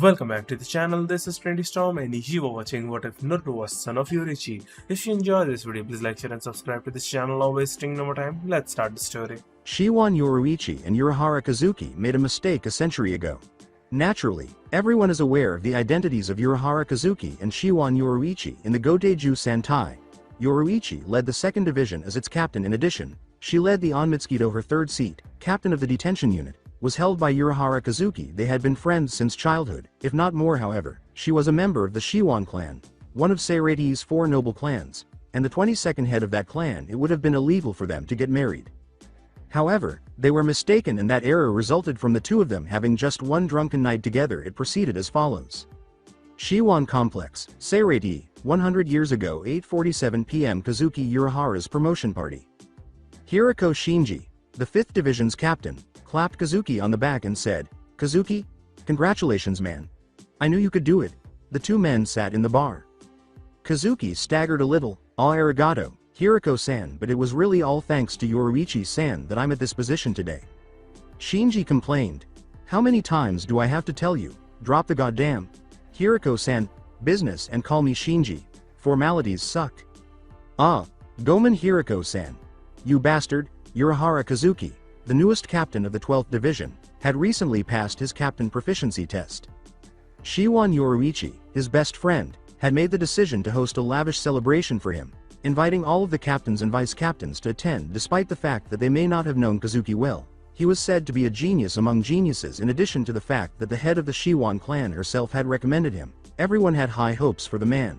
Welcome back to the channel. This is Trendy Storm and you are watching What If Naruto was son of Yoruichi. If you enjoy this video, please like, share and subscribe to this channel. Not wasting no more time. Let's start the story. Shiwan Yoruichi and Urahara Kazuki made a mistake a century ago. Naturally, everyone is aware of the identities of Urahara Kazuki and Shiwan Yoruichi in the Goteiju Santai. Yoruichi led the 2nd Division as its captain. In addition, she led the Onmitsukido. Her third seat, captain of the detention unit, was held by Urahara Kazuki. They had been friends since childhood, if not more. However, she was a member of the Shiwan clan, one of Seirati's 4 noble clans, and the 22nd head of that clan. It would have been illegal for them to get married. However, they were mistaken, and that error resulted from the two of them having just one drunken night together. It proceeded as follows. Shiwan Complex, Seirati, 100 years ago, 8:47 p.m. Kazuki Urahara's promotion party. Hirako Shinji, the 5th Division's captain, clapped Kazuki on the back and said, "Kazuki, congratulations, man. I knew you could do it." The two men sat in the bar. Kazuki staggered a little. Arigato, Hirako-san, but it was really all thanks to Yoruichi-san that I'm at this position today. Shinji complained. "How many times do I have to tell you? Drop the goddamn Hirako-san business and call me Shinji. Formalities suck." "Ah, Gomen Hirako-san. You bastard." Urahara Kazuki, the newest captain of the 12th Division, had recently passed his captain proficiency test. Shiwan Yoruichi, his best friend, had made the decision to host a lavish celebration for him, inviting all of the captains and vice-captains to attend. Despite the fact that they may not have known Kazuki well, he was said to be a genius among geniuses. In addition to the fact that the head of the Shiwan clan herself had recommended him, everyone had high hopes for the man.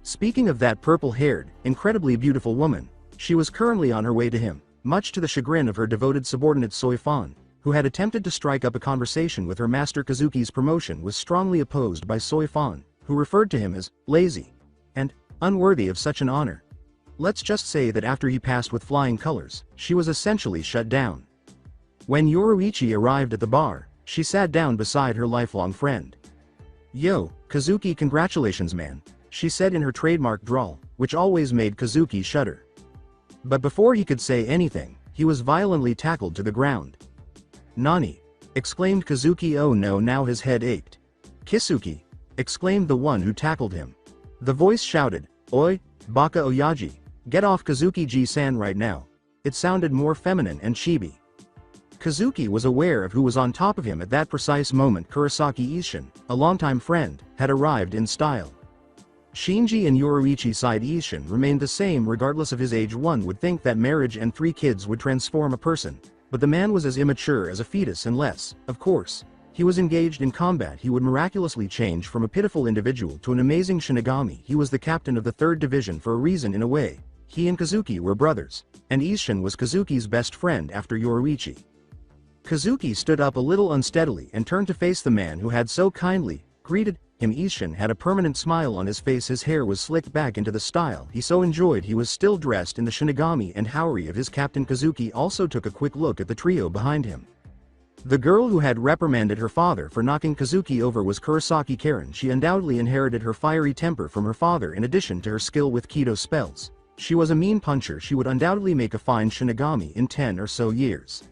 Speaking of that purple-haired, incredibly beautiful woman, she was currently on her way to him, much to the chagrin of her devoted subordinate Soifan, who had attempted to strike up a conversation with her master. Kazuki's promotion was strongly opposed by Soifan, who referred to him as lazy and unworthy of such an honor. Let's just say that after he passed with flying colors, she was essentially shut down. When Yoruichi arrived at the bar, she sat down beside her lifelong friend. "Yo, Kazuki, congratulations, man," she said in her trademark drawl, which always made Kazuki shudder. But before he could say anything, he was violently tackled to the ground. "Nani?" exclaimed Kazuki. "Oh no," now his head ached. "Kisuki!" exclaimed the one who tackled him. The voice shouted, "Oi, Baka Oyaji, get off Kazuki-ji-san right now." It sounded more feminine and chibi. Kazuki was aware of who was on top of him at that precise moment. Kurosaki Isshin, a longtime friend, had arrived in style. Shinji and Yoruichi side. Isshin remained the same regardless of his age. One would think that marriage and 3 kids would transform a person, but the man was as immature as a fetus unless, of course, he was engaged in combat. He would miraculously change from a pitiful individual to an amazing Shinigami. He was the captain of the 3rd Division for a reason. In a way, he and Kazuki were brothers, and Isshin was Kazuki's best friend after Yoruichi. Kazuki stood up a little unsteadily and turned to face the man who had so kindly greeted him. Isshin had a permanent smile on his face. His hair was slicked back into the style he so enjoyed. He was still dressed in the Shinigami and Haori of his captain. Kazuki also took a quick look at the trio behind him. The girl who had reprimanded her father for knocking Kazuki over was Kurosaki Karen. She undoubtedly inherited her fiery temper from her father. In addition to her skill with Kido spells, she was a mean puncher. She would undoubtedly make a fine Shinigami in 10 or so years.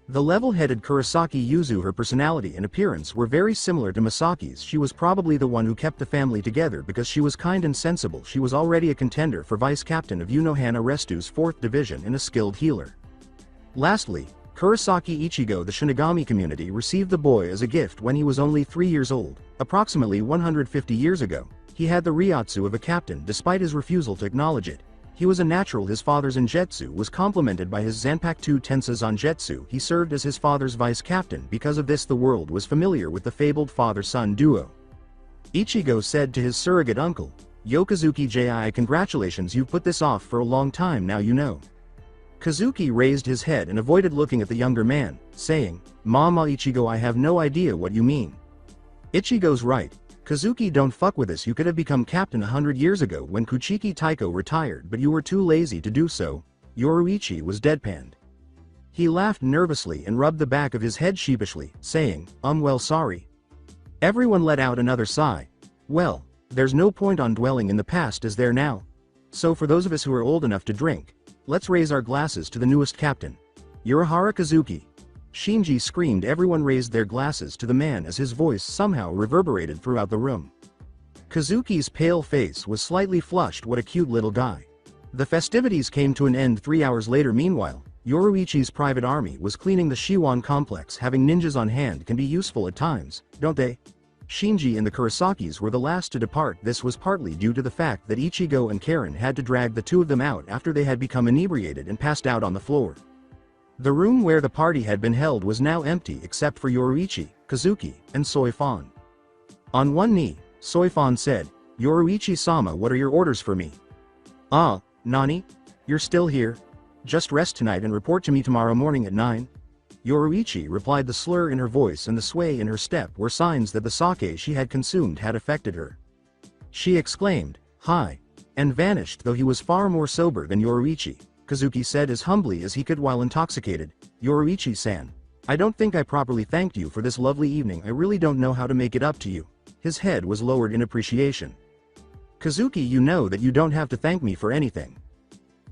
The level-headed Kurosaki Yuzu, her personality and appearance were very similar to Masaki's. She was probably the one who kept the family together because she was kind and sensible. She was already a contender for vice-captain of Unohana Restu's 4th Division and a skilled healer. Lastly, Kurosaki Ichigo. The Shinigami community received the boy as a gift when he was only 3 years old. Approximately 150 years ago, he had the Ryotsu of a captain despite his refusal to acknowledge it. He was a natural. His father's Zanjetsu was complemented by his Zanpakuto Tensa Zanjetsu. He served as his father's vice-captain. Because of this, the world was familiar with the fabled father-son duo. Ichigo said to his surrogate uncle, "Yo Kazuki-ji, congratulations, you've put this off for a long time now, you know." Kazuki raised his head and avoided looking at the younger man, saying, "Mama Ichigo, I have no idea what you mean." "Ichigo's right. Kazuki, don't fuck with us. You could have become captain 100 years ago when Kuchiki Taiko retired, but you were too lazy to do so." Yoruichi was deadpanned. He laughed nervously and rubbed the back of his head sheepishly, saying, Well, sorry." Everyone let out another sigh. Well, there's no point on dwelling in the past, is there now? So for those of us who are old enough to drink, let's raise our glasses to the newest captain, Urahara Kazuki. Shinji screamed. Everyone raised their glasses to the man as his voice somehow reverberated throughout the room. Kazuki's pale face was slightly flushed. What a cute little guy. The festivities came to an end 3 hours later. Meanwhile, Yoruichi's private army was cleaning the Shiwan complex. Having ninjas on hand can be useful at times, don't they? Shinji and the Kurosakis were the last to depart. This was partly due to the fact that Ichigo and Karen had to drag the two of them out after they had become inebriated and passed out on the floor. The room where the party had been held was now empty except for Yoruichi, Kazuki, and Soifan. On one knee, Soifan said, "Yoruichi-sama, what are your orders for me?" "Ah, Nani? You're still here? Just rest tonight and report to me tomorrow morning at 9. Yoruichi replied. The slur in her voice and the sway in her step were signs that the sake she had consumed had affected her. She exclaimed, "Hi," and vanished. Though he was far more sober than Yoruichi, Kazuki said as humbly as he could while intoxicated, "Yoruichi-san, I don't think I properly thanked you for this lovely evening. I really don't know how to make it up to you." His head was lowered in appreciation. "Kazuki, you know that you don't have to thank me for anything.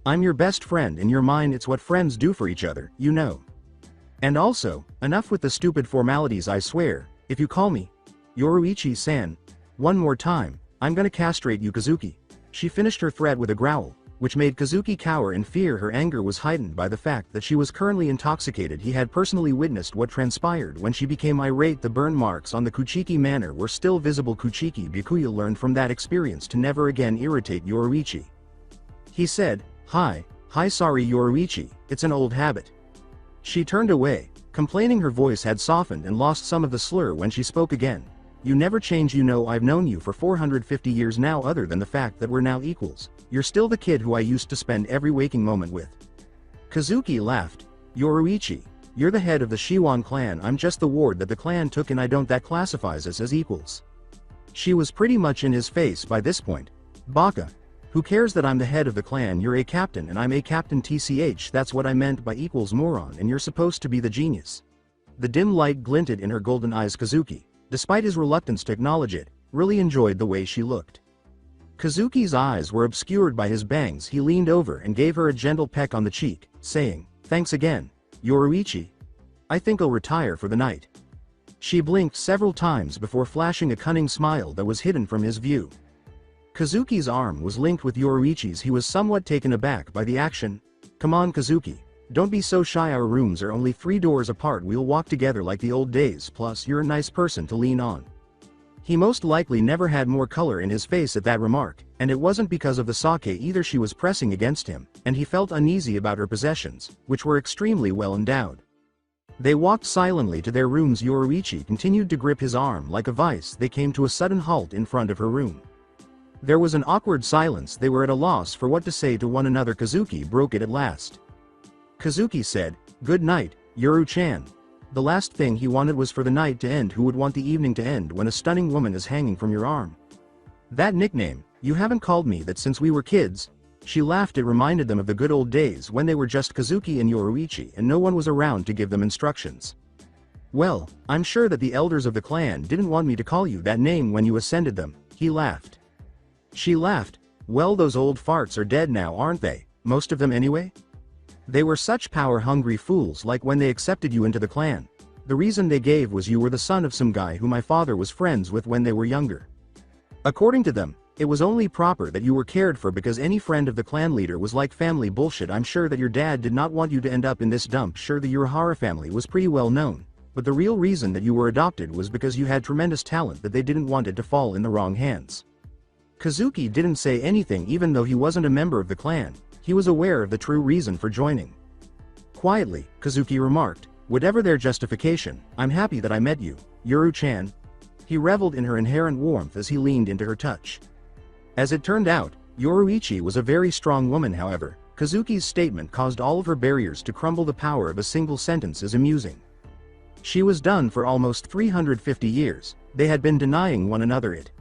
I'm your best friend. In your mind it's what friends do for each other, you know. And also, enough with the stupid formalities. I swear, if you call me Yoruichi-san one more time, I'm gonna castrate you." Kazuki. She finished her threat with a growl, which made Kazuki cower in fear. Her anger was heightened by the fact that she was currently intoxicated. He had personally witnessed what transpired when she became irate. The burn marks on the Kuchiki manor were still visible. Kuchiki Byakuya learned from that experience to never again irritate Yoruichi. He said, Hi, sorry Yoruichi, it's an old habit." She turned away, complaining. Her voice had softened and lost some of the slur when she spoke again. "You never change. You know I've known you for 450 years now. Other than the fact that we're now equals, you're still the kid who I used to spend every waking moment with." Kazuki laughed. "Yoruichi, you're the head of the Shiwan clan. I'm just the ward that the clan took, and I don't. That classifies us as equals." She was pretty much in his face by this point. "Baka. Who cares that I'm the head of the clan? You're a captain and I'm a captain. TCH, that's what I meant by equals, moron, and you're supposed to be the genius." The dim light glinted in her golden eyes. Kazuki, despite his reluctance to acknowledge it, really enjoyed the way she looked. Kazuki's eyes were obscured by his bangs. He leaned over and gave her a gentle peck on the cheek, saying, "Thanks again, Yoruichi. I think I'll retire for the night." She blinked several times before flashing a cunning smile that was hidden from his view. Kazuki's arm was linked with Yoruichi's. He was somewhat taken aback by the action. "Come on Kazuki, don't be so shy. Our rooms are only 3 doors apart. We'll walk together like the old days. Plus you're a nice person to lean on." He most likely never had more color in his face at that remark, and it wasn't because of the sake either. She was pressing against him, and he felt uneasy about her possessions, which were extremely well endowed. They walked silently to their rooms. Yoruichi continued to grip his arm like a vice. They came to a sudden halt in front of her room. There was an awkward silence. They were at a loss for what to say to one another. Kazuki broke it at last. Kazuki said, "Good night, Yoru-chan." The last thing he wanted was for the night to end. Who would want the evening to end when a stunning woman is hanging from your arm? "That nickname, you haven't called me that since we were kids." She laughed. It reminded them of the good old days when they were just Kazuki and Yoruichi and no one was around to give them instructions. "Well, I'm sure that the elders of the clan didn't want me to call you that name when you ascended them." He laughed. She laughed. "Well, those old farts are dead now, aren't they? Most of them anyway? They were such power-hungry fools. Like when they accepted you into the clan, the reason they gave was you were the son of some guy who my father was friends with when they were younger. According to them, it was only proper that you were cared for because any friend of the clan leader was like family. Bullshit. I'm sure that your dad did not want you to end up in this dump. Sure, the Urahara family was pretty well known, but the real reason that you were adopted was because you had tremendous talent that they didn't want it to fall in the wrong hands." Kazuki didn't say anything. Even though he wasn't a member of the clan, he was aware of the true reason for joining. Quietly, Kazuki remarked, "Whatever their justification, I'm happy that I met you, Yoru-chan." He reveled in her inherent warmth as he leaned into her touch. As it turned out, Yoruichi was a very strong woman. However, Kazuki's statement caused all of her barriers to crumble. The power of a single sentence is amusing. She was done for almost 350 years. They had been denying one another it.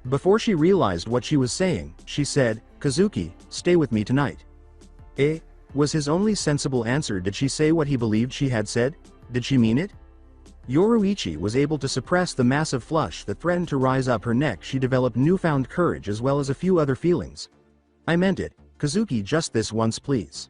Before she realized what she was saying, she said, "Kazuki, stay with me tonight." "Eh?" was his only sensible answer. Did she say what he believed she had said? Did she mean it? Yoruichi was able to suppress the massive flush that threatened to rise up her neck. She developed newfound courage as well as a few other feelings. "I meant it, Kazuki, just this once please."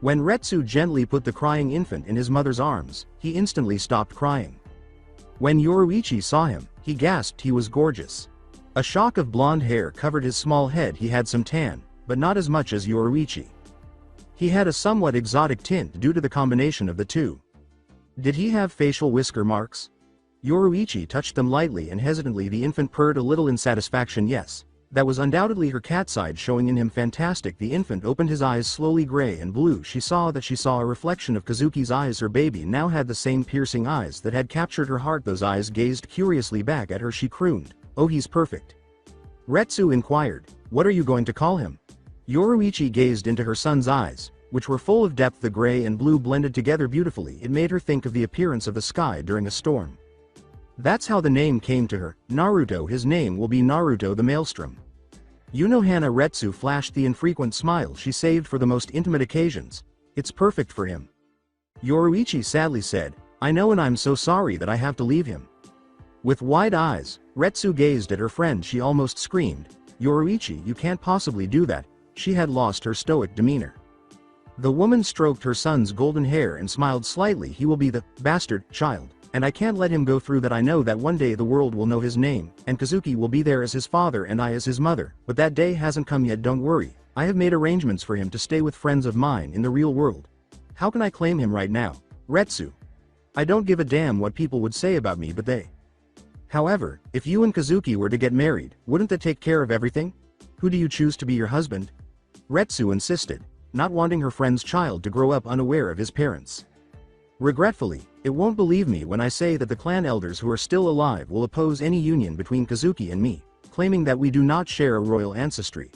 When Retsu gently put the crying infant in his mother's arms, he instantly stopped crying. When Yoruichi saw him, he gasped. He was gorgeous. A shock of blonde hair covered his small head. He had some tan, but not as much as Yoruichi. He had a somewhat exotic tint due to the combination of the two. Did he have facial whisker marks? Yoruichi touched them lightly and hesitantly. The infant purred a little in satisfaction. Yes. That was undoubtedly her cat side showing in him. Fantastic. The infant opened his eyes slowly, gray and blue. She saw a reflection of Kazuki's eyes. Her baby now had the same piercing eyes that had captured her heart. Those eyes gazed curiously back at her. She crooned, "Oh, he's perfect." Retsu inquired, "What are you going to call him?" Yoruichi gazed into her son's eyes, which were full of depth. The gray and blue blended together beautifully. It made her think of the appearance of the sky during a storm. That's how the name came to her. Naruto. His name will be Naruto the Maelstrom. Unohana. Retsu flashed the infrequent smile she saved for the most intimate occasions. It's perfect for him. Yoruichi sadly said, "I know, and I'm so sorry that I have to leave him." With wide eyes, Retsu gazed at her friend. She almost screamed, "Yoruichi, you can't possibly do that." She had lost her stoic demeanor. The woman stroked her son's golden hair and smiled slightly. "He will be the bastard child. And I can't let him go through that. I know that one day the world will know his name, and Kazuki will be there as his father and I as his mother, but that day hasn't come yet. Don't worry, I have made arrangements for him to stay with friends of mine in the real world. How can I claim him right now, Retsu? I don't give a damn what people would say about me, but they. However, if you and Kazuki were to get married, wouldn't that take care of everything? Who do you choose to be your husband?" Retsu insisted, not wanting her friend's child to grow up unaware of his parents. "Regretfully, it won't believe me when I say that the clan elders who are still alive will oppose any union between Kazuki and me, claiming that we do not share a royal ancestry."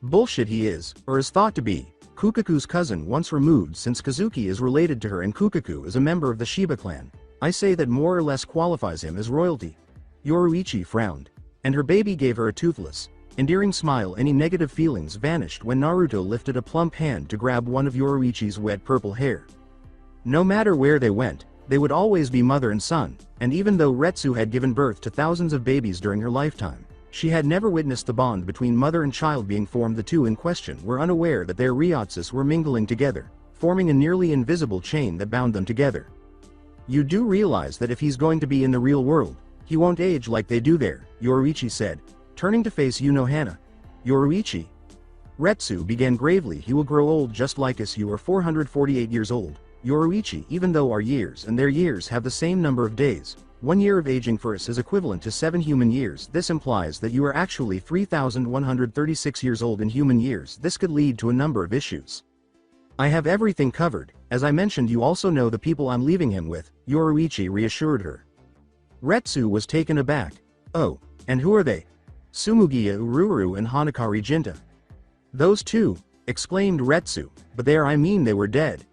Bullshit. He is, or is thought to be, Kukaku's cousin once removed. Since Kazuki is related to her and Kukaku is a member of the Shiba clan, I say that more or less qualifies him as royalty. Yoruichi frowned, and her baby gave her a toothless, endearing smile. Any negative feelings vanished when Naruto lifted a plump hand to grab one of Yoruichi's wet purple hair. No matter where they went, they would always be mother and son, and even though Retsu had given birth to thousands of babies during her lifetime, she had never witnessed the bond between mother and child being formed. The two in question were unaware that their ryotsus were mingling together, forming a nearly invisible chain that bound them together. "You do realize that if he's going to be in the real world, he won't age like they do there," Yoruichi said, turning to face Unohana. "Yoruichi?" Retsu began gravely. "He will grow old just like us. You are 448 years old, Yoruichi. Even though our years and their years have the same number of days, 1 year of aging for us is equivalent to 7 human years. This implies that you are actually 3,136 years old in human years. This could lead to a number of issues. I have everything covered. As I mentioned, you also know the people I'm leaving him with," Yoruichi reassured her. Retsu was taken aback. "Oh, and who are they?" "Sumugiya Ururu and Hanakari Jinta." "Those two," exclaimed Retsu, "but they were dead."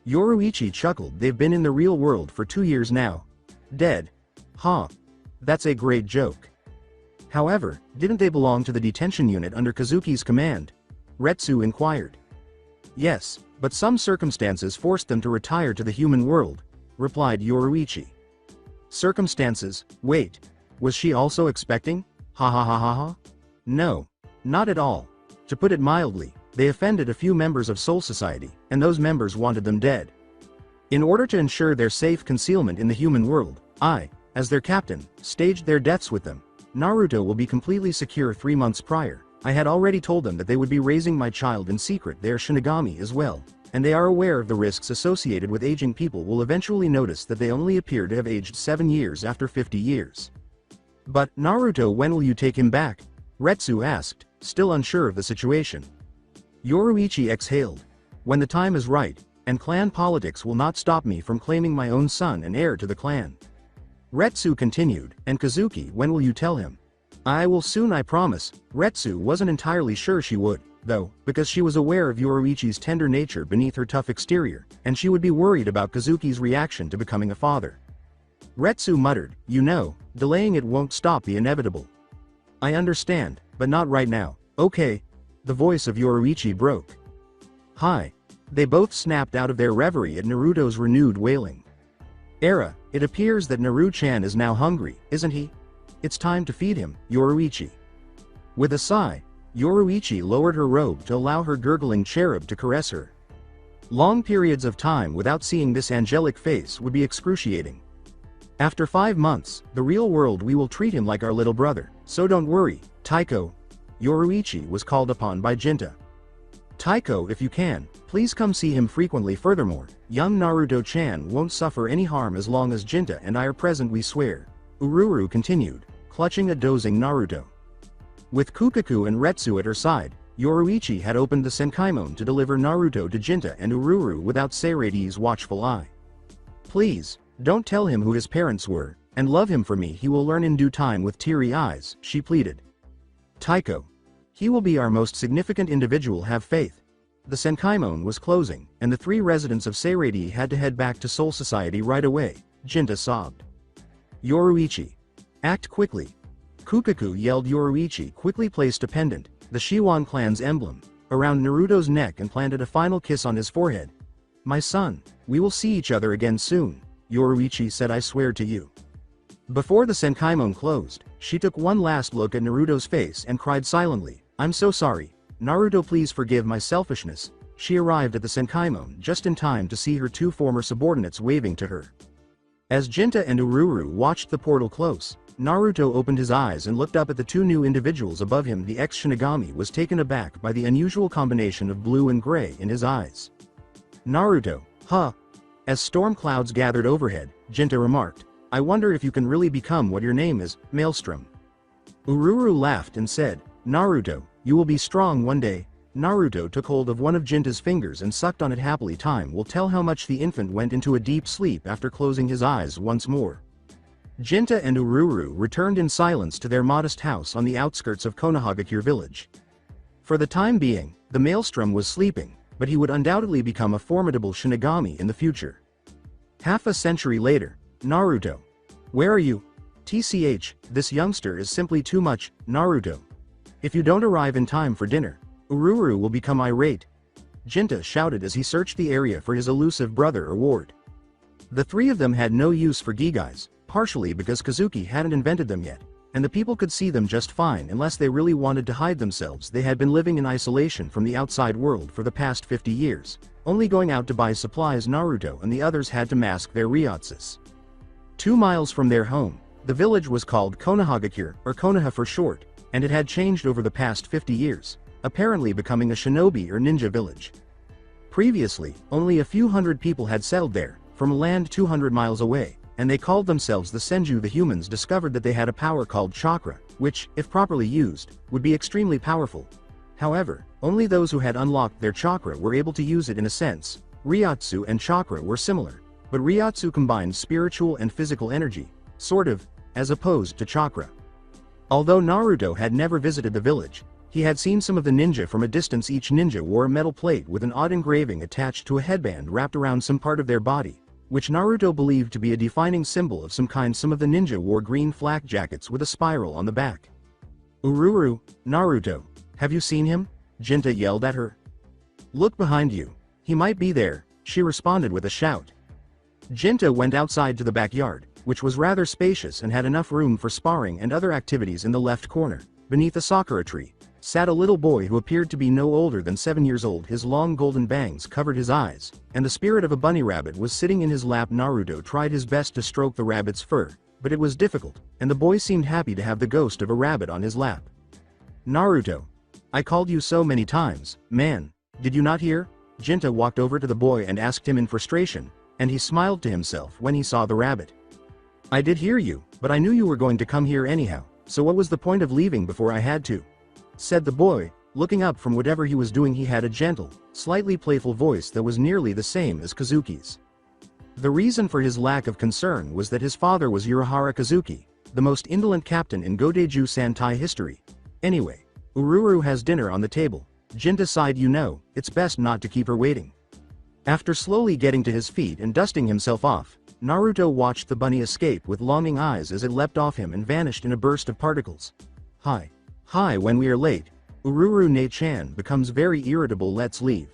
Yoruichi chuckled. "They've been in the real world for 2 years now." "Dead? Huh. That's a great joke. However, didn't they belong to the detention unit under Kazuki's command?" Retsu inquired. "Yes, but some circumstances forced them to retire to the human world," replied Yoruichi. "Circumstances? Wait. Was she also expecting? Ha ha ha ha ha? No. Not at all. To put it mildly, they offended a few members of Soul Society, and those members wanted them dead. In order to ensure their safe concealment in the human world, I, as their captain, staged their deaths with them. Naruto will be completely secure 3 months prior. I had already told them that they would be raising my child in secret. They are Shinigami as well, and they are aware of the risks associated with aging. People will eventually notice that they only appear to have aged 7 years after 50 years. But, Naruto, when will you take him back? Retsu asked, still unsure of the situation. Yoruichi exhaled. When the time is right, and clan politics will not stop me from claiming my own son and heir to the clan. Retsu continued, and Kazuki, when will you tell him? I will soon, I promise. Retsu wasn't entirely sure she would, though, because she was aware of Yoruichi's tender nature beneath her tough exterior, and she would be worried about Kazuki's reaction to becoming a father. Retsu muttered, you know, delaying it won't stop the inevitable. I understand, but not right now. Okay. The voice of Yoruichi broke. Hi. They both snapped out of their reverie at Naruto's renewed wailing. Era, it appears that Naru-chan is now hungry, isn't he? It's time to feed him, Yoruichi. With a sigh, Yoruichi lowered her robe to allow her gurgling cherub to caress her. Long periods of time without seeing this angelic face would be excruciating. After 5 months, the real world we will treat him like our little brother, so don't worry, Taiko. Yoruichi was called upon by Jinta. Taiko, if you can, please come see him frequently. Furthermore, young Naruto-chan won't suffer any harm as long as Jinta and I are present, we swear. Ururu continued, clutching a dozing Naruto. With Kukaku and Retsu at her side, Yoruichi had opened the Senkaimon to deliver Naruto to Jinta and Ururu without Seiraidi's watchful eye. Please, don't tell him who his parents were, and love him for me, he will learn in due time. With teary eyes, she pleaded. Taiko. He will be our most significant individual, have faith. The Senkaimon was closing, and the 3 residents of Seiraidi had to head back to Soul Society right away, Jinta sobbed. Yoruichi. Act quickly. Kukaku yelled. Yoruichi quickly placed a pendant, the Shiwan clan's emblem, around Naruto's neck and planted a final kiss on his forehead. My son, we will see each other again soon, Yoruichi said, I swear to you. Before the Senkaimon closed, she took one last look at Naruto's face and cried silently, I'm so sorry, Naruto, please forgive my selfishness. She arrived at the Senkaimon just in time to see her 2 former subordinates waving to her. As Jinta and Ururu watched the portal close, Naruto opened his eyes and looked up at the 2 new individuals above him. The ex-Shinigami was taken aback by the unusual combination of blue and gray in his eyes. Naruto, huh? As storm clouds gathered overhead, Jinta remarked, I wonder if you can really become what your name is, Maelstrom. Ururu laughed and said, Naruto, you will be strong one day. Naruto took hold of one of Jinta's fingers and sucked on it happily. Time will tell how much the infant went into a deep sleep after closing his eyes once more. Jinta and Ururu returned in silence to their modest house on the outskirts of Konohagakure village. For the time being, the Maelstrom was sleeping, but he would undoubtedly become a formidable Shinigami in the future. Half a century later, Naruto. Where are you? TCH, this youngster is simply too much, Naruto. If you don't arrive in time for dinner, Ururu will become irate. Jinta shouted as he searched the area for his elusive brother or ward. The 3 of them had no use for Gigais, partially because Kazuki hadn't invented them yet, and the people could see them just fine unless they really wanted to hide themselves. They had been living in isolation from the outside world for the past 50 years, only going out to buy supplies. Naruto and the others had to mask their ryotsus. 2 miles from their home, the village was called Konohagakure, or Konoha for short, and it had changed over the past 50 years, apparently becoming a shinobi or ninja village. Previously, only a few hundred people had settled there, from land 200 miles away, and they called themselves the Senju. The humans discovered that they had a power called chakra, which, if properly used, would be extremely powerful. However, only those who had unlocked their chakra were able to use it. In a sense, Ryotsu and chakra were similar, but Ryotsu combined spiritual and physical energy, sort of, as opposed to chakra. Although Naruto had never visited the village, he had seen some of the ninja from a distance. Each ninja wore a metal plate with an odd engraving attached to a headband wrapped around some part of their body, which Naruto believed to be a defining symbol of some kind. Some of the ninja wore green flak jackets with a spiral on the back. Ururu, Naruto, have you seen him? Jinta yelled at her. Look behind you. He might be there, she responded with a shout. Jinta went outside to the backyard, which was rather spacious and had enough room for sparring and other activities. In the left corner, beneath a sakura tree, sat a little boy who appeared to be no older than 7 years old. His long golden bangs covered his eyes, and the spirit of a bunny rabbit was sitting in his lap. Naruto tried his best to stroke the rabbit's fur, but it was difficult, and the boy seemed happy to have the ghost of a rabbit on his lap. Naruto. I called you so many times, man. Did you not hear? Jinta walked over to the boy and asked him in frustration, and he smiled to himself when he saw the rabbit. I did hear you, but I knew you were going to come here anyhow, so what was the point of leaving before I had to? Said the boy, looking up from whatever he was doing. He had a gentle, slightly playful voice that was nearly the same as Kazuki's. The reason for his lack of concern was that his father was Urahara Kazuki, the most indolent captain in Godeiju Santai history. Anyway, Ururu has dinner on the table. Jinta sighed. You know, it's best not to keep her waiting. After slowly getting to his feet and dusting himself off, Naruto watched the bunny escape with longing eyes as it leapt off him and vanished in a burst of particles. Hi. When we are late, Ururu Ne-chan becomes very irritable. Let's leave.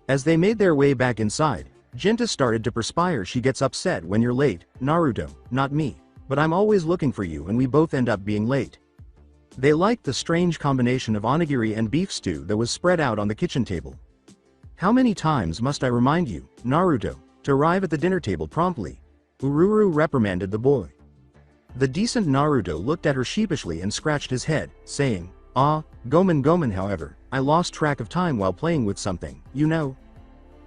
As they made their way back inside, Jinta started to perspire. She gets upset when you're late, Naruto, not me, but I'm always looking for you and we both end up being late. They liked the strange combination of onigiri and beef stew that was spread out on the kitchen table. How many times must I remind you, Naruto, to arrive at the dinner table promptly? Ururu reprimanded the boy. The decent Naruto looked at her sheepishly and scratched his head, saying, Gomen however, I lost track of time while playing with something, you know.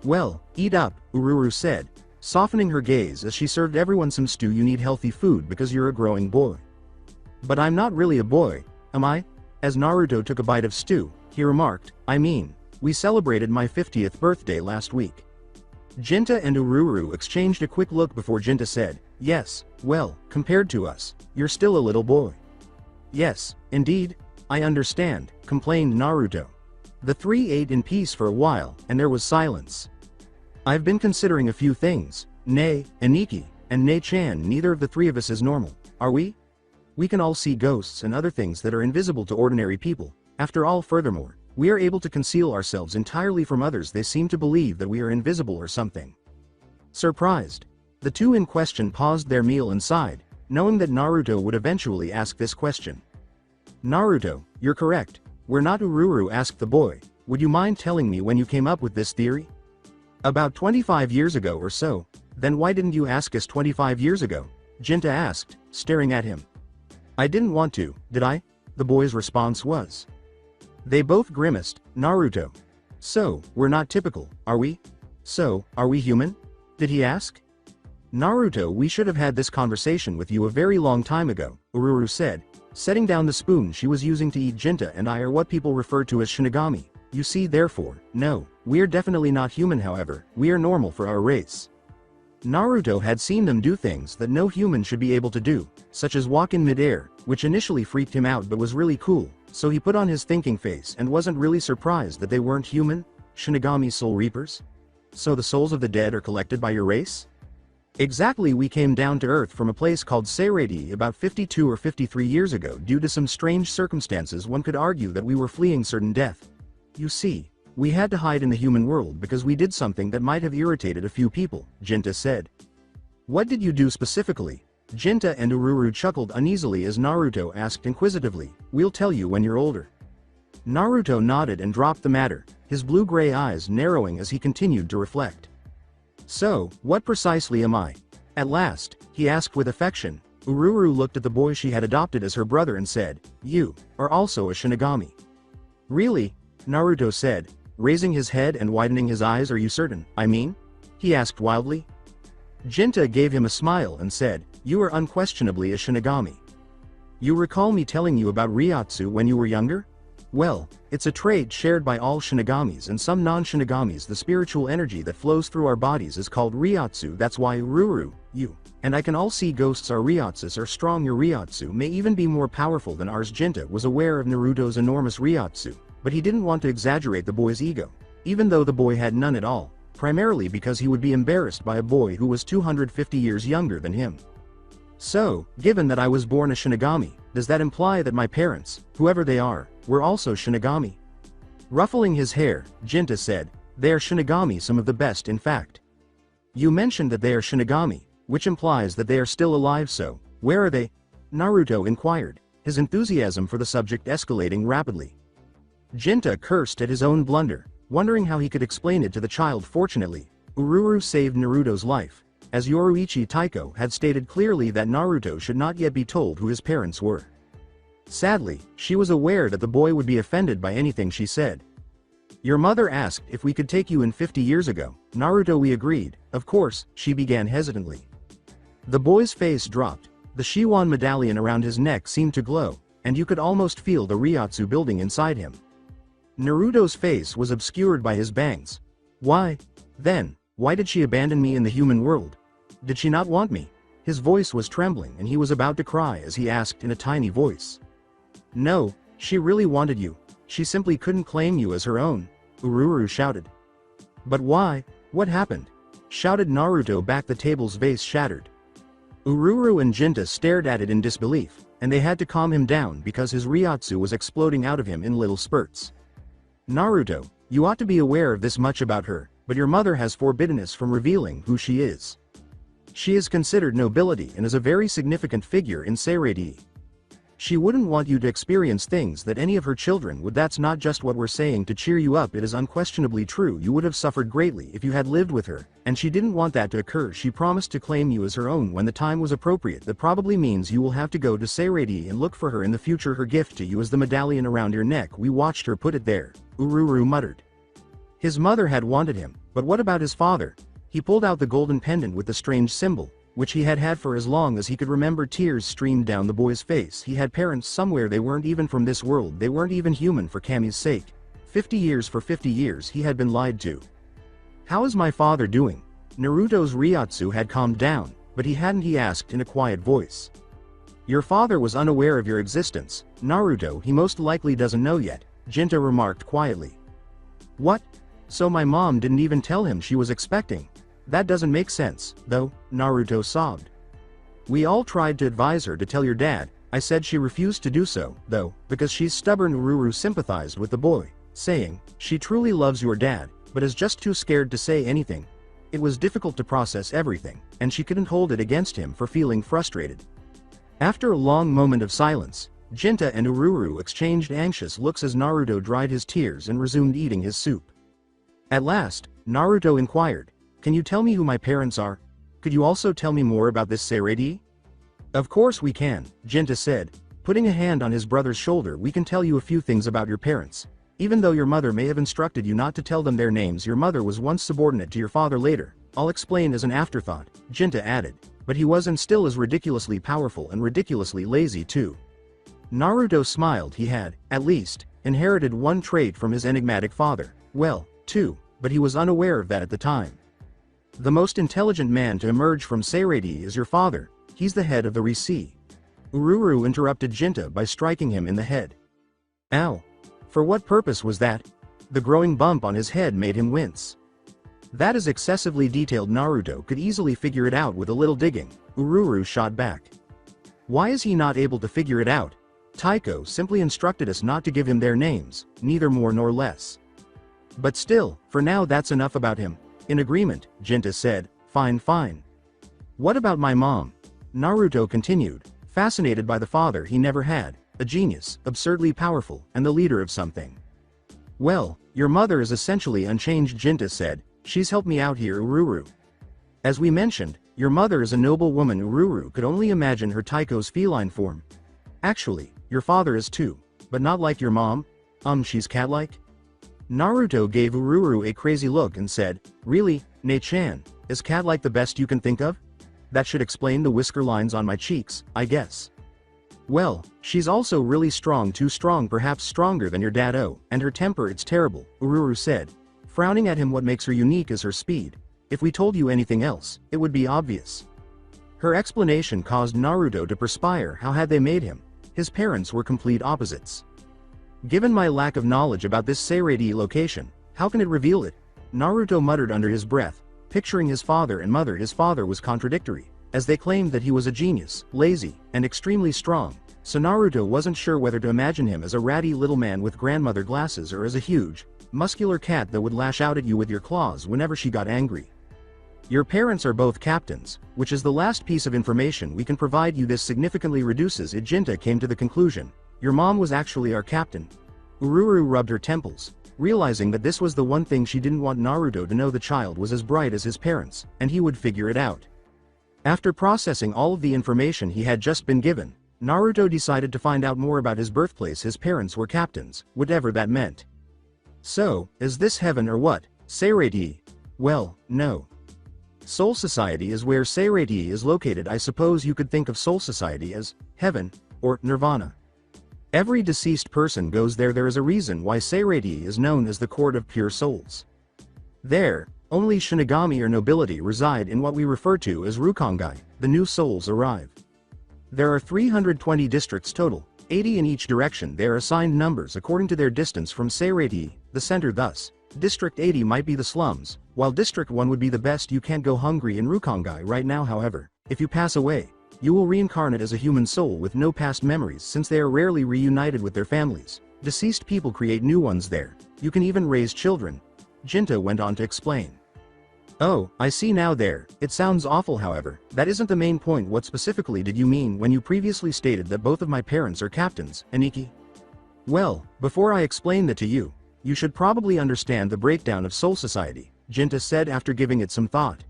Well, eat up, Ururu said, softening her gaze as she served everyone some stew. You need healthy food because you're a growing boy. But I'm not really a boy, am I? As Naruto took a bite of stew, he remarked, I mean, we celebrated my 50th birthday last week. Jinta and Ururu exchanged a quick look before Jinta said, yes, well, compared to us, you're still a little boy. Yes, indeed, I understand, complained Naruto. The three ate in peace for a while, and there was silence. I've been considering a few things, Nei, Aniki, and Nei-chan. Neither of the three of us is normal, are we? We can all see ghosts and other things that are invisible to ordinary people. After all, furthermore, we are able to conceal ourselves entirely from others. They seem to believe that we are invisible or something. Surprised, the two in question paused their meal and sighed, knowing that Naruto would eventually ask this question. Naruto, you're correct. We're not. Ururu asked the boy, would you mind telling me when you came up with this theory? About 25 years ago or so. Then why didn't you ask us 25 years ago? Jinta asked, staring at him. I didn't want to, did I? The boy's response was. They both grimaced. Naruto. So, we're not typical, are we? So, are we human? Did he ask? Naruto, we should have had this conversation with you a very long time ago, Ururu said, setting down the spoon she was using to eat. Jinta and I are what people refer to as Shinigami. You see, therefore, no, we're definitely not human. However, we are normal for our race. Naruto had seen them do things that no human should be able to do, such as walk in midair, which initially freaked him out but was really cool, so he put on his thinking face and wasn't really surprised that they weren't human, Shinigami soul reapers. So the souls of the dead are collected by your race? Exactly. We came down to Earth from a place called Seiredi about 52 or 53 years ago. Due to some strange circumstances, one could argue that we were fleeing certain death. You see, we had to hide in the human world because we did something that might have irritated a few people, Jinta said. What did you do specifically? Jinta and Ururu chuckled uneasily as Naruto asked inquisitively, we'll tell you when you're older. Naruto nodded and dropped the matter, his blue-gray eyes narrowing as he continued to reflect. So, what precisely am I? At last, he asked with affection. Ururu looked at the boy she had adopted as her brother and said, you are also a Shinigami. Really? Naruto said, raising his head and widening his eyes. Are you certain, I mean? He asked wildly. Jinta gave him a smile and said, you are unquestionably a Shinigami. You recall me telling you about Ryotsu when you were younger? Well, it's a trait shared by all Shinigamis and some non-Shinigamis. The spiritual energy that flows through our bodies is called Ryotsu. That's why Ururu, you, and I can all see ghosts. Our Ryotsus are strong. Your Ryotsu may even be more powerful than ours. Jinta was aware of Naruto's enormous Ryotsu, but he didn't want to exaggerate the boy's ego, even though the boy had none at all, primarily because he would be embarrassed by a boy who was 250 years younger than him. So, given that I was born a Shinigami, does that imply that my parents, whoever they are, were also Shinigami? Ruffling his hair, Jinta said, they are Shinigami, some of the best in fact. You mentioned that they are Shinigami, which implies that they are still alive, so, where are they? Naruto inquired, his enthusiasm for the subject escalating rapidly. Jinta cursed at his own blunder, wondering how he could explain it to the child. Fortunately, Ururu saved Naruto's life, as Yoruichi Taiko had stated clearly that Naruto should not yet be told who his parents were. Sadly, she was aware that the boy would be offended by anything she said. Your mother asked if we could take you in 50 years ago, Naruto. We agreed, of course, she began hesitantly. The boy's face dropped, the Shiwan medallion around his neck seemed to glow, and you could almost feel the Ryotsu building inside him. Naruto's face was obscured by his bangs. Why? Then, why did she abandon me in the human world? Did she not want me? His voice was trembling and he was about to cry as he asked in a tiny voice. No, she really wanted you. She simply couldn't claim you as her own, Ururu shouted. But why? What happened? Shouted Naruto back. The table's vase shattered. Ururu and Jinta stared at it in disbelief, and they had to calm him down because his Ryotsu was exploding out of him in little spurts. Naruto, you ought to be aware of this much about her, but your mother has forbidden us from revealing who she is. She is considered nobility and is a very significant figure in Seiredi. She wouldn't want you to experience things that any of her children would. That's not just what we're saying to cheer you up, it is unquestionably true. You would have suffered greatly if you had lived with her, and she didn't want that to occur. She promised to claim you as her own when the time was appropriate. That probably means you will have to go to Seiredi and look for her in the future. Her gift to you is the medallion around your neck. We watched her put it there, Ururu muttered. His mother had wanted him, but what about his father? He pulled out the golden pendant with the strange symbol, which he had had for as long as he could remember. Tears streamed down the boy's face. He had parents somewhere. They weren't even from this world. They weren't even human. For Kami's sake. 50 years. For 50 years he had been lied to. How is my father doing? Naruto's Ryotsu had calmed down, but he hadn't. He asked in a quiet voice. Your father was unaware of your existence, Naruto. He most likely doesn't know yet, Jinta remarked quietly. What? So my mom didn't even tell him she was expecting? That doesn't make sense, though, Naruto sobbed. We all tried to advise her to tell your dad. I said she refused to do so, though, because she's stubborn. Ururu sympathized with the boy, saying, she truly loves your dad, but is just too scared to say anything. It was difficult to process everything, and she couldn't hold it against him for feeling frustrated. After a long moment of silence, Jinta and Ururu exchanged anxious looks as Naruto dried his tears and resumed eating his soup. At last, Naruto inquired, can you tell me who my parents are? Could you also tell me more about this Seiredi? Of course we can, Jinta said, putting a hand on his brother's shoulder. We can tell you a few things about your parents. Even though your mother may have instructed you not to tell them their names, your mother was once subordinate to your father. Later, I'll explain as an afterthought, Jinta added, but he was and still is ridiculously powerful and ridiculously lazy too. Naruto smiled. He had, at least, inherited one trait from his enigmatic father. Well, two, but he was unaware of that at the time. The most intelligent man to emerge from Seiredi is your father. He's the head of the Rishi. Ururu interrupted Jinta by striking him in the head. Ow! For what purpose was that? The growing bump on his head made him wince. That is excessively detailed. Naruto could easily figure it out with a little digging, Ururu shot back. Why is he not able to figure it out? Taiko simply instructed us not to give him their names, neither more nor less. But still, for now that's enough about him. In agreement, Jinta said, fine fine. What about my mom? Naruto continued, fascinated by the father he never had, a genius, absurdly powerful, and the leader of something. Well, your mother is essentially unchanged, Jinta said, she's helped me out here. Ururu. As we mentioned, your mother is a noble woman. Ururu could only imagine her Taiko's feline form. Actually, your father is too, but not like your mom. She's cat-like? Naruto gave Ururu a crazy look and said, really, Ne-chan, is cat-like the best you can think of? That should explain the whisker lines on my cheeks, I guess. Well, she's also really strong, too strong, perhaps stronger than your dad. And her temper, it's terrible, Ururu said, frowning at him. What makes her unique is her speed. If we told you anything else, it would be obvious. Her explanation caused Naruto to perspire. How had they made him? His parents were complete opposites. Given my lack of knowledge about this Seiredi location, how can it reveal it? Naruto muttered under his breath, picturing his father and mother. His father was contradictory, as they claimed that he was a genius, lazy, and extremely strong, so Naruto wasn't sure whether to imagine him as a ratty little man with grandmother glasses or as a huge, muscular cat that would lash out at you with your claws whenever she got angry. Your parents are both captains, which is the last piece of information we can provide you. This significantly reduces it. Jinta came to the conclusion. Your mom was actually our captain. Ururu rubbed her temples, realizing that this was the one thing she didn't want Naruto to know. The child was as bright as his parents, and he would figure it out. After processing all of the information he had just been given, Naruto decided to find out more about his birthplace. His parents were captains, whatever that meant. So, is this heaven or what? Seiredi? Well, no. Soul Society is where Seiredi is located. I suppose you could think of Soul Society as heaven, or nirvana. Every deceased person goes there. There is a reason why Seiredi is known as the Court of Pure Souls. There, only Shinigami or nobility reside in what we refer to as Rukongai. The new souls arrive. There are 320 districts total, 80 in each direction. They are assigned numbers according to their distance from Seiredi, the center. Thus, District 80 might be the slums, while District 1 would be the best. You can't go hungry in Rukongai right now. However, if you pass away, you will reincarnate as a human soul with no past memories, since they are rarely reunited with their families. Deceased people create new ones there. You can even raise children. Jinta went on to explain. Oh, I see now there. It sounds awful, however. That isn't the main point. What specifically did you mean when you previously stated that both of my parents are captains, Aniki? Well, before I explain that to you, you should probably understand the breakdown of Soul Society, Jinta said after giving it some thought.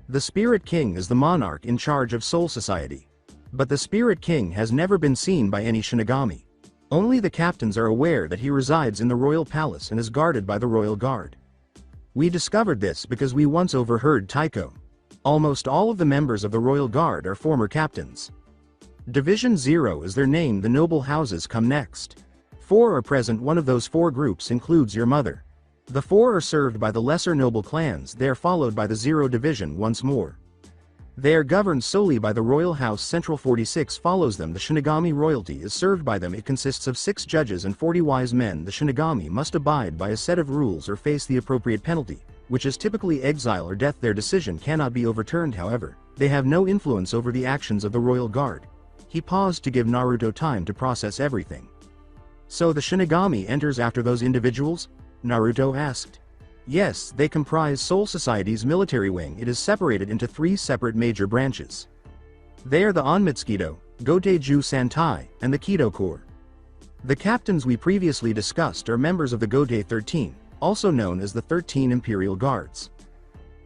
The Spirit King is the monarch in charge of Soul Society. But the Spirit King has never been seen by any Shinigami. Only the captains are aware that he resides in the royal palace and is guarded by the royal guard. We discovered this because we once overheard Taiko. Almost all of the members of the royal guard are former captains. Division 0 is their name. The noble houses come next. 4 are present. One of those 4 groups includes your mother. The 4 are served by the lesser noble clans. They are followed by the 0 division once more. They are governed solely by the royal house. Central 46 follows them. The Shinigami royalty is served by them. It consists of 6 judges and 40 wise men. The Shinigami must abide by a set of rules or face the appropriate penalty, which is typically exile or death. Their decision cannot be overturned. However, they have no influence over the actions of the royal guard. He paused to give Naruto time to process everything. So the Shinigami enters after those individuals? Naruto asked. Yes, they comprise Soul Society's military wing. It is separated into 3 separate major branches. They are the Onmitsukido, Goteiju Santai, and the Kido Corps. The captains we previously discussed are members of the Gote 13, also known as the 13 Imperial Guards.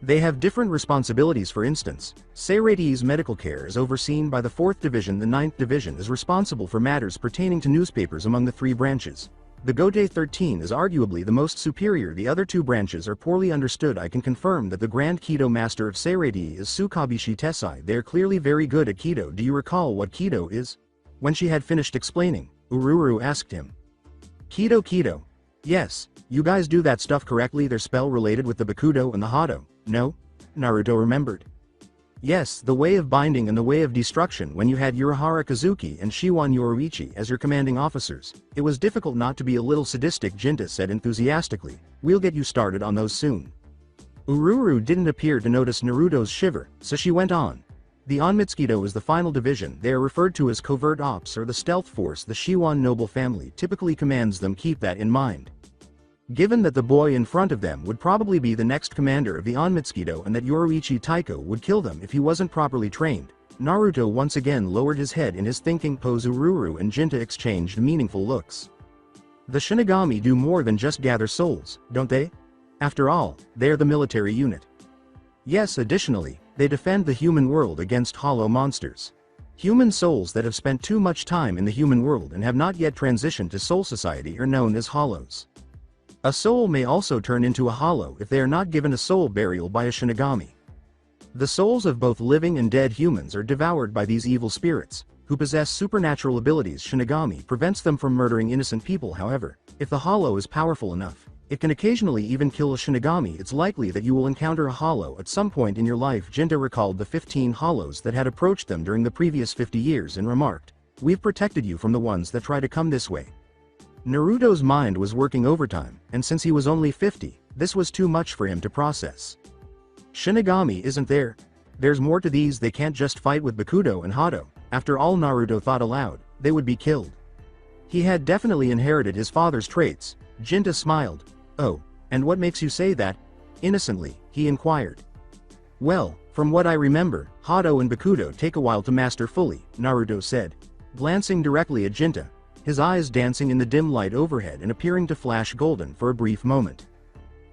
They have different responsibilities. For instance, Seirati's medical care is overseen by the 4th Division. The 9th Division is responsible for matters pertaining to newspapers among the 3 branches. The Gote 13 is arguably the most superior. The other 2 branches are poorly understood. I can confirm that the Grand Kido Master of Seirati is Tsukabishi Tessai. They are clearly very good at Kido. Do you recall what Kido is? When she had finished explaining, Ururu asked him. Kido. Yes, you guys do that stuff correctly. Their spell related with the Bakudo and the Hado, no? Naruto remembered. Yes, the way of binding and the way of destruction. When you had Urahara Kazuki and Shiwan Yoruichi as your commanding officers, it was difficult not to be a little sadistic, Jinta said enthusiastically. We'll get you started on those soon. Ururu didn't appear to notice Naruto's shiver, so she went on. The Onmitsukido is the final division. They are referred to as covert ops or the stealth force. The Shiwan noble family typically commands them. Keep that in mind. Given that the boy in front of them would probably be the next commander of the Onmitsukido and that Yoruichi Taiko would kill them if he wasn't properly trained, Naruto once again lowered his head in his thinking pose. Ururu and Jinta exchanged meaningful looks. The Shinigami do more than just gather souls, don't they? After all, they're the military unit. Yes, additionally, they defend the human world against hollow monsters. Human souls that have spent too much time in the human world and have not yet transitioned to Soul Society are known as hollows. A soul may also turn into a hollow if they are not given a soul burial by a Shinigami. The souls of both living and dead humans are devoured by these evil spirits, who possess supernatural abilities. Shinigami prevents them from murdering innocent people. However, if the hollow is powerful enough, it can occasionally even kill a Shinigami. It's likely that you will encounter a hollow at some point in your life. Jinta recalled the 15 hollows that had approached them during the previous 50 years and remarked, "We've protected you from the ones that try to come this way." Naruto's mind was working overtime, and since he was only 50, this was too much for him to process. Shinigami isn't there? There's more to these. They can't just fight with Bakudo and Hado. After all, Naruto thought aloud, they would be killed. He had definitely inherited his father's traits. Jinta smiled. Oh, and what makes you say that? Innocently, he inquired. Well, from what I remember, Hado and Bakudo take a while to master fully, Naruto said, glancing directly at Jinta, his eyes dancing in the dim light overhead and appearing to flash golden for a brief moment.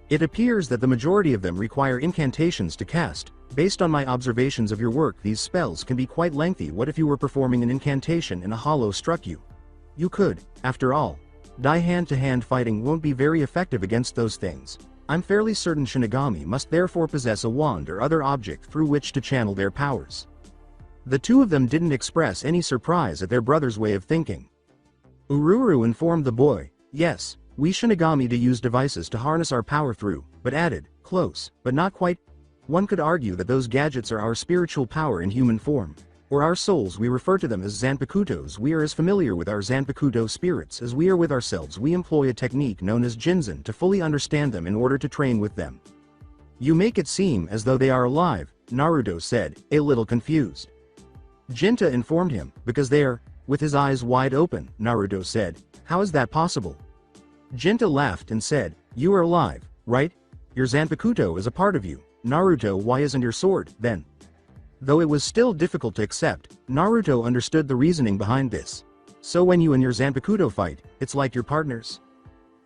It appears that the majority of them require incantations to cast. Based on my observations of your work, these spells can be quite lengthy. What if you were performing an incantation and a hollow struck you? You could, after all. Hand-to-hand fighting won't be very effective against those things. I'm fairly certain Shinigami must therefore possess a wand or other object through which to channel their powers. The 2 of them didn't express any surprise at their brother's way of thinking. Ururu informed the boy, yes, we Shinigami do use devices to harness our power through, but added, close, but not quite. One could argue that those gadgets are our spiritual power in human form, or our souls. We refer to them as Zanpakutos. We are as familiar with our Zanpakuto spirits as we are with ourselves. We employ a technique known as Jinzen to fully understand them in order to train with them. You make it seem as though they are alive, Naruto said, a little confused. Jinta informed him, because they are. With his eyes wide open, Naruto said, how is that possible? Jinta laughed and said, you are alive, right? Your Zanpakuto is a part of you. Naruto, why isn't your sword, then? Though it was still difficult to accept, Naruto understood the reasoning behind this. So when you and your Zanpakuto fight, it's like your partners?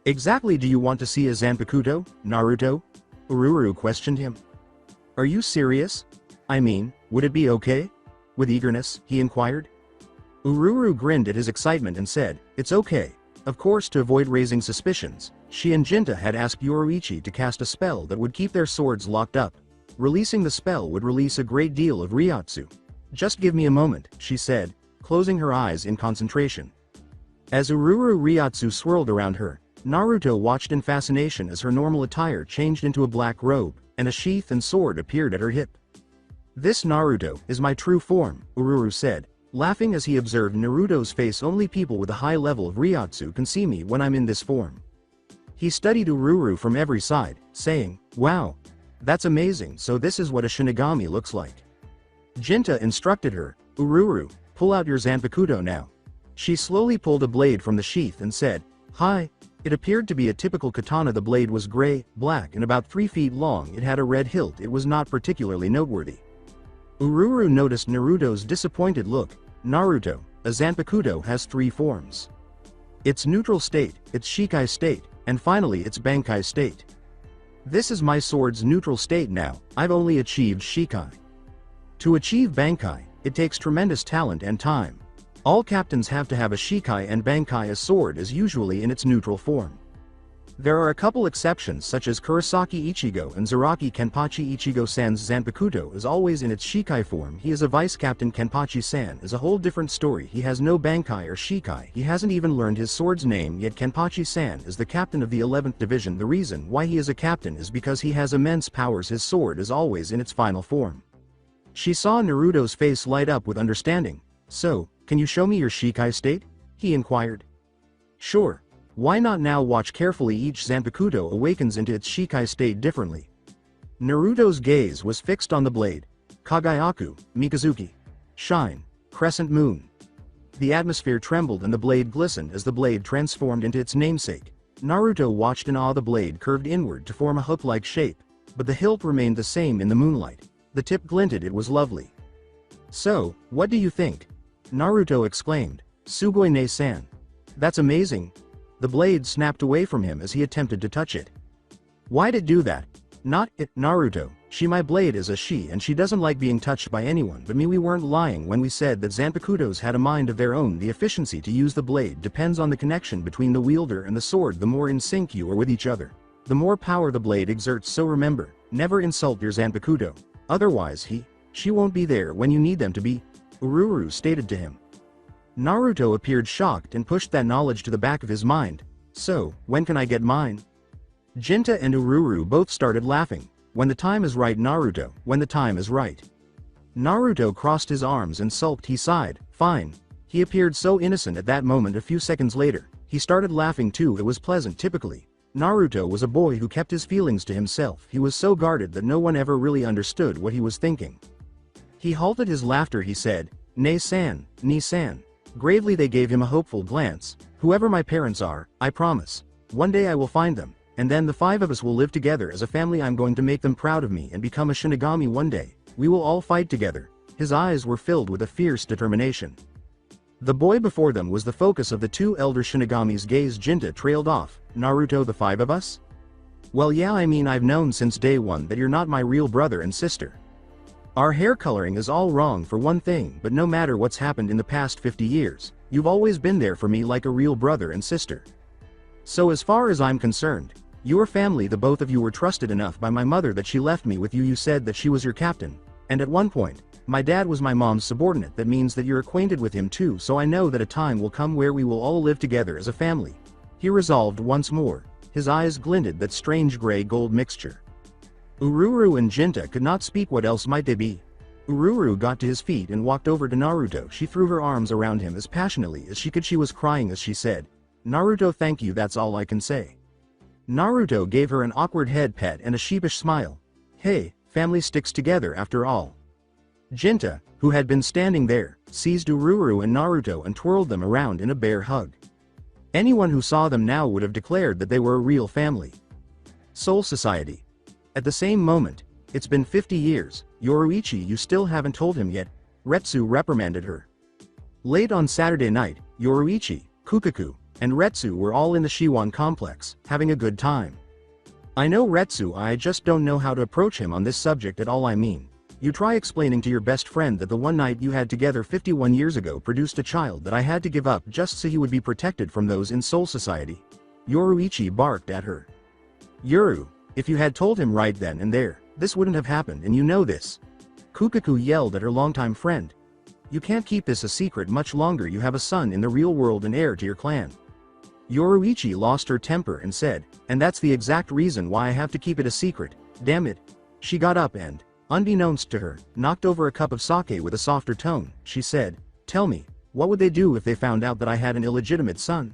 Exactly, do you want to see a Zanpakuto, Naruto? Ururu questioned him. Are you serious? I mean, would it be okay? With eagerness, he inquired. Ururu grinned at his excitement and said, it's okay. Of course, to avoid raising suspicions, she and Jinta had asked Yoruichi to cast a spell that would keep their swords locked up. Releasing the spell would release a great deal of Ryatsu. Just give me a moment, she said, closing her eyes in concentration. As Ururu Ryatsu swirled around her, Naruto watched in fascination as her normal attire changed into a black robe, and a sheath and sword appeared at her hip. This Naruto is my true form, Ururu said, laughing as he observed Naruto's face. Only people with a high level of Ryatsu can see me when I'm in this form. He studied Ururu from every side, saying, wow, that's amazing, so this is what a Shinigami looks like. Jinta instructed her, Ururu, pull out your Zanpakuto now. She slowly pulled a blade from the sheath and said, hi. It appeared to be a typical katana. The blade was gray, black and about 3 feet long. It had a red hilt. It was not particularly noteworthy. Ururu noticed Naruto's disappointed look. Naruto, a Zanpakuto has 3 forms. Its neutral state, its Shikai state, and finally its Bankai state. This is my sword's neutral state now. I've only achieved Shikai. To achieve Bankai, it takes tremendous talent and time. All captains have to have a Shikai and Bankai. A sword is usually in its neutral form. There are a couple exceptions such as Kurosaki Ichigo and Zaraki Kenpachi. Ichigo-san's Zanpakuto is always in its Shikai form. He is a vice captain. Kenpachi-san is a whole different story. He has no Bankai or Shikai. He hasn't even learned his sword's name yet. Kenpachi-san is the captain of the 11th division. The reason why he is a captain is because he has immense powers. His sword is always in its final form. She saw Naruto's face light up with understanding. So, can you show me your Shikai state? He inquired. Sure. Why not? Now watch carefully. Each Zanpakuto awakens into its Shikai state differently. Naruto's gaze was fixed on the blade. Kagayaku, Mikazuki. Shine. Crescent moon. The atmosphere trembled and the blade glistened as the blade transformed into its namesake. Naruto watched in awe. The blade curved inward to form a hook-like shape, but the hilt remained the same in the moonlight. The tip glinted. It was lovely. So, what do you think? Naruto exclaimed. Sugoi ne-san. That's amazing. The blade snapped away from him as he attempted to touch it. Why'd it do that? Not it, Naruto. My blade is a she and she doesn't like being touched by anyone but me. We weren't lying when we said that Zanpakutos had a mind of their own. The efficiency to use the blade depends on the connection between the wielder and the sword. The more in sync you are with each other, the more power the blade exerts. So remember, never insult your Zanpakuto. Otherwise she won't be there when you need them to be, Ururu stated to him. Naruto appeared shocked and pushed that knowledge to the back of his mind. So, when can I get mine? Jinta and Ururu both started laughing. When the time is right, Naruto, when the time is right. Naruto crossed his arms and sulked. He sighed, fine. He appeared so innocent at that moment. A few seconds later, he started laughing too. It was pleasant. Typically, Naruto was a boy who kept his feelings to himself. He was so guarded that no one ever really understood what he was thinking. He halted his laughter. He said, Ne-san, Ni-san. Gravely they gave him a hopeful glance. Whoever my parents are, I promise. One day I will find them, and then the 5 of us will live together as a family. I'm going to make them proud of me and become a Shinigami one day. We will all fight together. His eyes were filled with a fierce determination. The boy before them was the focus of the 2 elder Shinigami's gaze. Jinta trailed off. Naruto, the 5 of us? Well, yeah, I mean, I've known since day one that you're not my real brother and sister. Our hair coloring is all wrong for one thing, but no matter what's happened in the past 50 years, you've always been there for me like a real brother and sister. So as far as I'm concerned, your family, the both of you were trusted enough by my mother that she left me with you. You said that she was your captain, and at one point, my dad was my mom's subordinate. That means that you're acquainted with him too, so I know that a time will come where we will all live together as a family. He resolved once more. His eyes glinted that strange gray-gold mixture. Ururu and Jinta could not speak. What else might they be? Ururu got to his feet and walked over to Naruto. She threw her arms around him as passionately as she could. She was crying as she said, Naruto, thank you, that's all I can say. Naruto gave her an awkward head pet and a sheepish smile. Hey, family sticks together after all. Jinta, who had been standing there, seized Ururu and Naruto and twirled them around in a bear hug. Anyone who saw them now would have declared that they were a real family. Soul Society. At the same moment, It's been 50 years, Yoruichi, you still haven't told him yet, Retsu reprimanded her. Late on Saturday night, Yoruichi, Kukaku, and Retsu were all in the Shiwan complex, having a good time. I know Retsu, I just don't know how to approach him on this subject at all. I mean, you try explaining to your best friend that the one night you had together 51 years ago produced a child that I had to give up just so he would be protected from those in Soul Society. Yoruichi barked at her. Yuru, if you had told him right then and there, this wouldn't have happened, and you know this. Kukaku yelled at her longtime friend. You can't keep this a secret much longer. You have a son in the real world and heir to your clan. Yoruichi lost her temper and said, and that's the exact reason why I have to keep it a secret, damn it. She got up and, unbeknownst to her, knocked over a cup of sake with a softer tone. She said, tell me, what would they do if they found out that I had an illegitimate son?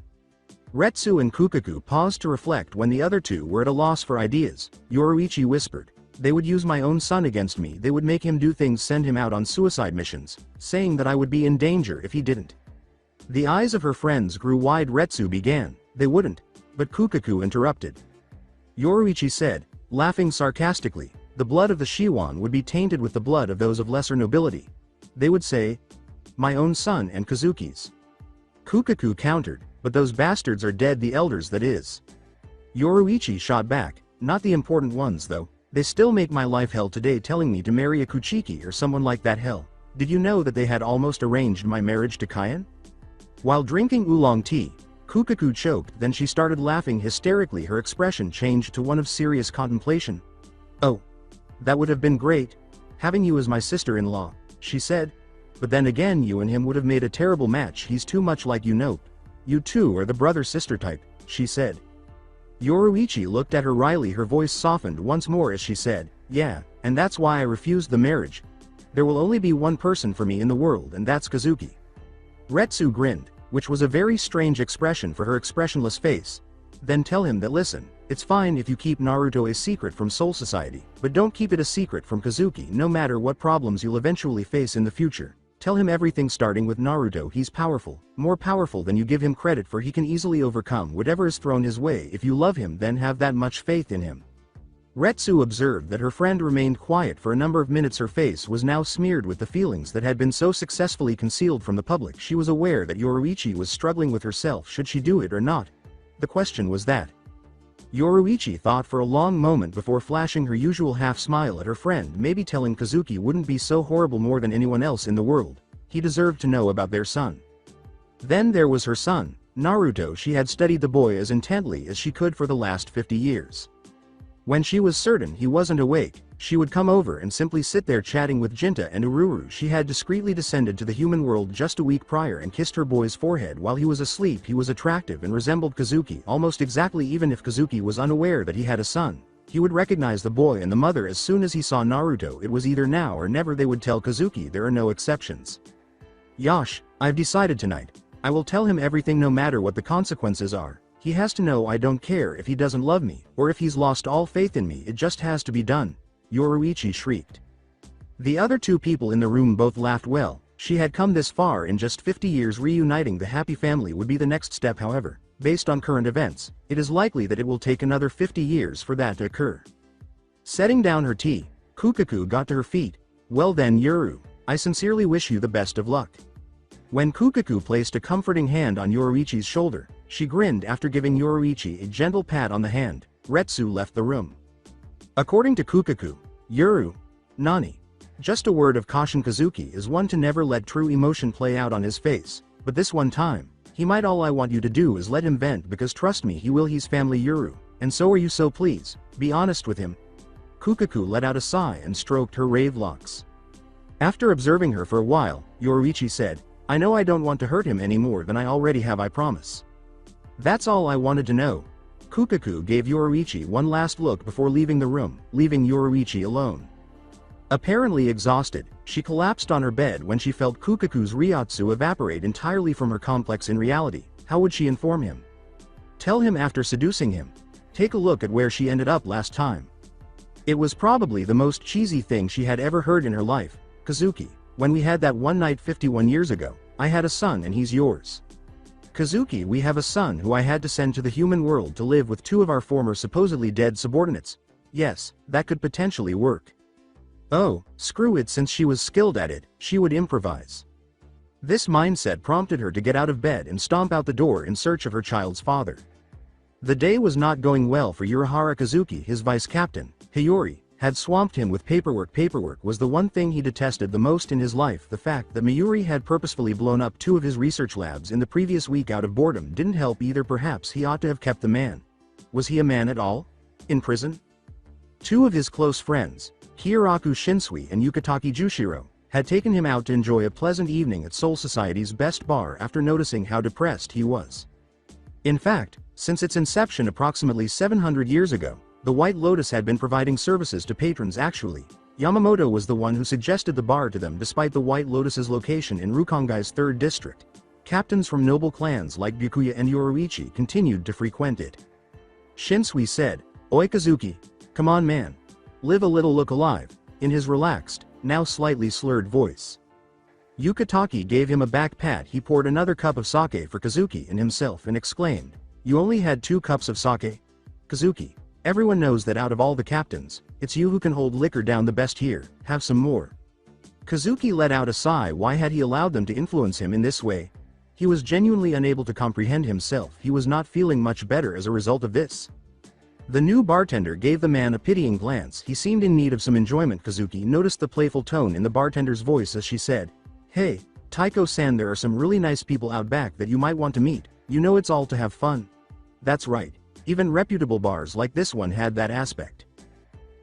Retsu and Kukaku paused to reflect when the other two were at a loss for ideas. Yoruichi whispered, they would use my own son against me. They would make him do things, send him out on suicide missions, saying that I would be in danger if he didn't. The eyes of her friends grew wide. Retsu began, they wouldn't, but Kukaku interrupted. Yoruichi said, laughing sarcastically, the blood of the Shiwan would be tainted with the blood of those of lesser nobility. They would say, my own son and Kazuki's. Kukaku countered, but those bastards are dead, the elders that is. Yoruichi shot back, not the important ones though. They still make my life hell today, telling me to marry a Kuchiki or someone like that. Hell, did you know that they had almost arranged my marriage to Kayan? While drinking oolong tea, Kukaku choked, then she started laughing hysterically. Her expression changed to one of serious contemplation. Oh, that would have been great, having you as my sister-in-law, she said. But then again, you and him would have made a terrible match. He's too much like you. Nope. You two are the brother-sister type, she said. Yoruichi looked at her wryly. Her voice softened once more as she said, yeah, and that's why I refused the marriage. There will only be one person for me in the world, and that's Kazuki. Retsu grinned, which was a very strange expression for her expressionless face. Then tell him that, listen, it's fine if you keep Naruto a secret from Soul Society, but don't keep it a secret from Kazuki. No matter what problems you'll eventually face in the future, tell him everything, starting with Naruto. He's powerful, more powerful than you give him credit for. He can easily overcome whatever is thrown his way. If you love him, then have that much faith in him. Retsu observed that her friend remained quiet for a number of minutes. Her face was now smeared with the feelings that had been so successfully concealed from the public. She was aware that Yoruichi was struggling with herself. Should she do it or not? The question was that. Yoruichi thought for a long moment before flashing her usual half-smile at her friend. Maybe telling Kazuki wouldn't be so horrible. More than anyone else in the world, he deserved to know about their son. Then there was her son, Naruto. She had studied the boy as intently as she could for the last 50 years. When she was certain he wasn't awake, she would come over and simply sit there chatting with Jinta and Ururu. She had discreetly descended to the human world just a week prior and kissed her boy's forehead while he was asleep. He was attractive and resembled Kazuki almost exactly. Even if Kazuki was unaware that he had a son, he would recognize the boy and the mother as soon as he saw Naruto. It was either now or never. They would tell Kazuki. There are no exceptions. Yash, I've decided tonight. I will tell him everything no matter what the consequences are. He has to know I don't care if he doesn't love me, or if he's lost all faith in me. It just has to be done. Yoruichi shrieked. The other two people in the room both laughed. Well, she had come this far in just 50 years. Reuniting the happy family would be the next step. However, based on current events, it is likely that it will take another 50 years for that to occur. Setting down her tea, Kukaku got to her feet. Well then, Yuru, I sincerely wish you the best of luck. When Kukaku placed a comforting hand on Yoruichi's shoulder, she grinned. After giving Yoruichi a gentle pat on the hand, Retsu left the room. According to Kukaku, Yuru, Nani, just a word of caution. Kazuki is one to never let true emotion play out on his face, but this one time, he might. All I want you to do is let him vent, because trust me, he will. He's family, Yuru, and so are you, so please, be honest with him. Kukaku let out a sigh and stroked her rave locks. After observing her for a while, Yoruichi said, I know I don't want to hurt him any more than I already have, I promise. That's all I wanted to know. Kukaku gave Yoruichi one last look before leaving the room, leaving Yoruichi alone. Apparently exhausted, she collapsed on her bed when she felt Kukaku's Ryotsu evaporate entirely from her complex. In reality, how would she inform him? Tell him after seducing him? Take a look at where she ended up last time. It was probably the most cheesy thing she had ever heard in her life. Kazuki, when we had that one night 51 years ago, I had a son and he's yours. Kazuki, we have a son who I had to send to the human world to live with two of our former supposedly dead subordinates. Yes, that could potentially work. Oh, screw it, since she was skilled at it, she would improvise. This mindset prompted her to get out of bed and stomp out the door in search of her child's father. The day was not going well for Urahara Kazuki. His vice captain, Hiyori, had swamped him with paperwork. Paperwork was the one thing he detested the most in his life. The fact that Mayuri had purposefully blown up 2 of his research labs in the previous week out of boredom didn't help either. Perhaps he ought to have kept the man. Was he a man at all? In prison? 2 of his close friends, Kiyaraku Shinsui and Yukitaki Jushiro, had taken him out to enjoy a pleasant evening at Soul Society's best bar after noticing how depressed he was. In fact, since its inception approximately 700 years ago, the White Lotus had been providing services to patrons. Actually, Yamamoto was the one who suggested the bar to them. Despite the White Lotus's location in Rukongai's 3rd district, captains from noble clans like Byakuya and Yoruichi continued to frequent it. Shinsui said, "Oi Kazuki, come on man. Live a little, look alive," in his relaxed, now slightly slurred voice. Yukitaki gave him a back pat. He poured another cup of sake for Kazuki and himself and exclaimed, "You only had 2 cups of sake? Kazuki, everyone knows that out of all the captains, it's you who can hold liquor down the best here, have some more." Kazuki let out a sigh. Why had he allowed them to influence him in this way? He was genuinely unable to comprehend himself. He was not feeling much better as a result of this. The new bartender gave the man a pitying glance. He seemed in need of some enjoyment. Kazuki noticed the playful tone in the bartender's voice as she said, "Hey, Taiko-san, there are some really nice people out back that you might want to meet. You know, it's all to have fun." That's right. Even reputable bars like this one had that aspect.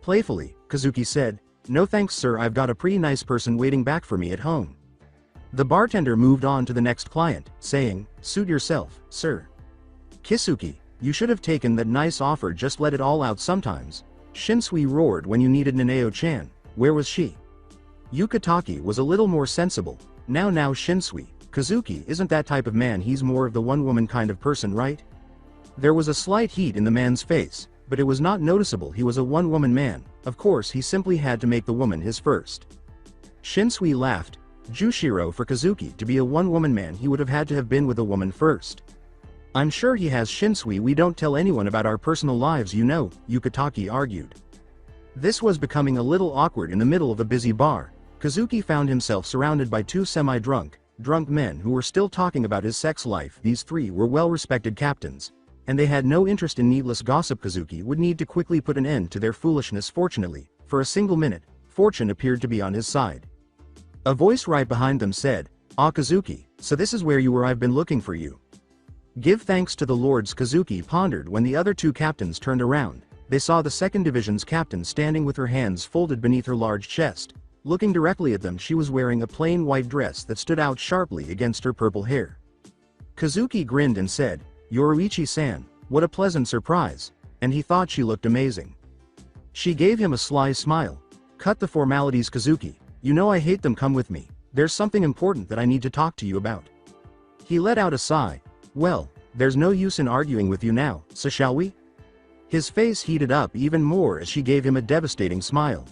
Playfully, Kazuki said, "No thanks sir, I've got a pretty nice person waiting back for me at home." The bartender moved on to the next client, saying, "Suit yourself, sir." "Kisuki, you should have taken that nice offer, just let it all out sometimes." Shinsui roared, "When you needed Nanao-chan, where was she?" Yukitaki was a little more sensible. Now Shinsui, Kazuki isn't that type of man, he's more of the one-woman kind of person, right?" There was a slight heat in the man's face, but it was not noticeable. He was a one-woman man. Of course, he simply had to make the woman his first. Shinsui laughed. Jushiro, for Kazuki to be a one-woman man, he would have had to have been with a woman first. "I'm sure he has, Shinsui. We don't tell anyone about our personal lives, you know," Yukitaki argued. This was becoming a little awkward in the middle of a busy bar. Kazuki found himself surrounded by 2 semi-drunk men who were still talking about his sex life. These 3 were well-respected captains, and they had no interest in needless gossip. Kazuki would need to quickly put an end to their foolishness. Fortunately, for a single minute, fortune appeared to be on his side. A voice right behind them said, "Ah Kazuki, so this is where you were, I've been looking for you." "Give thanks to the lords," Kazuki pondered. When the other 2 captains turned around, they saw the 2nd Division's captain standing with her hands folded beneath her large chest. Looking directly at them, she was wearing a plain white dress that stood out sharply against her purple hair. Kazuki grinned and said, "Yoruichi-san, what a pleasant surprise," and he thought she looked amazing. She gave him a sly smile. "Cut the formalities, Kazuki. You know I hate them. Come with me. There's something important that I need to talk to you about." He let out a sigh. "Well, there's no use in arguing with you now, so shall we?" His face heated up even more as she gave him a devastating smile.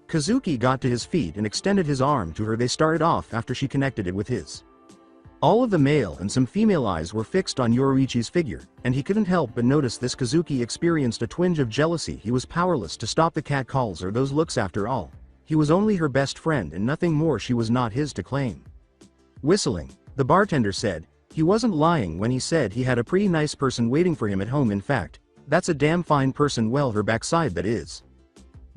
Kazuki got to his feet and extended his arm to her. They started off after she connected it with his. All of the male and some female eyes were fixed on Yoruichi's figure, and he couldn't help but notice this. Kazuki experienced a twinge of jealousy. He was powerless to stop the catcalls or those looks. After all, he was only her best friend and nothing more. She was not his to claim. Whistling, the bartender said, "He wasn't lying when he said he had a pretty nice person waiting for him at home. In fact, that's a damn fine person. Well, her backside, that is."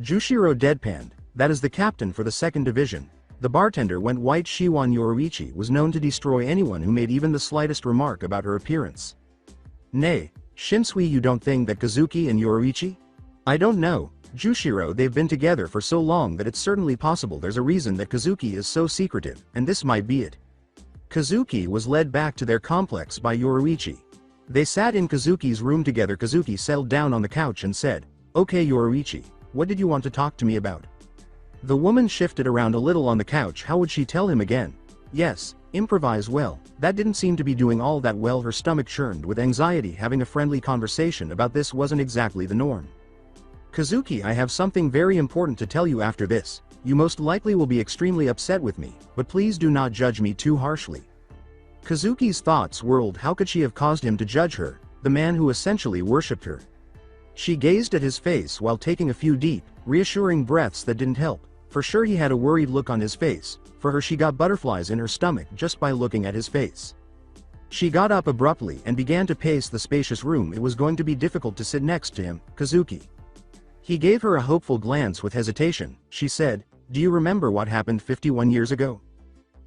Jushiro deadpanned. "That is the captain for the 2nd Division." The bartender went white. Shiwan Yoruichi was known to destroy anyone who made even the slightest remark about her appearance. "Nay, Shinsui, you don't think that Kazuki and Yoruichi?" "I don't know, Jushiro, they've been together for so long that it's certainly possible. There's a reason that Kazuki is so secretive, and this might be it." Kazuki was led back to their complex by Yoruichi. They sat in Kazuki's room together. Kazuki settled down on the couch and said, "Okay Yoruichi, what did you want to talk to me about?" The woman shifted around a little on the couch. How would she tell him again? Yes, improvise. Well, that didn't seem to be doing all that well. Her stomach churned with anxiety. Having a friendly conversation about this wasn't exactly the norm. "Kazuki, I have something very important to tell you. After this, you most likely will be extremely upset with me, but please do not judge me too harshly." Kazuki's thoughts whirled. How could she have caused him to judge her, the man who essentially worshipped her? She gazed at his face while taking a few deep, reassuring breaths that didn't help. For sure he had a worried look on his face. For her, she got butterflies in her stomach just by looking at his face. She got up abruptly and began to pace the spacious room. It was going to be difficult to sit next to him, Kazuki. He gave her a hopeful glance with hesitation. She said, "Do you remember what happened 51 years ago?"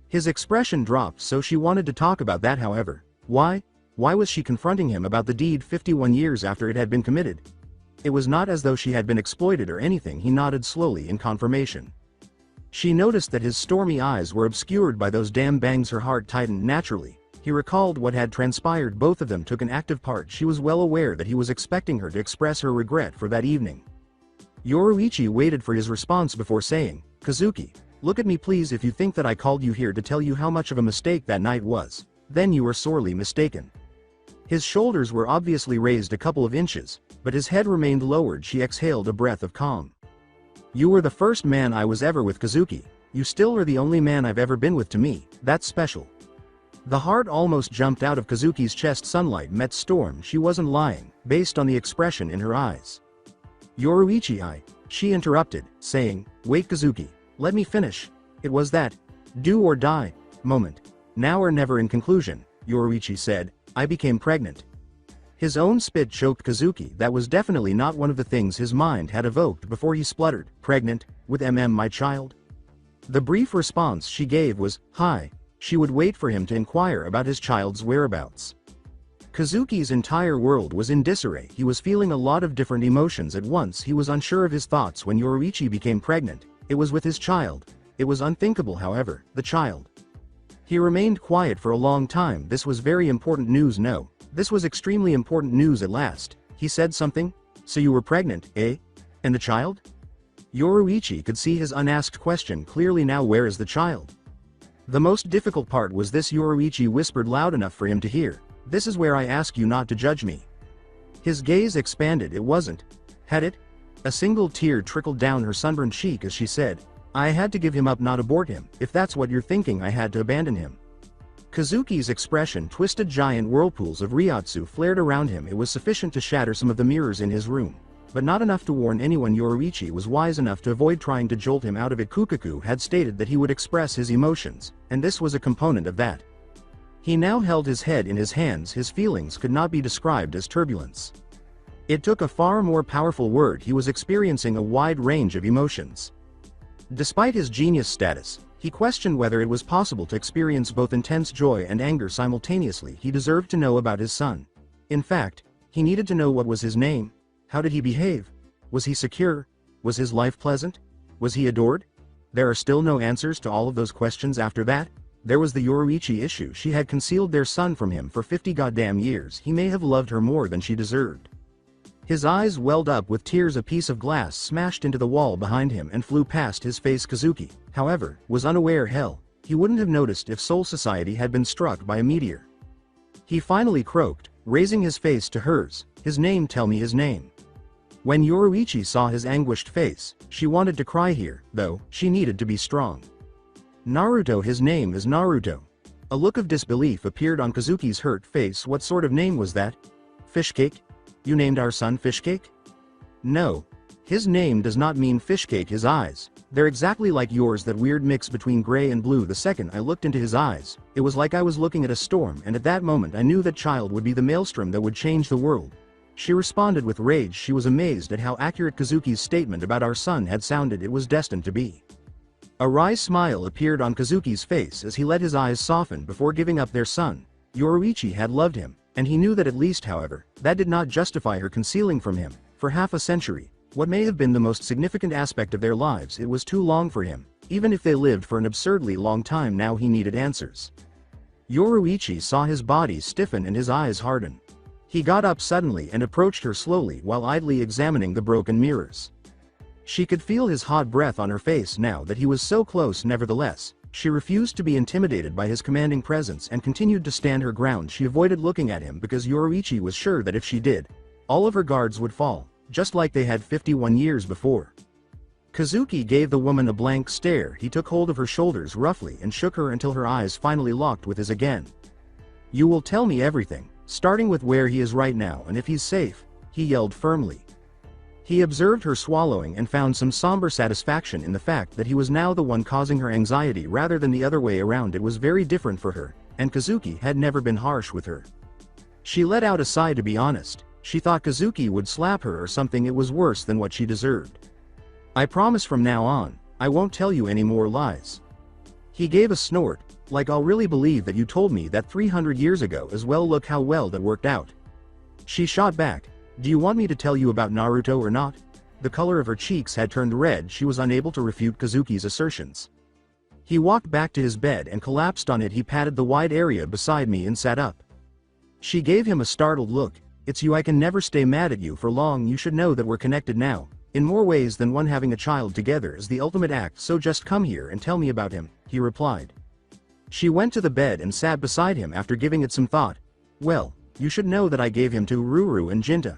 His expression dropped, so she wanted to talk about that. However, why? Why was she confronting him about the deed 51 years after it had been committed? It was not as though she had been exploited or anything. He nodded slowly in confirmation. She noticed that his stormy eyes were obscured by those damn bangs. Her heart tightened naturally. He recalled what had transpired. Both of them took an active part. She was well aware that he was expecting her to express her regret for that evening. Yoruichi waited for his response before saying, "Kazuki, look at me please. If you think that I called you here to tell you how much of a mistake that night was, then you are sorely mistaken." His shoulders were obviously raised a couple of inches, but his head remained lowered. She exhaled a breath of calm. "You were the first man I was ever with, Kazuki. You still are the only man I've ever been with. To me, that's special." The heart almost jumped out of Kazuki's chest. Sunlight met storm. She wasn't lying, based on the expression in her eyes. "Yoruichi, she interrupted, saying, "Wait Kazuki, let me finish. It was that do or die moment. Now or never." In conclusion, Yoruichi said, "I became pregnant." His own spit choked Kazuki. That was definitely not one of the things his mind had evoked before he spluttered, "Pregnant? With my child?" The brief response she gave was, "Hi." She would wait for him to inquire about his child's whereabouts. Kazuki's entire world was in disarray. He was feeling a lot of different emotions at once. He was unsure of his thoughts when Yoruichi became pregnant. It was with his child. It was unthinkable, however, the child. He remained quiet for a long time. This was very important news. No, this was extremely important news at last. He said something. "So you were pregnant, eh? And the child?" Yoruichi could see his unasked question clearly now. "Where is the child?" The most difficult part was this. Yoruichi whispered loud enough for him to hear. "This is where I ask you not to judge me." His gaze expanded. It wasn't. Had it? A single tear trickled down her sunburned cheek as she said, "I had to give him up, not abort him. If that's what you're thinking, I had to abandon him." Kazuki's expression twisted. Giant whirlpools of Ryotsu flared around him. It was sufficient to shatter some of the mirrors in his room, but not enough to warn anyone. Yoruichi was wise enough to avoid trying to jolt him out of it. Kukaku had stated that he would express his emotions, and this was a component of that. He now held his head in his hands. His feelings could not be described as turbulence. It took a far more powerful word. He was experiencing a wide range of emotions. Despite his genius status, he questioned whether it was possible to experience both intense joy and anger simultaneously. He deserved to know about his son. In fact, he needed to know what was his name. How did he behave? Was he secure? Was his life pleasant? Was he adored? There are still no answers to all of those questions. After that, there was the Yoruichi issue. She had concealed their son from him for 50 goddamn years. He may have loved her more than she deserved. His eyes welled up with tears. A piece of glass smashed into the wall behind him and flew past his face. Kazuki, however, was unaware. Hell, he wouldn't have noticed if Soul Society had been struck by a meteor. He finally croaked, raising his face to hers, "His name, tell me his name." When Yoruichi saw his anguished face, she wanted to cry here, though, she needed to be strong. "Naruto, his name is Naruto." A look of disbelief appeared on Kazuki's hurt face. "What sort of name was that? Fishcake? You named our son Fishcake?" "No. His name does not mean Fishcake." His eyes, they're exactly like yours, that weird mix between gray and blue. The second I looked into his eyes, it was like I was looking at a storm, and at that moment I knew that child would be the maelstrom that would change the world. She responded with rage. She was amazed at how accurate Kazuki's statement about our son had sounded. It was destined to be. A wry smile appeared on Kazuki's face as he let his eyes soften before giving up their son. Yoruichi had loved him, and he knew that at least. However, that did not justify her concealing from him, for half a century, what may have been the most significant aspect of their lives. It was too long for him, even if they lived for an absurdly long time. Now he needed answers. Yoruichi saw his body stiffen and his eyes harden. He got up suddenly and approached her slowly while idly examining the broken mirrors. She could feel his hot breath on her face now that he was so close. Nevertheless, she refused to be intimidated by his commanding presence and continued to stand her ground. She avoided looking at him because Yoruichi was sure that if she did, all of her guards would fall, just like they had 51 years before. Kazuki gave the woman a blank stare. He took hold of her shoulders roughly and shook her until her eyes finally locked with his again. "You will tell me everything, starting with where he is right now and if he's safe," he yelled firmly. He observed her swallowing and found some somber satisfaction in the fact that he was now the one causing her anxiety rather than the other way around. It was very different for her, and Kazuki had never been harsh with her. She let out a sigh. To be honest, she thought Kazuki would slap her or something. It was worse than what she deserved. I promise from now on, I won't tell you any more lies. He gave a snort, like I'll really believe that you told me that 300 years ago as well. Look how well that worked out. She shot back, do you want me to tell you about Naruto or not? The color of her cheeks had turned red. She was unable to refute Kazuki's assertions. He walked back to his bed and collapsed on it. He patted the wide area beside me and sat up. She gave him a startled look. It's you. I can never stay mad at you for long. You should know that we're connected now, in more ways than one. Having a child together is the ultimate act, so just come here and tell me about him, he replied. She went to the bed and sat beside him after giving it some thought. Well, you should know that I gave him to Ururu and Jinta.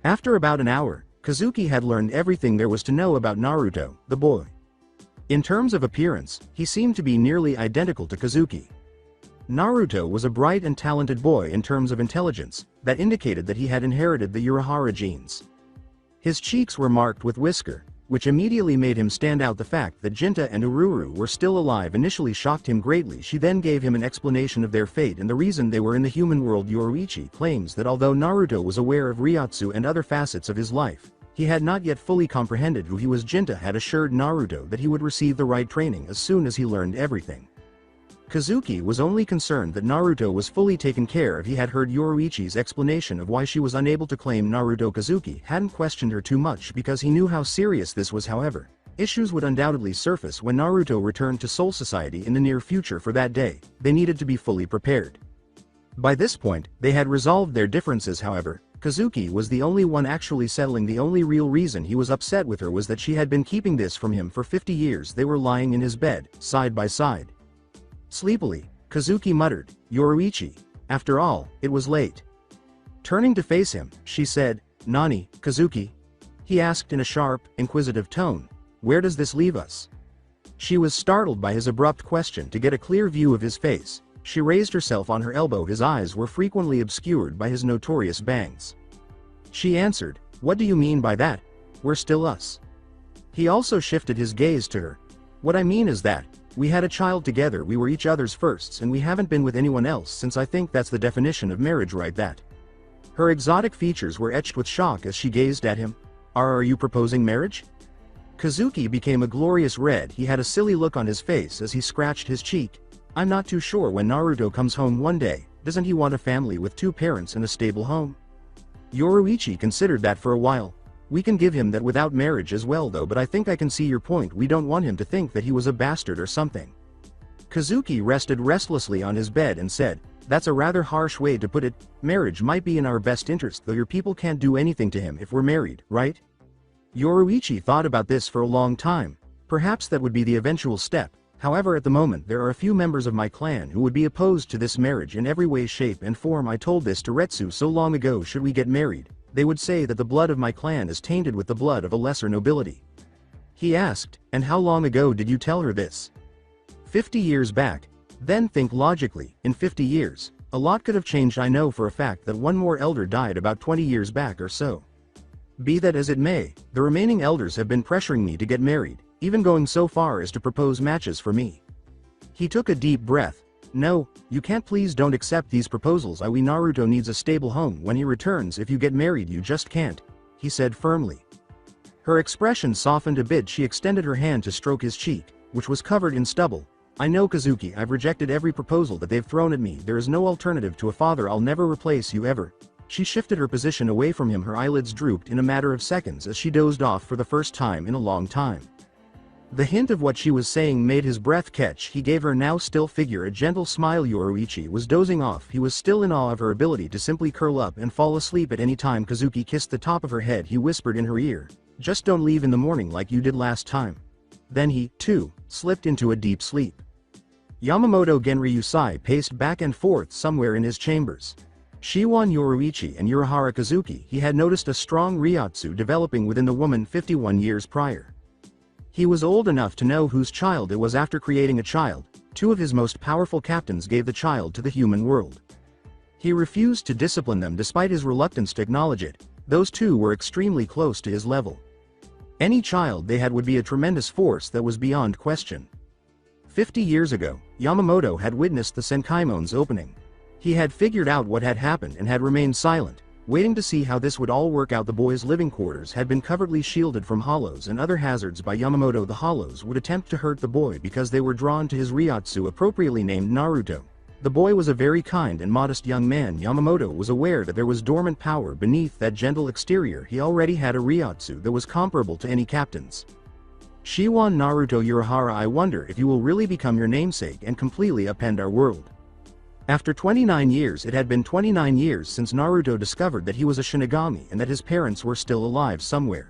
After about an hour, Kazuki had learned everything there was to know about Naruto, the boy. In terms of appearance, he seemed to be nearly identical to Kazuki. Naruto was a bright and talented boy in terms of intelligence, that indicated that he had inherited the Urahara genes. His cheeks were marked with whisker, which immediately made him stand out. The fact that Jinta and Ururu were still alive initially shocked him greatly. She then gave him an explanation of their fate and the reason they were in the human world. Yoruichi claims that although Naruto was aware of Ryotsu and other facets of his life, he had not yet fully comprehended who he was. Jinta had assured Naruto that he would receive the right training as soon as he learned everything. Kazuki was only concerned that Naruto was fully taken care of. He had heard Yoruichi's explanation of why she was unable to claim Naruto. Kazuki hadn't questioned her too much because he knew how serious this was. However, issues would undoubtedly surface when Naruto returned to Soul Society in the near future. For that day, they needed to be fully prepared. By this point, they had resolved their differences. However, Kazuki was the only one actually settling. The only real reason he was upset with her was that she had been keeping this from him for 50 years. They were lying in his bed, side by side. Sleepily, Kazuki muttered, Yoruichi. After all, it was late. Turning to face him, she said, Nani, Kazuki? He asked in a sharp, inquisitive tone. Where does this leave us? She was startled by his abrupt question. To get a clear view of his face, she raised herself on her elbow. His eyes were frequently obscured by his notorious bangs. She answered, what do you mean by that? We're still us. He also shifted his gaze to her. What I mean is that, we had a child together. We were each other's firsts and we haven't been with anyone else since. I think that's the definition of marriage, right? That. Her exotic features were etched with shock as she gazed at him. Are you proposing marriage? Kazuki became a glorious red. He had a silly look on his face as he scratched his cheek. I'm not too sure. When Naruto comes home one day, doesn't he want a family with 2 parents and a stable home? Yoruichi considered that for a while. We can give him that without marriage as well though, but I think I can see your point. We don't want him to think that he was a bastard or something. Kazuki rested restlessly on his bed and said, that's a rather harsh way to put it. Marriage might be in our best interest, though your people can't do anything to him if we're married, right? Yoruichi thought about this for a long time. Perhaps that would be the eventual step. However, at the moment there are a few members of my clan who would be opposed to this marriage in every way, shape and form. I told this to Retsu so long ago. Should we get married, they would say that the blood of my clan is tainted with the blood of a lesser nobility. He asked, and how long ago did you tell her this? 50 years back. Then think logically. In 50 years, a lot could have changed. I know for a fact that one more elder died about 20 years back or so. Be that as it may, the remaining elders have been pressuring me to get married, even going so far as to propose matches for me. He took a deep breath. No, you can't. Please don't accept these proposals. Naruto needs a stable home when he returns. If you get married you just can't, he said firmly. Her expression softened a bit. She extended her hand to stroke his cheek, which was covered in stubble. I know, Kazuki, I've rejected every proposal that they've thrown at me. There is no alternative to a father. I'll never replace you ever. She shifted her position away from him. Her eyelids drooped in a matter of seconds as she dozed off for the first time in a long time. The hint of what she was saying made his breath catch. He gave her now still figure a gentle smile. Yoruichi was dozing off. He was still in awe of her ability to simply curl up and fall asleep at any time. Kazuki kissed the top of her head. He whispered in her ear, just don't leave in the morning like you did last time. Then he, too, slipped into a deep sleep. Yamamoto Genryusai paced back and forth somewhere in his chambers. Shiwan Yoruichi and Urahara Kazuki. He had noticed a strong Ryotsu developing within the woman 51 years prior. He was old enough to know whose child it was. After creating a child, 2 of his most powerful captains gave the child to the human world. He refused to discipline them despite his reluctance to acknowledge it. Those two were extremely close to his level. Any child they had would be a tremendous force that was beyond question. 50 years ago, Yamamoto had witnessed the Senkaimon's opening. He had figured out what had happened and had remained silent, waiting to see how this would all work out. The boy's living quarters had been covertly shielded from hollows and other hazards by Yamamoto. The hollows would attempt to hurt the boy because they were drawn to his Ryotsu, appropriately named Naruto. The boy was a very kind and modest young man. Yamamoto was aware that there was dormant power beneath that gentle exterior. He already had a Ryotsu that was comparable to any captain's. Shiwan Naruto Urahara, I wonder if you will really become your namesake and completely upend our world. After 29 years, it had been 29 years since Naruto discovered that he was a Shinigami and that his parents were still alive somewhere.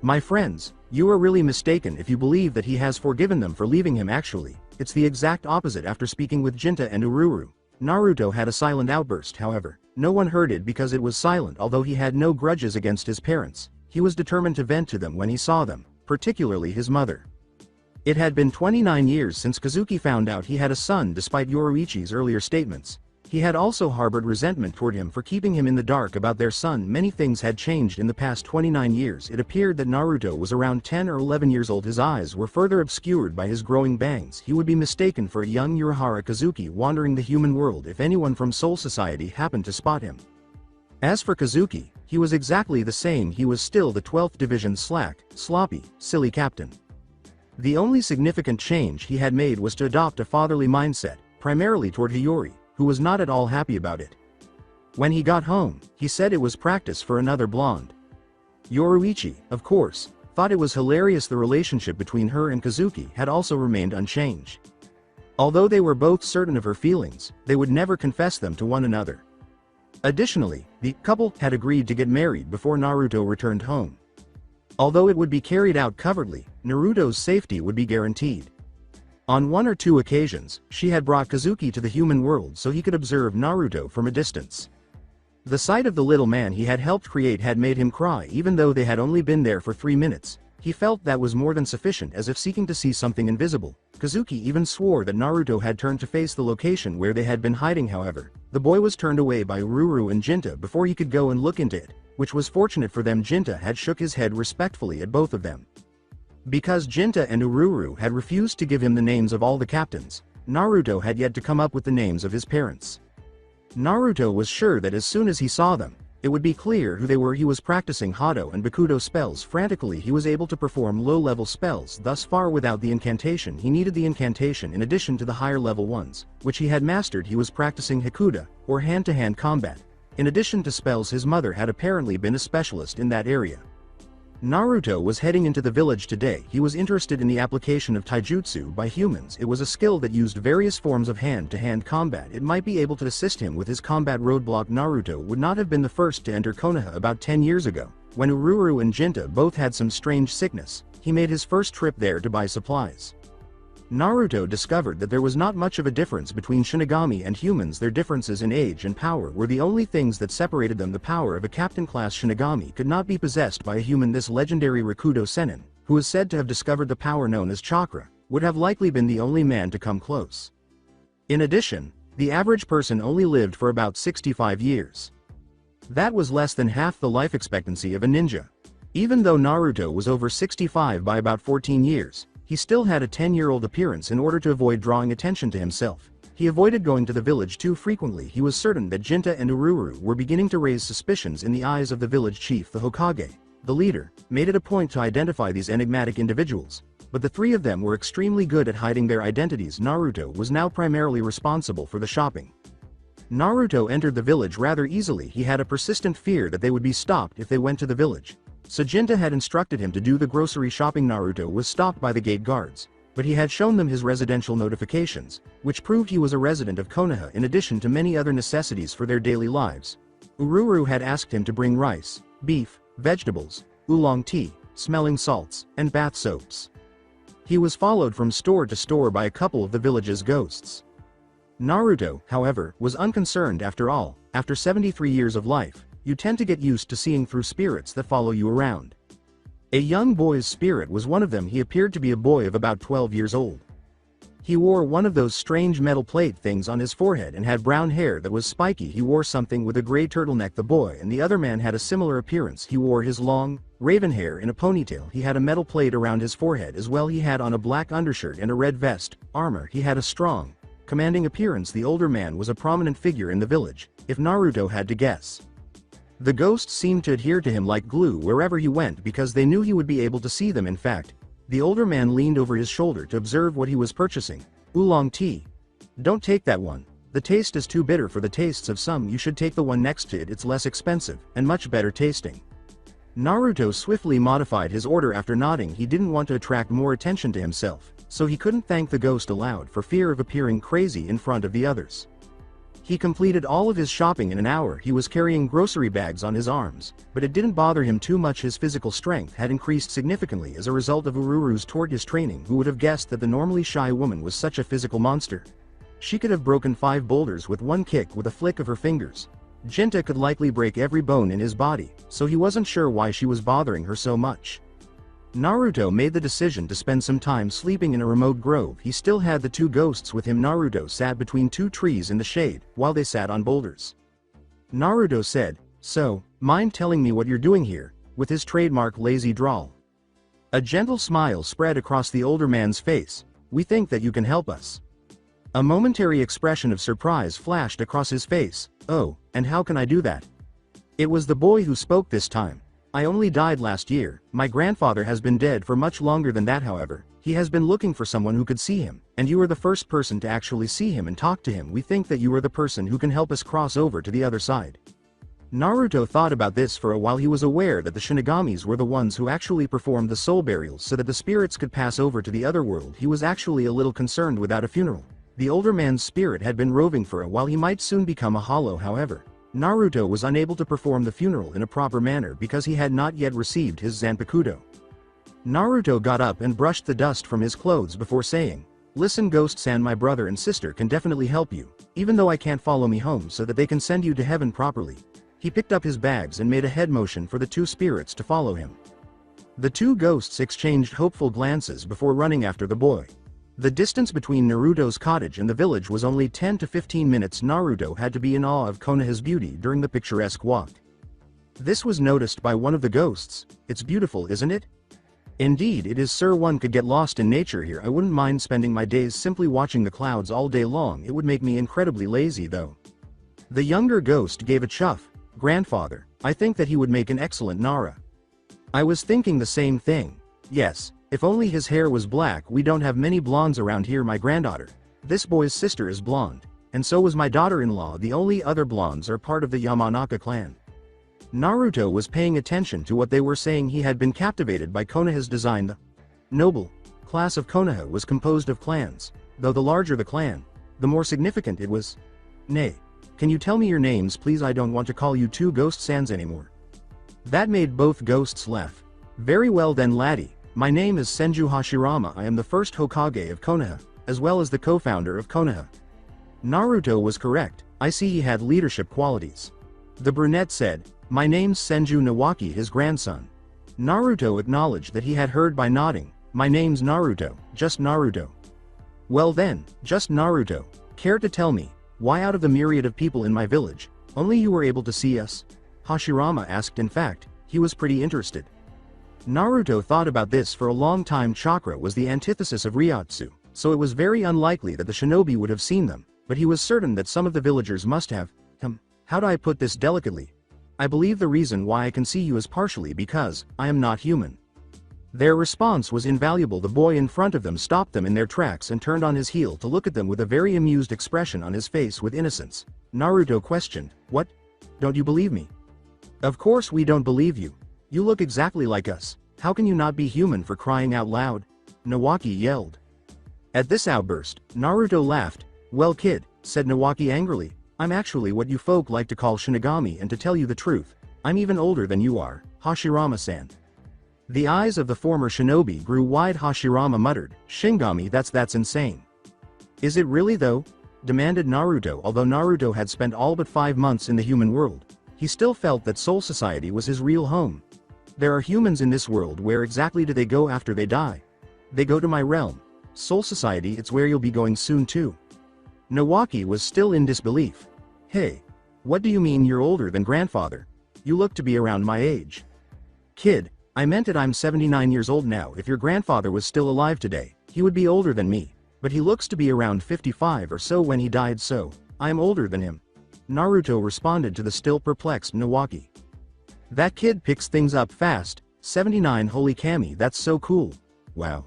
My friends, you are really mistaken if you believe that he has forgiven them for leaving him. Actually, it's the exact opposite. After speaking with Jinta and Ururu, Naruto had a silent outburst. However, no one heard it because it was silent. Although he had no grudges against his parents, he was determined to vent to them when he saw them, particularly his mother. It had been 29 years since Kazuki found out he had a son. Despite Yoruichi's earlier statements, he had also harbored resentment toward him for keeping him in the dark about their son. Many things had changed in the past 29 years. It appeared that Naruto was around 10 or 11 years old. His eyes were further obscured by his growing bangs. He would be mistaken for a young Urahara Kazuki wandering the human world if anyone from Soul Society happened to spot him. As for Kazuki, he was exactly the same. He was still the 12th Division slack, sloppy, silly captain. The only significant change he had made was to adopt a fatherly mindset, primarily toward Hiyori, who was not at all happy about it. When he got home, he said it was practice for another blonde. Yoruichi, of course, thought it was hilarious. The relationship between her and Kazuki had also remained unchanged. Although they were both certain of her feelings, they would never confess them to one another. Additionally, the couple had agreed to get married before Naruto returned home. Although it would be carried out covertly, Naruto's safety would be guaranteed. On one or two occasions, she had brought Kazuki to the human world so he could observe Naruto from a distance. The sight of the little man he had helped create had made him cry. Even though they had only been there for 3 minutes, he felt that was more than sufficient, as if seeking to see something invisible. Kazuki even swore that Naruto had turned to face the location where they had been hiding. However, the boy was turned away by Ururu and Jinta before he could go and look into it, which was fortunate for them. Jinta had shook his head respectfully at both of them. Because Jinta and Ururu had refused to give him the names of all the captains, Naruto had yet to come up with the names of his parents. Naruto was sure that as soon as he saw them, it would be clear who they were. He was practicing Hado and Bakudo spells frantically. He was able to perform low-level spells thus far without the incantation. He needed the incantation in addition to the higher-level ones, which he had mastered. He was practicing Hikuda, or hand-to-hand combat. In addition to spells, his mother had apparently been a specialist in that area. Naruto was heading into the village today. He was interested in the application of taijutsu by humans. It was a skill that used various forms of hand-to-hand combat. It might be able to assist him with his combat roadblock. Naruto would not have been the first to enter Konoha. About 10 years ago, when Ururu and Jinta both had some strange sickness, he made his first trip there to buy supplies. Naruto discovered that there was not much of a difference between Shinigami and humans. Their differences in age and power were the only things that separated them. The power of a captain-class Shinigami could not be possessed by a human. This legendary Rakudo Sennin, who is said to have discovered the power known as chakra, would have likely been the only man to come close. In addition, the average person only lived for about 65 years. That was less than half the life expectancy of a ninja. Even though Naruto was over 65 by about 14 years, he still had a 10-year-old appearance. In order to avoid drawing attention to himself, he avoided going to the village too frequently. He was certain that Jinta and Ururu were beginning to raise suspicions in the eyes of the village chief. The Hokage, the leader, made it a point to identify these enigmatic individuals, but the three of them were extremely good at hiding their identities. Naruto was now primarily responsible for the shopping. Naruto entered the village rather easily. He had a persistent fear that they would be stopped if they went to the village. So Jinta had instructed him to do the grocery shopping. Naruto was stopped by the gate guards, but he had shown them his residential notifications, which proved he was a resident of Konoha in addition to many other necessities for their daily lives. Ururu had asked him to bring rice, beef, vegetables, oolong tea, smelling salts, and bath soaps. He was followed from store to store by a couple of the village's ghosts. Naruto, however, was unconcerned. After all, after 73 years of life, you tend to get used to seeing through spirits that follow you around. A young boy's spirit was one of them. He appeared to be a boy of about 12 years old. He wore one of those strange metal plate things on his forehead and had brown hair that was spiky. He wore something with a gray turtleneck. The boy and the other man had a similar appearance. He wore his long, raven hair in a ponytail. He had a metal plate around his forehead as well. He had on a black undershirt and a red vest, armor. He had a strong, commanding appearance. The older man was a prominent figure in the village, if Naruto had to guess. The ghosts seemed to adhere to him like glue wherever he went because they knew he would be able to see them. In fact, the older man leaned over his shoulder to observe what he was purchasing. Oolong tea. Don't take that one. The taste is too bitter for the tastes of some. You should take the one next to it. It's less expensive and much better tasting. Naruto swiftly modified his order after nodding. He didn't want to attract more attention to himself, so he couldn't thank the ghost aloud for fear of appearing crazy in front of the others. He completed all of his shopping in an hour. He was carrying grocery bags on his arms, but it didn't bother him too much. His physical strength had increased significantly as a result of Ururu's tortoise training. Who would have guessed that the normally shy woman was such a physical monster? She could have broken 5 boulders with one kick with a flick of her fingers. Jinta could likely break every bone in his body, so he wasn't sure why she was bothering her so much. Naruto made the decision to spend some time sleeping in a remote grove. He still had the 2 ghosts with him. Naruto sat between 2 trees in the shade, while they sat on boulders. Naruto said, "So, mind telling me what you're doing here?" with his trademark lazy drawl. A gentle smile spread across the older man's face. "We think that you can help us." A momentary expression of surprise flashed across his face. "Oh, and how can I do that?" It was the boy who spoke this time. "I only died last year. My grandfather has been dead for much longer than that. However, he has been looking for someone who could see him, and you are the first person to actually see him and talk to him. We think that you are the person who can help us cross over to the other side." Naruto thought about this for a while. He was aware that the Shinigamis were the ones who actually performed the soul burials so that the spirits could pass over to the other world. He was actually a little concerned without a funeral. The older man's spirit had been roving for a while. He might soon become a hollow. However, Naruto was unable to perform the funeral in a proper manner because he had not yet received his Zanpakuto. Naruto got up and brushed the dust from his clothes before saying, "Listen, Ghost-san, my brother and sister can definitely help you, even though I can't follow me home so that they can send you to heaven properly." He picked up his bags and made a head motion for the 2 spirits to follow him. The 2 ghosts exchanged hopeful glances before running after the boy. The distance between Naruto's cottage and the village was only 10 to 15 minutes. Naruto had to be in awe of Konoha's beauty during the picturesque walk. This was noticed by one of the ghosts. "It's beautiful, isn't it?" "Indeed it is, sir. One could get lost in nature here. I wouldn't mind spending my days simply watching the clouds all day long. It would make me incredibly lazy though." The younger ghost gave a chuff. "Grandfather, I think that he would make an excellent Nara." "I was thinking the same thing. Yes. If only his hair was black. We don't have many blondes around here. My granddaughter, this boy's sister, is blonde, and so was my daughter-in-law. The only other blondes are part of the Yamanaka clan." Naruto was paying attention to what they were saying. He had been captivated by Konoha's design. The noble class of Konoha was composed of clans, though the larger the clan, the more significant it was. "Nay, can you tell me your names please? I don't want to call you 2 ghost-sans anymore." That made both ghosts laugh. "Very well then, laddie. My name is Senju Hashirama. I am the first Hokage of Konoha, as well as the co-founder of Konoha." Naruto was correct. "I see he had leadership qualities." The brunette said, "My name's Senju Nawaki, his grandson." Naruto acknowledged that he had heard by nodding. "My name's Naruto, just Naruto." "Well then, just Naruto. Care to tell me, why out of the myriad of people in my village, only you were able to see us?" Hashirama asked. In fact, he was pretty interested. Naruto thought about this for a long time. Chakra was the antithesis of Ryotsu, so it was very unlikely that the shinobi would have seen them, but he was certain that some of the villagers must have. How do I put this delicately? I believe the reason why I can see you is partially because I am not human." Their response was invaluable. The boy in front of them stopped them in their tracks and turned on his heel to look at them with a very amused expression on his face with innocence. Naruto questioned, "What? Don't you believe me?" "Of course we don't believe you. You look exactly like us. How can you not be human, for crying out loud?" Nawaki yelled. At this outburst, Naruto laughed. "Well kid," said Nawaki angrily, "I'm actually what you folk like to call Shinigami, and to tell you the truth, I'm even older than you are, Hashirama-san." The eyes of the former shinobi grew wide. Hashirama muttered, "Shingami, that's insane." "Is it really though?" demanded Naruto. Although Naruto had spent all but 5 months in the human world, he still felt that Soul Society was his real home. "There are humans in this world. Where exactly do they go after they die?" "They go to my realm. Soul Society, it's where you'll be going soon too. Nawaki was still in disbelief. Hey. What do you mean you're older than grandfather? You look to be around my age. Kid, I meant it, I'm 79 years old now. If your grandfather was still alive today, he would be older than me. But he looks to be around 55 or so when he died, so I am older than him. Naruto responded to the still perplexed Nawaki. That kid picks things up fast. 79, holy Kami, that's so cool. Wow.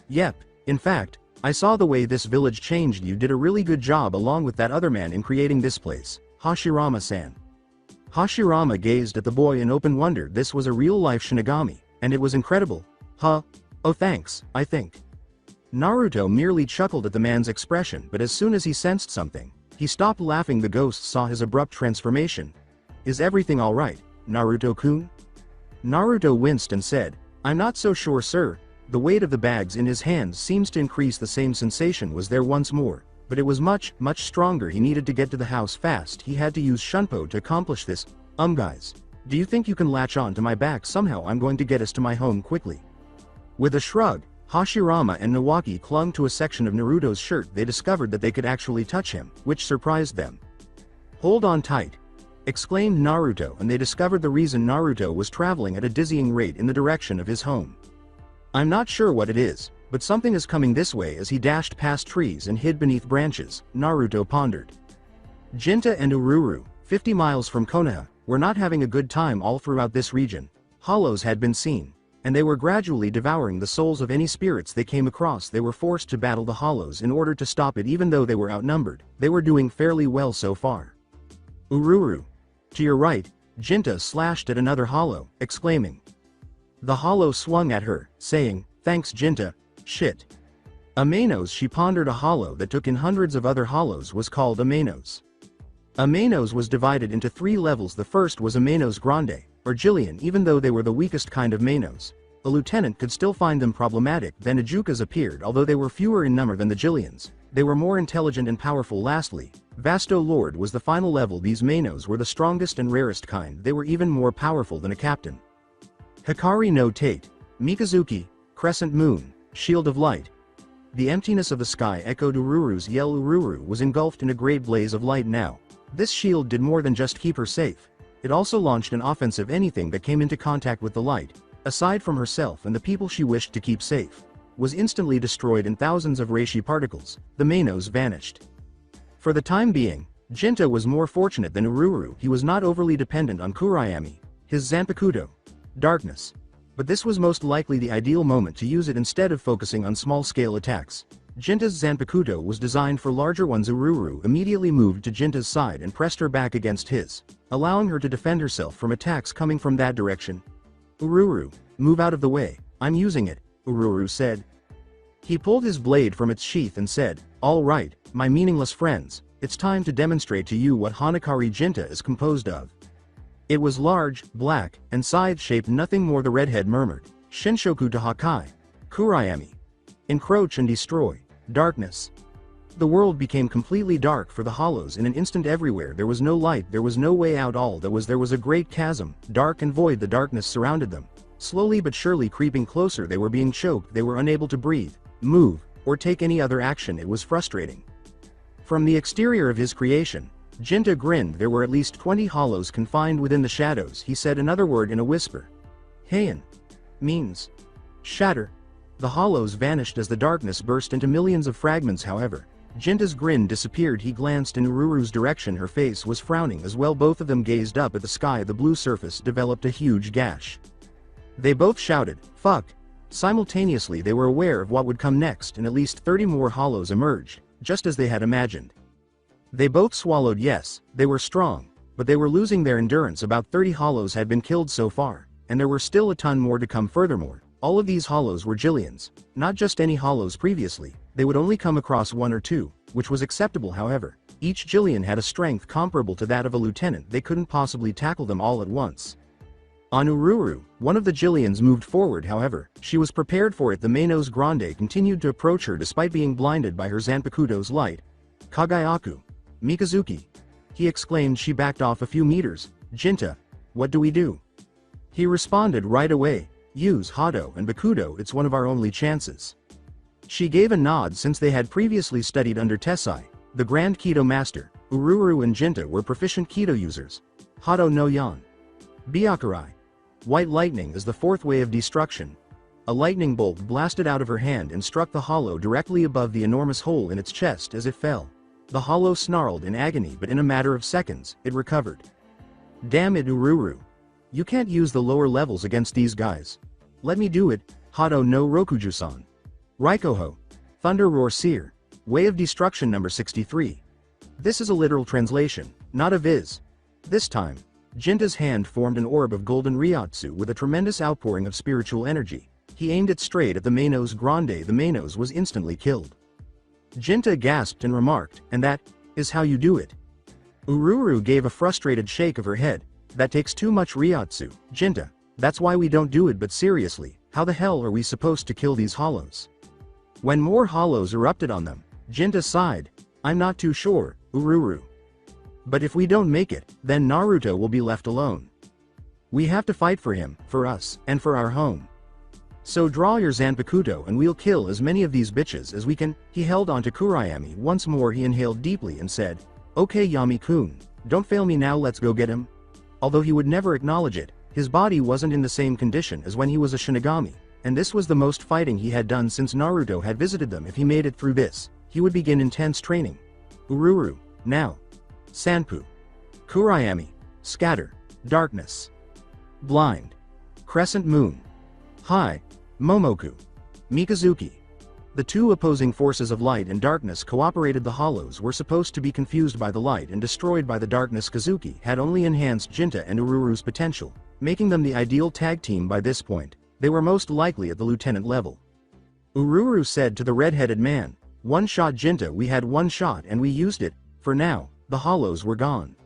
Yep, in fact, I saw the way this village changed. You did a really good job along with that other man in creating this place, Hashirama-san. Hashirama gazed at the boy in open wonder. This was a real-life Shinigami, and it was incredible. Huh? Oh thanks, I think. Naruto merely chuckled at the man's expression, but as soon as he sensed something, he stopped laughing. The ghost saw his abrupt transformation. Is everything alright, Naruto-kun? Naruto winced and said, I'm not so sure, sir. The weight of the bags in his hands seems to increase. The same sensation was there once more, but it was much, much stronger. He needed to get to the house fast. He had to use Shunpo to accomplish this. Guys. Do you think you can latch on to my back somehow? I'm going to get us to my home quickly. With a shrug, Hashirama and Nawaki clung to a section of Naruto's shirt. They discovered that they could actually touch him, which surprised them. Hold on tight, exclaimed Naruto, and they discovered the reason Naruto was traveling at a dizzying rate in the direction of his home. I'm not sure what it is, but something is coming this way. As he dashed past trees and hid beneath branches, Naruto pondered. Jinta and Ururu, 50 miles from Konoha, were not having a good time. All throughout this region, hollows had been seen, and they were gradually devouring the souls of any spirits they came across. They were forced to battle the hollows in order to stop it. Even though they were outnumbered, they were doing fairly well so far. Ururu. To your right, Jinta slashed at another hollow, exclaiming. The hollow swung at her, saying, thanks Jinta. Shit. Amanos. She pondered. A hollow that took in hundreds of other hollows was called Amanos. Amanos was divided into 3 levels. The first was Amanos Grande, or Jillian. Even though they were the weakest kind of Manos, a lieutenant could still find them problematic. Then Ajukas appeared. Although they were fewer in number than the Jillians, they were more intelligent and powerful. Lastly, Vasto Lord was the final level. These Manos were the strongest and rarest kind. They were even more powerful than a captain. Hikari no Tate, Mikazuki, Crescent Moon, Shield of Light. The emptiness of the sky echoed Ururu's yell. Ururu was engulfed in a great blaze of light now. This shield did more than just keep her safe. It also launched an offensive. Anything that came into contact with the light, aside from herself and the people she wished to keep safe, was instantly destroyed in thousands of reishi particles. The Manos vanished. For the time being, Jinta was more fortunate than Ururu. He was not overly dependent on Kurayami, his Zanpakuto, darkness. But this was most likely the ideal moment to use it instead of focusing on small-scale attacks. Jinta's Zanpakuto was designed for larger ones. Ururu immediately moved to Jinta's side and pressed her back against his, allowing her to defend herself from attacks coming from that direction. Ururu, move out of the way, I'm using it, Ururu said. He pulled his blade from its sheath and said, all right, my meaningless friends, it's time to demonstrate to you what Hanakari Jinta is composed of. It was large, black, and scythe-shaped. Nothing more. The redhead murmured, Shinshoku to Hakai. Kurayami. Encroach and destroy. Darkness. The world became completely dark for the hollows in an instant. Everywhere there was no light. There was no way out. All there was a great chasm, dark and void. The darkness surrounded them, slowly but surely creeping closer. They were being choked. They were unable to breathe, move, or take any other action. It was frustrating. From the exterior of his creation, Jinta grinned. There were at least 20 hollows confined within the shadows. He said another word in a whisper. Heian. Means. Shatter. The hollows vanished as the darkness burst into millions of fragments. However, Jinta's grin disappeared. He glanced in Ururu's direction. Her face was frowning as well. Both of them gazed up at the sky. The blue surface developed a huge gash. They both shouted, fuck. Simultaneously they were aware of what would come next, and at least 30 more hollows emerged, just as they had imagined. They both swallowed. Yes, they were strong, but they were losing their endurance. About 30 hollows had been killed so far, and there were still a ton more to come. Furthermore, all of these hollows were Jillians, not just any hollows. Previously, they would only come across 1 or 2, which was acceptable. However, each Jillian had a strength comparable to that of a lieutenant. They couldn't possibly tackle them all at once. On Ururu, one of the Jillians moved forward. However, she was prepared for it. The Manos Grande continued to approach her despite being blinded by her Zanpakuto's light. Kagayaku. Mikazuki. He exclaimed. She backed off a few meters. Jinta. What do we do? He responded right away. Use Hado and Bakudo. It's one of our only chances. She gave a nod since they had previously studied under Tessai, the Grand Keto Master. Ururu and Jinta were proficient Keto users. Hado no Yan. Byakurai. White lightning is the fourth way of destruction. A lightning bolt blasted out of her hand and struck the hollow directly above the enormous hole in its chest as it fell. The hollow snarled in agony, but in a matter of seconds, it recovered. Damn it, Ururu. You can't use the lower levels against these guys. Let me do it, Hado no Rokuju-san. Raikoho. Thunder Roar Seer. Way of Destruction number 63. This is a literal translation, not a viz. This time, Jinta's hand formed an orb of golden Ryotsu with a tremendous outpouring of spiritual energy. He aimed it straight at the Manos Grande. The Manos was instantly killed. Jinta gasped and remarked, "And that is how you do it." Ururu gave a frustrated shake of her head. "That takes too much Ryotsu, Jinta. That's why we don't do it, but seriously, how the hell are we supposed to kill these hollows?" When more hollows erupted on them, Jinta sighed. "I'm not too sure, Ururu. But if we don't make it, then Naruto will be left alone. We have to fight for him, for us, and for our home. So draw your Zanpakuto and we'll kill as many of these bitches as we can." He held onto Kurayami once more. He inhaled deeply and said, "Okay Yami-kun, don't fail me now, let's go get him." Although he would never acknowledge it, his body wasn't in the same condition as when he was a Shinigami, and this was the most fighting he had done since Naruto had visited them. If he made it through this, he would begin intense training. Ururu, now. Sanpu. Kurayami. Scatter. Darkness. Blind. Crescent Moon. Hi. Momoku. Mikazuki. The two opposing forces of light and darkness cooperated. The hollows were supposed to be confused by the light and destroyed by the darkness. Kazuki had only enhanced Jinta and Ururu's potential, making them the ideal tag team by this point. They were most likely at the lieutenant level. Ururu said to the red-headed man, "One shot Jinta, we had one shot and we used it. For now, the hollows were gone."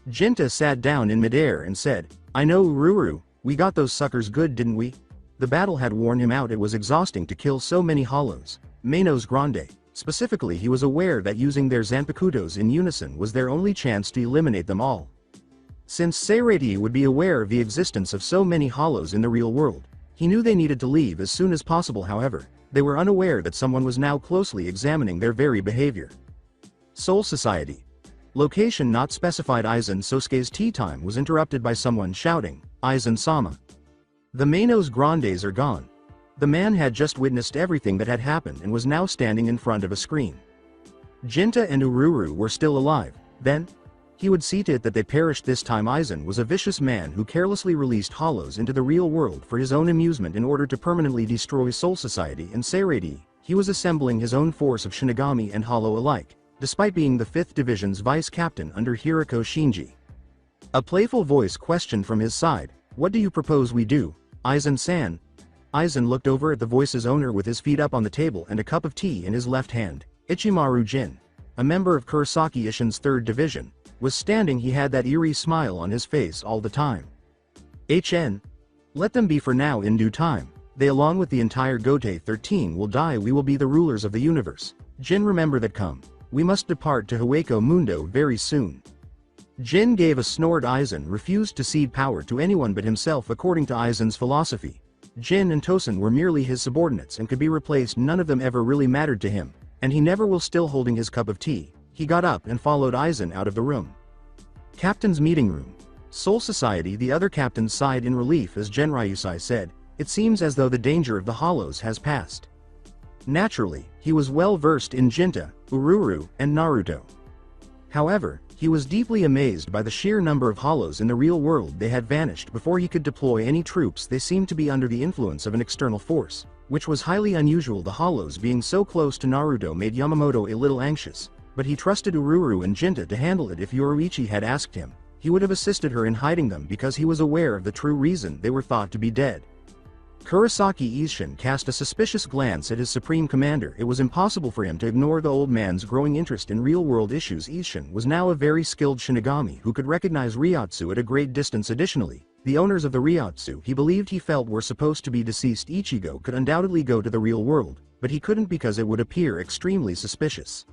Jinta sat down in midair and said, "I know Ururu, we got those suckers good, didn't we?" The battle had worn him out. It was exhausting to kill so many hollows. Manos Grande. Specifically, he was aware that using their Zanpakutos in unison was their only chance to eliminate them all. Since Seirei would be aware of the existence of so many hollows in the real world, he knew they needed to leave as soon as possible. However, they were unaware that someone was now closely examining their very behavior. Soul Society. Location not specified. Aizen Sosuke's tea time was interrupted by someone shouting, "Aizen-sama. The Manos Grandes are gone." The man had just witnessed everything that had happened and was now standing in front of a screen. Jinta and Ururu were still alive. Then, he would see to it that they perished. This time Aizen was a vicious man who carelessly released hollows into the real world for his own amusement in order to permanently destroy Soul Society and Seirei. He was assembling his own force of Shinigami and hollow alike, despite being the 5th Division's vice captain under Hirako Shinji. A playful voice questioned from his side, "What do you propose we do, Aizen-san?" Aizen looked over at the voice's owner with his feet up on the table and a cup of tea in his left hand. Ichimaru Jin, a member of Kurosaki Ishin's 3rd Division, was standing. He had that eerie smile on his face all the time. "HN. Let them be for now. In due time, they along with the entire Gotei 13 will die. We will be the rulers of the universe. Jin, remember that. Come. We must depart to Hueco Mundo very soon." Jin gave a snort. Aizen refused to cede power to anyone but himself. According to Aizen's philosophy, Jin and Tosen were merely his subordinates and could be replaced. None of them ever really mattered to him, and he never will. Still holding his cup of tea, he got up and followed Aizen out of the room. Captain's meeting room. Soul Society. The other captains sighed in relief as Genryusai said, "It seems as though the danger of the hollows has passed." Naturally, he was well versed in Jinta, Ururu, and Naruto. However, he was deeply amazed by the sheer number of hollows in the real world. They had vanished before he could deploy any troops. They seemed to be under the influence of an external force, which was highly unusual. The hollows being so close to Naruto made Yamamoto a little anxious, but he trusted Ururu and Jinta to handle it. If Yoruichi had asked him, he would have assisted her in hiding them because he was aware of the true reason they were thought to be dead. Kurosaki Ishin cast a suspicious glance at his supreme commander. It was impossible for him to ignore the old man's growing interest in real-world issues. Ishin was now a very skilled Shinigami who could recognize Ryotsu at a great distance. Additionally, the owners of the Ryotsu he believed he felt were supposed to be deceased Ichigo could undoubtedly go to the real world, but he couldn't because it would appear extremely suspicious.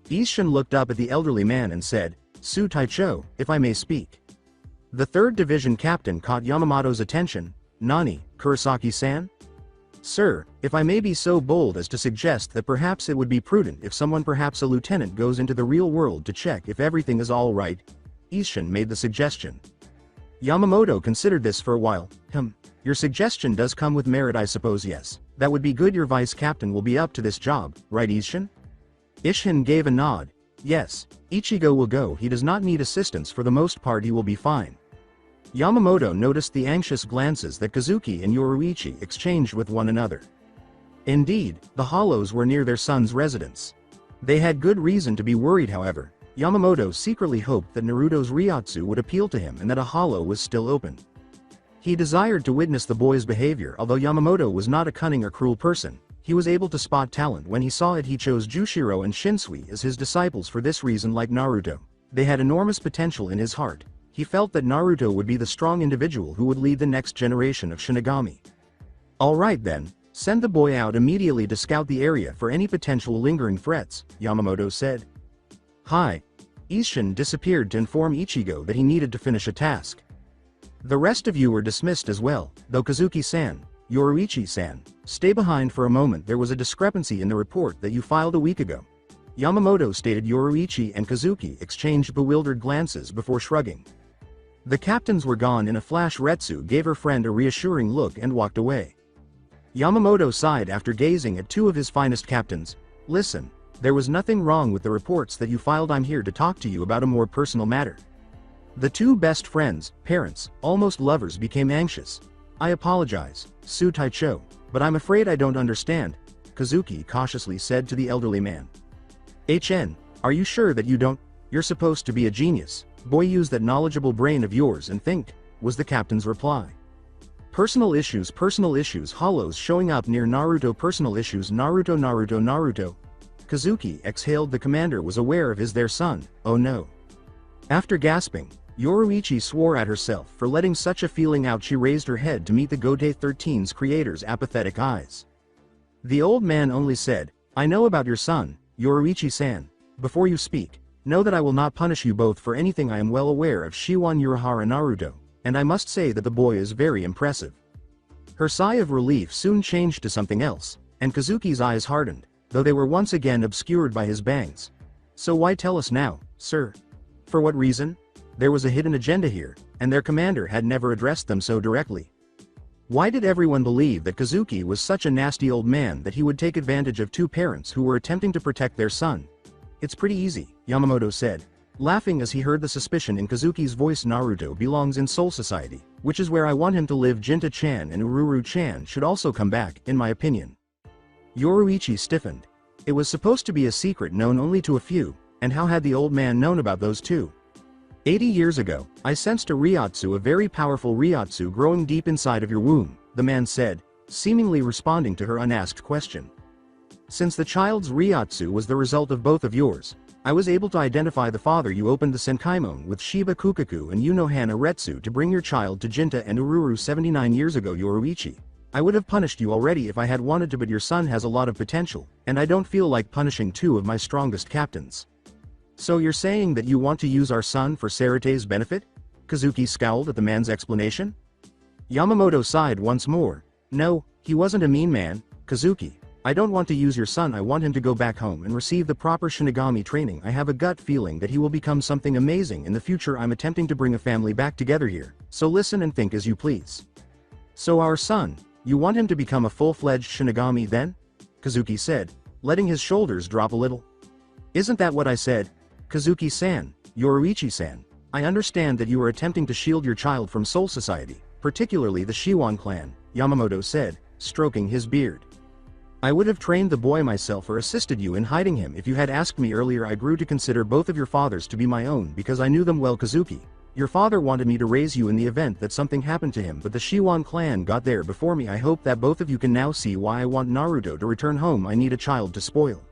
Ishin looked up at the elderly man and said, "Su Taicho, if I may speak." The 3rd Division captain caught Yamamoto's attention. "Nani, Kurosaki-san?" Sir, if I may be so bold as to suggest that perhaps it would be prudent if someone, perhaps a lieutenant, goes into the real world to check if everything is all right, Isshin made the suggestion. Yamamoto considered this for a while. Your suggestion does come with merit, I suppose. Yes, that would be good. Your vice captain will be up to this job, right, Isshin? Isshin gave a nod. Yes, Ichigo will go. He does not need assistance. For the most part he will be fine. Yamamoto noticed the anxious glances that Kazuki and Yoruichi exchanged with one another. Indeed, the Hollows were near their son's residence. They had good reason to be worried, however. Yamamoto secretly hoped that Naruto's Ryotsu would appeal to him and that a hollow was still open. He desired to witness the boy's behavior. Although Yamamoto was not a cunning or cruel person, he was able to spot talent when he saw it. He chose Jushiro and Shinsui as his disciples for this reason. Like Naruto, they had enormous potential in his heart. He felt that Naruto would be the strong individual who would lead the next generation of Shinigami. Alright then, send the boy out immediately to scout the area for any potential lingering threats, Yamamoto said. Hi. Isshin disappeared to inform Ichigo that he needed to finish a task. The rest of you were dismissed as well, though Kazuki-san, Yoruichi-san, stay behind for a moment. There was a discrepancy in the report that you filed a week ago, Yamamoto stated. Yoruichi and Kazuki exchanged bewildered glances before shrugging. The captains were gone in a flash. Retsu gave her friend a reassuring look and walked away. Yamamoto sighed after gazing at two of his finest captains. Listen, there was nothing wrong with the reports that you filed. I'm here to talk to you about a more personal matter. The two best friends, parents, almost lovers, became anxious. I apologize, Su Taicho, but I'm afraid I don't understand, Kazuki cautiously said to the elderly man. Are you sure that you don't? You're supposed to be a genius. Boy, use that knowledgeable brain of yours and think, was the captain's reply. Personal issues, Hollows showing up near Naruto. Personal issues, Naruto. Kazuki exhaled. The commander was aware of their son. Oh no. After gasping, Yoruichi swore at herself for letting such a feeling out. She raised her head to meet the Godai 13's creator's apathetic eyes. The old man only said, I know about your son, Yoruichi-san. Before you speak, know that I will not punish you both for anything. I am well aware of Shiwan Urahara Naruto, and I must say that the boy is very impressive. Her sigh of relief soon changed to something else, and Kazuki's eyes hardened, though they were once again obscured by his bangs. So why tell us now, sir? For what reason? There was a hidden agenda here, and their commander had never addressed them so directly. Why did everyone believe that Kazuki was such a nasty old man that he would take advantage of two parents who were attempting to protect their son? It's pretty easy, Yamamoto said, laughing as he heard the suspicion in Kazuki's voice. Naruto belongs in Soul Society, which is where I want him to live. Jinta-chan and Ururu-chan should also come back, in my opinion. Yoruichi stiffened. It was supposed to be a secret known only to a few, and how had the old man known about those two? 80 years ago, I sensed a Ryotsu, a very powerful Ryotsu growing deep inside of your womb, the man said, seemingly responding to her unasked question. Since the child's Ryotsu was the result of both of yours, I was able to identify the father. You opened the Senkaimon with Shiba Kukaku and Unohana Retsu to bring your child to Jinta and Ururu 79 years ago. Yoruichi, I would have punished you already if I had wanted to, but your son has a lot of potential, and I don't feel like punishing two of my strongest captains. So you're saying that you want to use our son for Sarate's benefit? Kazuki scowled at the man's explanation. Yamamoto sighed once more. No, he wasn't a mean man, Kazuki. I don't want to use your son. I want him to go back home and receive the proper Shinigami training. I have a gut feeling that he will become something amazing in the future. I'm attempting to bring a family back together here, so listen and think as you please. So our son, you want him to become a full-fledged Shinigami then? Kazuki said, letting his shoulders drop a little. Isn't that what I said? Kazuki-san, Yoruichi-san, I understand that you are attempting to shield your child from Soul Society, particularly the Shiwan clan, Yamamoto said, stroking his beard. I would have trained the boy myself or assisted you in hiding him if you had asked me earlier. I grew to consider both of your fathers to be my own because I knew them well. Kazuki, your father wanted me to raise you in the event that something happened to him, but the Shiwan clan got there before me. I hope that both of you can now see why I want Naruto to return home. I need a child to spoil.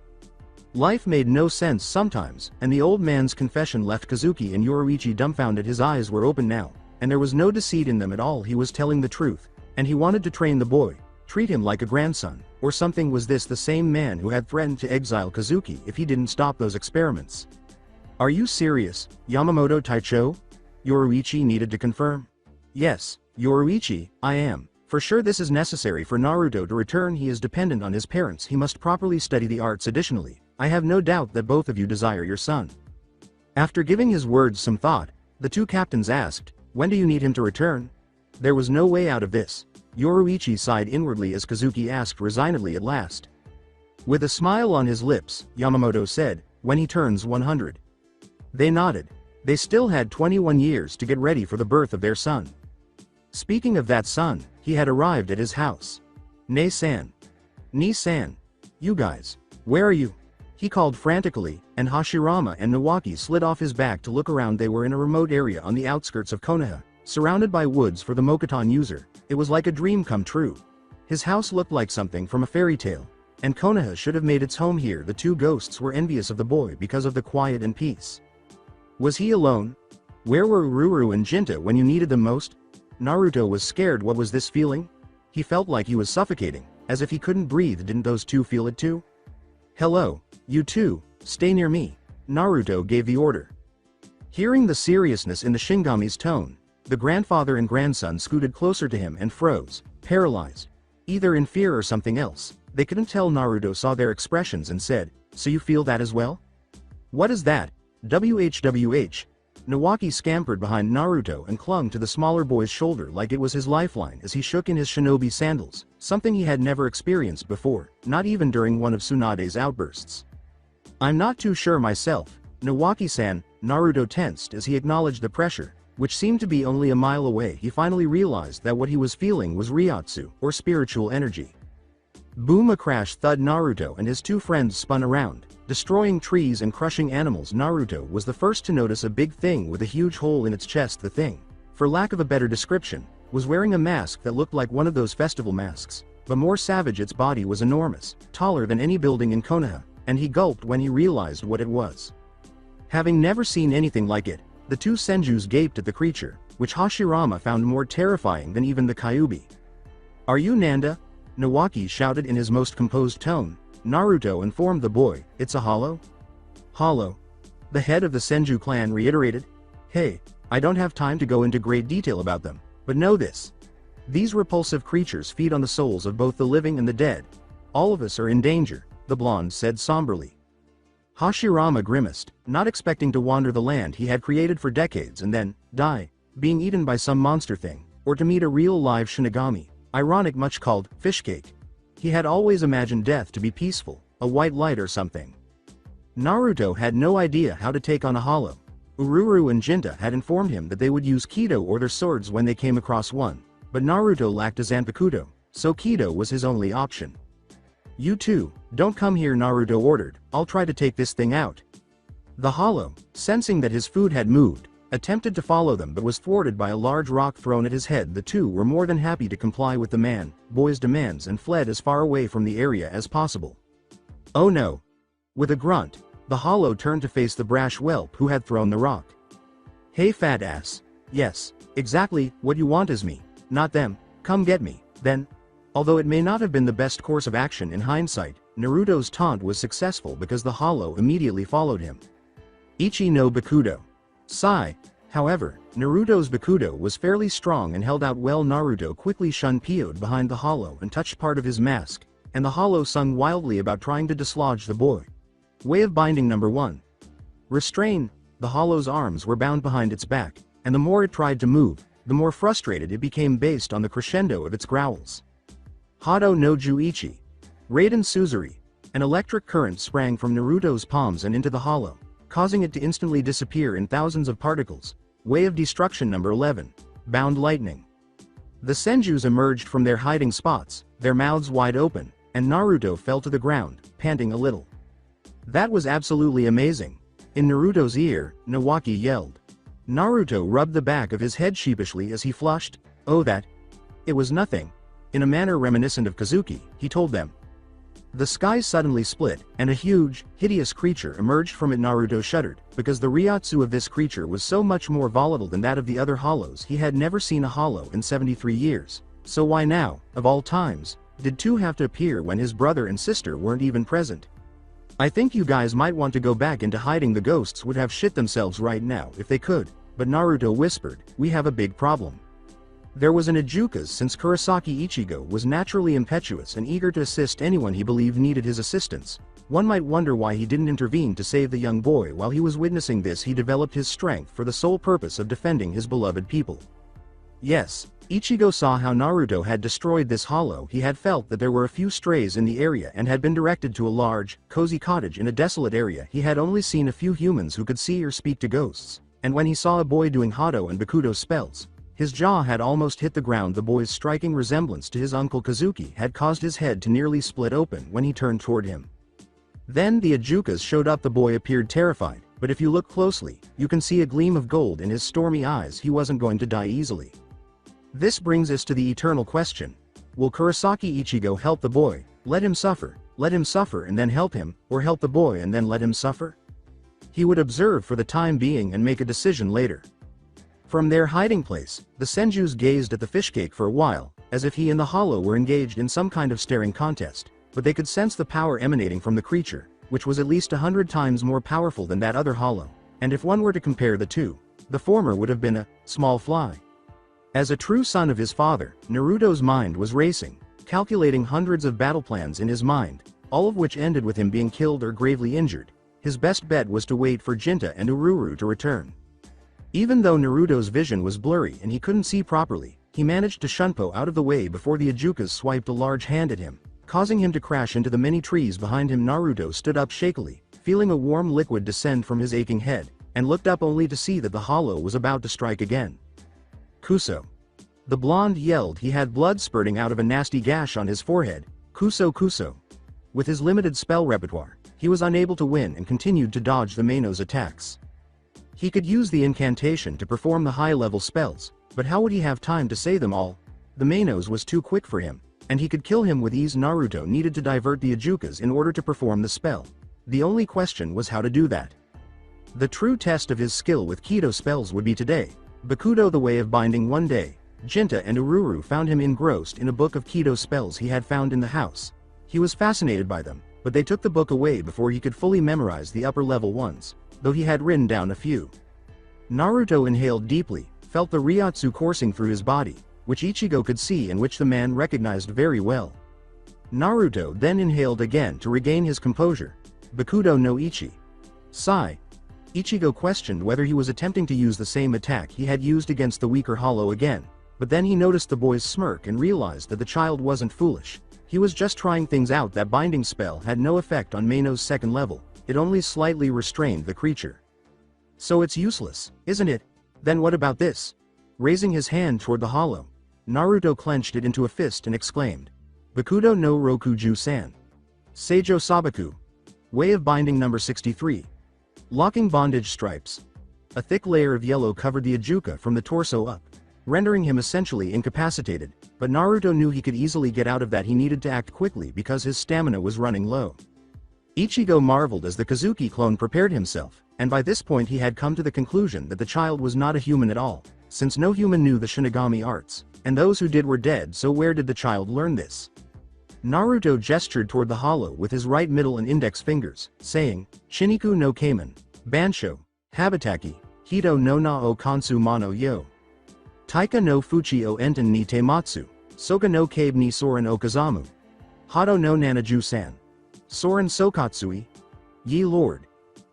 Life made no sense sometimes, and the old man's confession left Kazuki and Yoruichi dumbfounded. His eyes were open now, and there was no deceit in them at all. He was telling the truth, and he wanted to train the boy, treat him like a grandson, or something. Was this the same man who had threatened to exile Kazuki if he didn't stop those experiments? Are you serious, Yamamoto Taicho? Yoruichi needed to confirm. Yes, Yoruichi, I am. For sure this is necessary for Naruto to return. He is dependent on his parents. He must properly study the arts. Additionally, I have no doubt that both of you desire your son. After giving his words some thought, the two captains asked, when do you need him to return? There was no way out of this. Yoruichi sighed inwardly as Kazuki asked resignedly at last. With a smile on his lips, Yamamoto said, when he turns 100. They nodded. They still had 21 years to get ready for the birth of their son. Speaking of that son, he had arrived at his house. Ne-san. Ni-san. You guys. Where are you? He called frantically, and Hashirama and Nawaki slid off his back to look around. They were in a remote area on the outskirts of Konoha, surrounded by woods. For the Mokuton user, it was like a dream come true. His house looked like something from a fairy tale, and Konoha should have made its home here. The two ghosts were envious of the boy because of the quiet and peace. Was he alone? Where were Ururu and Jinta when you needed them most? Naruto was scared. What was this feeling? He felt like he was suffocating, as if he couldn't breathe. Didn't those two feel it too? Hello, you two, stay near me. Naruto gave the order. Hearing the seriousness in the Shingami's tone, the grandfather and grandson scooted closer to him and froze, paralyzed. Either in fear or something else, they couldn't tell. Naruto saw their expressions and said, so you feel that as well? What is that? WHWH. Nawaki scampered behind Naruto and clung to the smaller boy's shoulder like it was his lifeline as he shook in his shinobi sandals, something he had never experienced before, not even during one of Tsunade's outbursts. I'm not too sure myself, Nawaki-san. Naruto tensed as he acknowledged the pressure, which seemed to be only a mile away. He finally realized that what he was feeling was Ryotsu, or spiritual energy. Boom! A crash thud. Naruto and his two friends spun around, destroying trees and crushing animals. Naruto was the first to notice a big thing with a huge hole in its chest. The thing, for lack of a better description, was wearing a mask that looked like one of those festival masks, but more savage. Its body was enormous, taller than any building in Konoha, and he gulped when he realized what it was. Having never seen anything like it, the two senjus gaped at the creature, which Hashirama found more terrifying than even the Kyuubi. Are you Nanda? Nawaki shouted in his most composed tone. Naruto informed the boy, it's a hollow? Hollow. The head of the Senju clan reiterated. Hey, I don't have time to go into great detail about them, but know this. These repulsive creatures feed on the souls of both the living and the dead. All of us are in danger, the blonde said somberly. Hashirama grimaced, not expecting to wander the land he had created for decades and then die, being eaten by some monster thing, or to meet a real live Shinigami. Ironic, much called fishcake. He had always imagined death to be peaceful, a white light or something. Naruto had no idea how to take on a hollow. Ururu and Jinta had informed him that they would use Kido or their swords when they came across one, but Naruto lacked a Zanpakuto, so Kido was his only option. You two, don't come here, Naruto ordered. I'll try to take this thing out. The hollow, sensing that his food had moved, attempted to follow them but was thwarted by a large rock thrown at his head. The two were more than happy to comply with the boy's demands and fled as far away from the area as possible. Oh no! With a grunt, the hollow turned to face the brash whelp who had thrown the rock. Hey fat ass. Yes, exactly what you want is me, not them. Come get me, then. Although it may not have been the best course of action in hindsight, Naruto's taunt was successful because the hollow immediately followed him. Ichi no Bakudo. Sigh. However, Naruto's Bakudo was fairly strong and held out well. Naruto quickly shun-PO'd behind the hollow and touched part of his mask, and the hollow sung wildly about trying to dislodge the boy. Way of binding number 1. Restrain. The hollow's arms were bound behind its back, and the more it tried to move, the more frustrated it became based on the crescendo of its growls. Hado no Juichi. Raiden Suzuri. An electric current sprang from Naruto's palms and into the hollow, causing it to instantly disappear in thousands of particles. Way of destruction number 11. Bound lightning. The senjus emerged from their hiding spots, their mouths wide open, and Naruto fell to the ground, panting a little. That was absolutely amazing. In Naruto's ear, Nawaki yelled. Naruto rubbed the back of his head sheepishly as he flushed. Oh, that. It was nothing. In a manner reminiscent of Kazuki, he told them. The sky suddenly split, and a huge, hideous creature emerged from it. Naruto shuddered, because the Ryotsu of this creature was so much more volatile than that of the other hollows. He had never seen a hollow in 73 years. So why now, of all times, did two have to appear when his brother and sister weren't even present? I think you guys might want to go back into hiding. The ghosts would have shit themselves right now if they could, but Naruto whispered, we have a big problem. There was an Ijukas since Kurosaki Ichigo was naturally impetuous and eager to assist anyone he believed needed his assistance. One might wonder why he didn't intervene to save the young boy. While he was witnessing this, he developed his strength for the sole purpose of defending his beloved people. Yes, Ichigo saw how Naruto had destroyed this hollow. He had felt that there were a few strays in the area and had been directed to a large, cozy cottage in a desolate area. He had only seen a few humans who could see or speak to ghosts, and when he saw a boy doing Hado and Bakudo spells, his jaw had almost hit the ground. The boy's striking resemblance to his uncle Kazuki had caused his head to nearly split open when he turned toward him. Then the Ijukas showed up. The boy appeared terrified, but if you look closely, you can see a gleam of gold in his stormy eyes. He wasn't going to die easily. This brings us to the eternal question. Will Kurosaki Ichigo help the boy, let him suffer and then help him, or help the boy and then let him suffer? He would observe for the time being and make a decision later. From their hiding place, the Senjus gazed at the fishcake for a while, as if he and the hollow were engaged in some kind of staring contest, but they could sense the power emanating from the creature, which was at least 100 times more powerful than that other hollow, and if one were to compare the two, the former would have been a small fly. As a true son of his father, Naruto's mind was racing, calculating hundreds of battle plans in his mind, all of which ended with him being killed or gravely injured. His best bet was to wait for Jinta and Ururu to return. Even though Naruto's vision was blurry and he couldn't see properly, he managed to shunpo out of the way before the Ijukas swiped a large hand at him, causing him to crash into the many trees behind him. Naruto stood up shakily, feeling a warm liquid descend from his aching head, and looked up only to see that the hollow was about to strike again. Kuso! The blonde yelled. He had blood spurting out of a nasty gash on his forehead. Kuso Kuso! With his limited spell repertoire, he was unable to win and continued to dodge the Maino's attacks. He could use the incantation to perform the high-level spells, but how would he have time to say them all? The Maino's was too quick for him, and he could kill him with ease. Naruto needed to divert the Ijukas in order to perform the spell. The only question was how to do that. The true test of his skill with Kido spells would be today. Bakudo, the way of binding. One day, Jinta and Ururu found him engrossed in a book of Kido spells he had found in the house. He was fascinated by them, but they took the book away before he could fully memorize the upper-level ones, though he had written down a few. Naruto inhaled deeply, felt the Ryotsu coursing through his body, which Ichigo could see and which the man recognized very well. Naruto then inhaled again to regain his composure. Bakudo no Ichi. Sigh. Ichigo questioned whether he was attempting to use the same attack he had used against the weaker hollow again, but then he noticed the boy's smirk and realized that the child wasn't foolish. He was just trying things out. That binding spell had no effect on Maino's second level, it only slightly restrained the creature. So it's useless, isn't it? Then what about this? Raising his hand toward the hollow, Naruto clenched it into a fist and exclaimed, Bakudo no Rokuju-san. Seijo Sabaku. Way of binding number 63. Locking bondage stripes. A thick layer of yellow covered the Ijuka from the torso up, rendering him essentially incapacitated, but Naruto knew he could easily get out of that. He needed to act quickly because his stamina was running low. Ichigo marveled as the Kazuki clone prepared himself, and by this point he had come to the conclusion that the child was not a human at all, since no human knew the Shinigami arts, and those who did were dead. So where did the child learn this? Naruto gestured toward the hollow with his right middle and index fingers, saying, Shiniku no Kamen, Bansho, Habataki, Hito no na o Kansu mano yo. Taika no Fuchi o Enten ni Tematsu, Soka no Kabe ni Soren Okazamu. Hado no Nanaju-san. Soren Sokatsui. Ye Lord.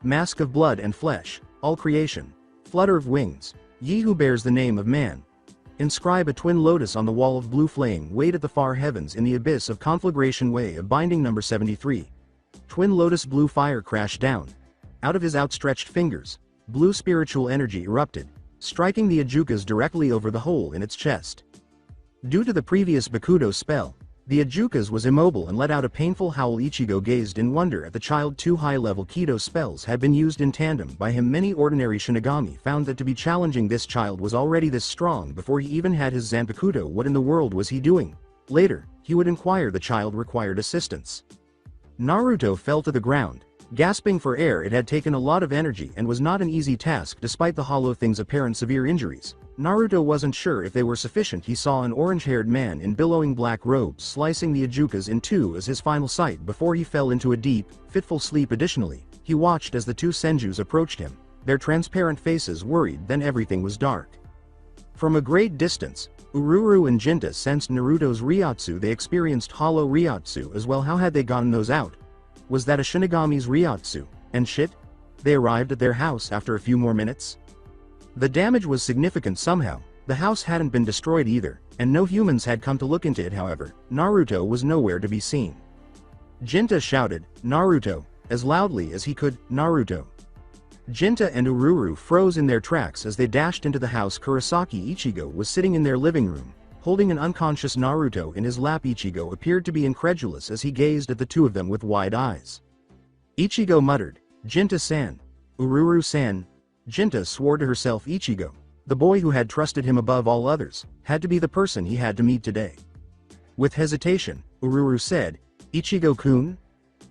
Mask of blood and flesh, all creation. Flutter of wings. Ye who bears the name of man. Inscribe a twin lotus on the wall of blue flame. Wait at the far heavens in the abyss of conflagration. Way of binding number 73. Twin lotus. Blue fire crashed down. Out of his outstretched fingers, blue spiritual energy erupted, striking the Ijukas directly over the hole in its chest. Due to the previous Bakudo spell, the Ijukas was immobile and let out a painful howl. Ichigo gazed in wonder at the child. Two high-level Kido spells had been used in tandem by him. Many ordinary Shinigami found that to be challenging. This child was already this strong before he even had his Zanpakuto. What in the world was he doing? Later, he would inquire. The child required assistance. Naruto fell to the ground, gasping for air. It had taken a lot of energy and was not an easy task despite the hollow thing's apparent severe injuries. Naruto wasn't sure if they were sufficient. He saw an orange-haired man in billowing black robes slicing the Ijukas in two as his final sight before he fell into a deep, fitful sleep. Additionally, he watched as the two Senjus approached him, their transparent faces worried. Then everything was dark. From a great distance, Ururu and Jinta sensed Naruto's Ryotsu. They experienced hollow Ryotsu as well. How had they gotten those out? Was that a Shinigami's Ryotsu? And shit? They arrived at their house after a few more minutes? The damage was significant somehow. The house hadn't been destroyed either, and no humans had come to look into it. However, Naruto was nowhere to be seen. Jinta shouted, "Naruto," as loudly as he could. "Naruto." Jinta and Ururu froze in their tracks as they dashed into the house. Kurosaki Ichigo was sitting in their living room, holding an unconscious Naruto in his lap. Ichigo appeared to be incredulous as he gazed at the two of them with wide eyes. Ichigo muttered, "Jinta-san. Ururu-san." Jinta swore to herself Ichigo, the boy who had trusted him above all others, had to be the person he had to meet today. With hesitation, Ururu said, "Ichigo-kun?"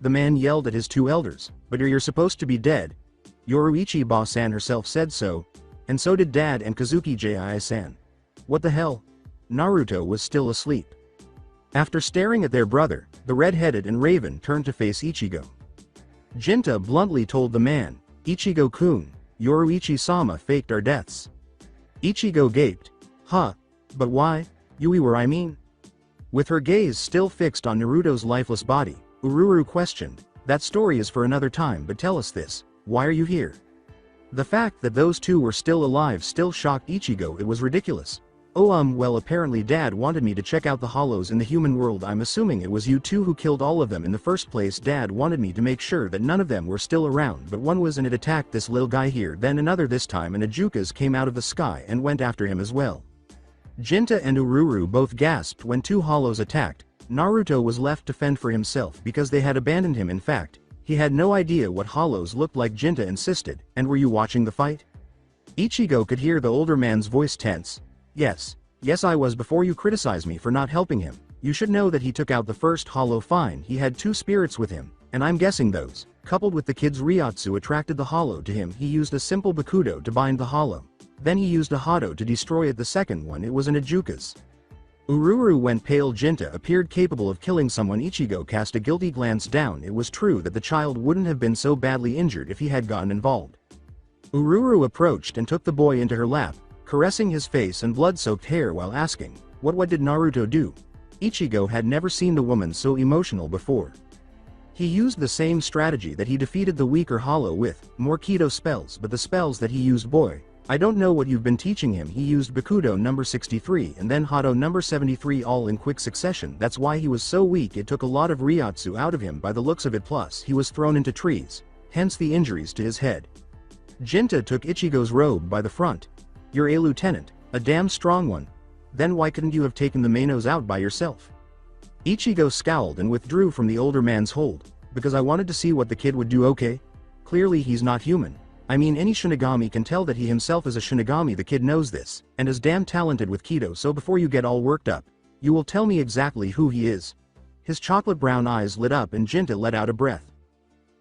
The man yelled at his two elders, "But you're supposed to be dead." Yoruichi-ba-san herself said so, and so did Dad and Kazuki Jii-san. What the hell? Naruto was still asleep. After staring at their brother, the red-headed and Raven turned to face Ichigo. Jinta bluntly told the man, "Ichigo-kun, Yoruichi-sama faked our deaths." Ichigo gaped. "Huh? But why? Yui were I mean?" With her gaze still fixed on Naruto's lifeless body, Ururu questioned, "That story is for another time, but tell us this, why are you here?" The fact that those two were still alive still shocked Ichigo. It was ridiculous. Well, apparently Dad wanted me to check out the hollows in the human world. I'm assuming it was you two who killed all of them in the first place. Dad wanted me to make sure that none of them were still around, but one was and it attacked this little guy here, then another this time, and a Jukas came out of the sky and went after him as well. Jinta and Ururu both gasped when two hollows attacked. Naruto was left to fend for himself because they had abandoned him. In fact, he had no idea what hollows looked like. Jinta insisted, "And were you watching the fight?" Ichigo could hear the older man's voice tense. Yes, I was. Before you criticize me for not helping him, you should know that he took out the first hollow fine. He had two spirits with him, and I'm guessing those, coupled with the kid's Ryotsu, attracted the hollow to him. He used a simple Bakudo to bind the hollow. Then he used a Hado to destroy it. The second one, it was an Ajukas. Ururu went pale. Jinta appeared capable of killing someone. Ichigo cast a guilty glance down. It was true that the child wouldn't have been so badly injured if he had gotten involved. Ururu approached and took the boy into her lap, caressing his face and blood-soaked hair while asking, What did Naruto do?" Ichigo had never seen the woman so emotional before. He used the same strategy that he defeated the weaker hollow with, more Kido spells, but the spells that he used, boy, I don't know what you've been teaching him. He used Bakudo number 63 and then Hado number 73 all in quick succession. That's why he was so weak. It took a lot of Ryotsu out of him by the looks of it, plus he was thrown into trees, hence the injuries to his head. Jinta took Ichigo's robe by the front. "You're a lieutenant, a damn strong one. Then why couldn't you have taken the Mainos out by yourself?" Ichigo scowled and withdrew from the older man's hold. "Because I wanted to see what the kid would do." "Okay. Clearly he's not human. I mean, any Shinigami can tell that he himself is a Shinigami. The kid knows this, and is damn talented with Kido. So before you get all worked up, you will tell me exactly who he is." His chocolate brown eyes lit up and Jinta let out a breath.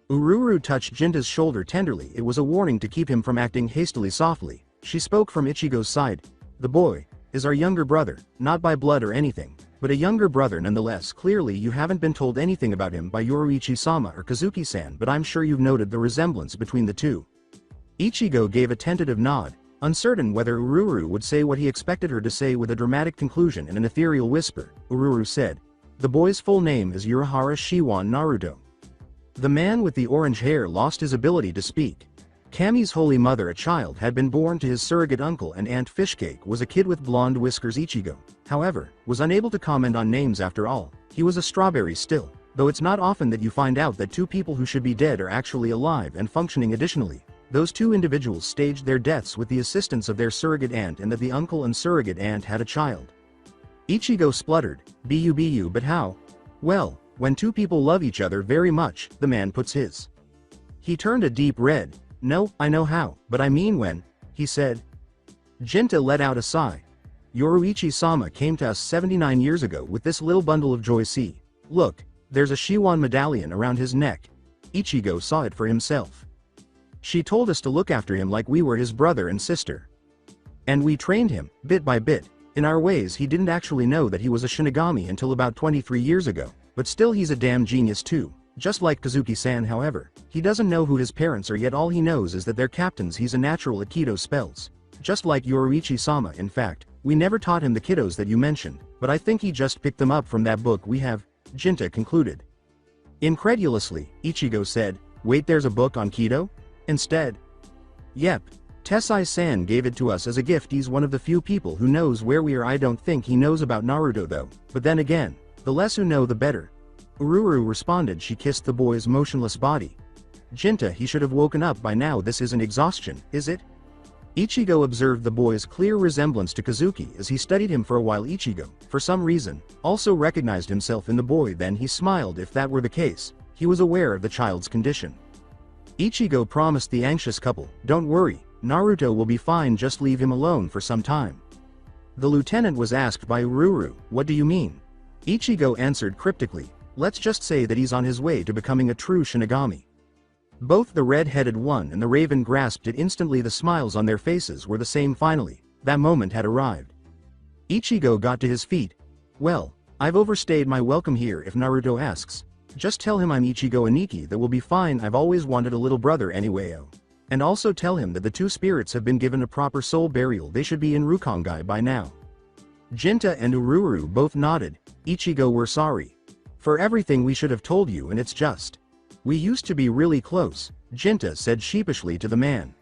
Ururu touched Jinta's shoulder tenderly. It was a warning to keep him from acting hastily. Softly, she spoke from Ichigo's side. "The boy is our younger brother, not by blood or anything, but a younger brother nonetheless. Clearly you haven't been told anything about him by Yoruichi-sama or Kazuki-san, but I'm sure you've noted the resemblance between the two." Ichigo gave a tentative nod, uncertain whether Ururu would say what he expected her to say. With a dramatic conclusion and an ethereal whisper, Ururu said, "The boy's full name is Urahara Shiwan Naruto." The man with the orange hair lost his ability to speak. Kami's holy mother, a child, had been born to his surrogate uncle, and Aunt Fishcake was a kid with blonde whiskers. Ichigo, however, was unable to comment on names. After all, he was a strawberry still, though it's not often that you find out that two people who should be dead are actually alive and functioning. Additionally, those two individuals staged their deaths with the assistance of their surrogate aunt, and that the uncle and surrogate aunt had a child. Ichigo spluttered, "Bu, but how?" "Well, when two people love each other very much, the man puts his." He turned a deep red. "No, I know how, but I mean when," he said. Jinta let out a sigh. "Yoruichi-sama came to us 79 years ago with this little bundle of joy. See, look, there's a Shiwan medallion around his neck." Ichigo saw it for himself. "She told us to look after him like we were his brother and sister. And we trained him, bit by bit, in our ways. He didn't actually know that he was a Shinigami until about 23 years ago, but still he's a damn genius too. Just like Kazuki-san. However, he doesn't know who his parents are yet. All he knows is that they're captains. He's a natural at Kido spells. Just like Yoruichi-sama. In fact, We never taught him the kiddos that you mentioned, but I think he just picked them up from that book we have, Jinta concluded. Incredulously, Ichigo said, wait, there's a book on Kido? Instead. Yep. Tessai-san gave it to us as a gift. He's one of the few people who knows where we are. I don't think he knows about Naruto though, but then again, the less who know the better. Ururu responded. She kissed the boy's motionless body. Jinta, he should have woken up by now. This isn't exhaustion, is it? Ichigo observed the boy's clear resemblance to Kazuki as he studied him for a while. Ichigo, for some reason, also recognized himself in the boy. Then he smiled. If that were the case, he was aware of the child's condition. Ichigo promised the anxious couple, don't worry, Naruto will be fine, just leave him alone for some time. The lieutenant was asked by Ururu, what do you mean? Ichigo answered cryptically, let's just say that he's on his way to becoming a true Shinigami. Both the red-headed one and the raven grasped it instantly. The smiles on their faces were the same. Finally, that moment had arrived. Ichigo got to his feet. Well, I've overstayed my welcome here. If Naruto asks, just tell him I'm Ichigo Aniki. That will be fine. I've always wanted a little brother anyway. Oh. And also tell him that the two spirits have been given a proper soul burial. They should be in Rukongai by now. Jinta and Ururu both nodded. Ichigo, we're sorry for everything we should have told you, and it's just, we used to be really close, Jinta said sheepishly to the man.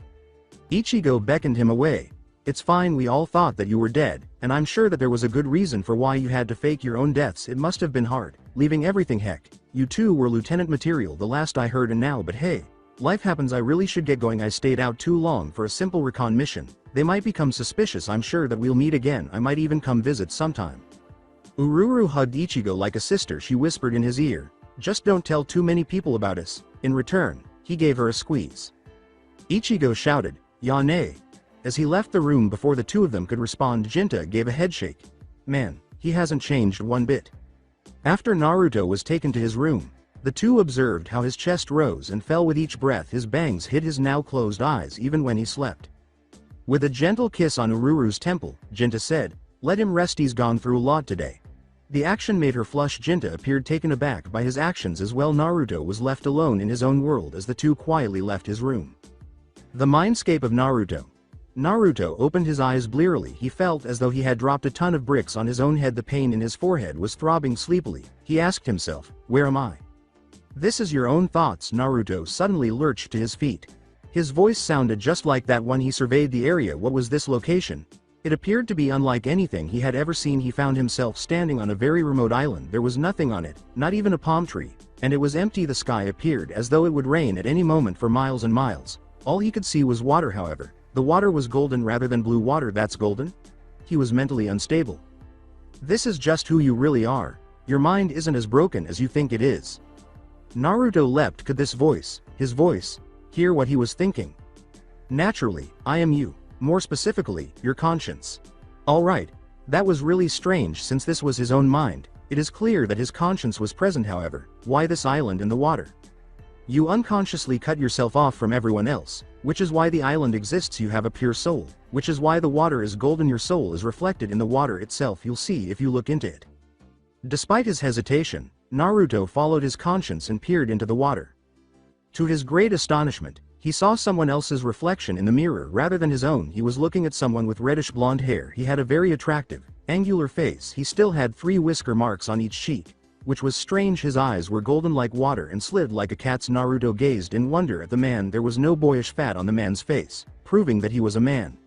Ichigo beckoned him away. It's fine, we all thought that you were dead, and I'm sure that there was a good reason for why you had to fake your own deaths. It must have been hard, leaving everything. Heck, you two were lieutenant material the last I heard, and now, but hey, life happens. I really should get going. I stayed out too long for a simple recon mission. They might become suspicious. I'm sure that we'll meet again. I might even come visit sometime. Ururu hugged Ichigo like a sister. She whispered in his ear, just don't tell too many people about us. In return, he gave her a squeeze. Ichigo shouted, Yane. As he left the room before the two of them could respond, Jinta gave a headshake. Man, he hasn't changed one bit. After Naruto was taken to his room, the two observed how his chest rose and fell with each breath. His bangs hid his now closed eyes even when he slept. With a gentle kiss on Ururu's temple, Jinta said, let him rest, he's gone through a lot today. The action made her flush. Jinta appeared taken aback by his actions as well. Naruto was left alone in his own world as the two quietly left his room. The mindscape of Naruto. Naruto opened his eyes blearily. He felt as though he had dropped a ton of bricks on his own head. The pain in his forehead was throbbing sleepily. He asked himself, where am I? This is your own thoughts. Naruto suddenly lurched to his feet. His voice sounded just like that when he surveyed the area. What was this location? It appeared to be unlike anything he had ever seen. He found himself standing on a very remote island. There was nothing on it, not even a palm tree, and it was empty. The sky appeared as though it would rain at any moment for miles and miles. All he could see was water. However, the water was golden rather than blue water. That's golden? He was mentally unstable. This is just who you really are. Your mind isn't as broken as you think it is. Naruto leapt. Could this voice, his voice, hear what he was thinking? Naturally, I am you. More specifically, your conscience. Alright, that was really strange since this was his own mind. It is clear that his conscience was present. However, why this island in the water? You unconsciously cut yourself off from everyone else, which is why the island exists. You have a pure soul, which is why the water is golden. Your soul is reflected in the water itself. You'll see if you look into it. Despite his hesitation, Naruto followed his conscience and peered into the water. To his great astonishment, he saw someone else's reflection in the mirror rather than his own. He was looking at someone with reddish blonde hair. He had a very attractive, angular face. He still had 3 whisker marks on each cheek, which was strange. His eyes were golden like water and slid like a cat's. Naruto gazed in wonder at the man. There was no boyish fat on the man's face, proving that he was a man.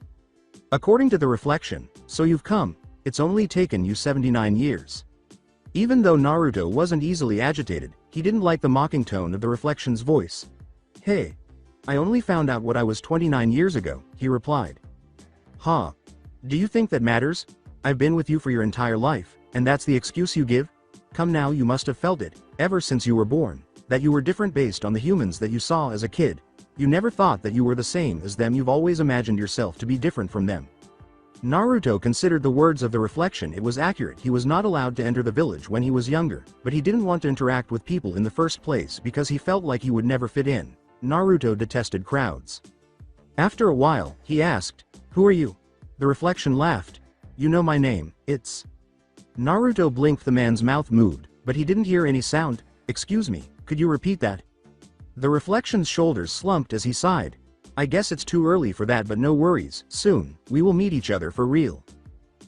According to the reflection, so you've come, it's only taken you 79 years. Even though Naruto wasn't easily agitated, he didn't like the mocking tone of the reflection's voice. Hey, I only found out what I was 29 years ago, he replied. Huh? Do you think that matters? I've been with you for your entire life, and that's the excuse you give? Come now, you must have felt it, ever since you were born, that you were different based on the humans that you saw as a kid. You never thought that you were the same as them. You've always imagined yourself to be different from them. Naruto considered the words of the reflection. It was accurate. He was not allowed to enter the village when he was younger, but he didn't want to interact with people in the first place because he felt like he would never fit in. Naruto detested crowds. After a while, he asked, "Who are you?" The reflection laughed. "You know my name, it's..." Naruto blinked. The man's mouth moved, but he didn't hear any sound. "Excuse me, could you repeat that?" The reflection's shoulders slumped as he sighed. "I guess it's too early for that, but no worries, soon, we will meet each other for real."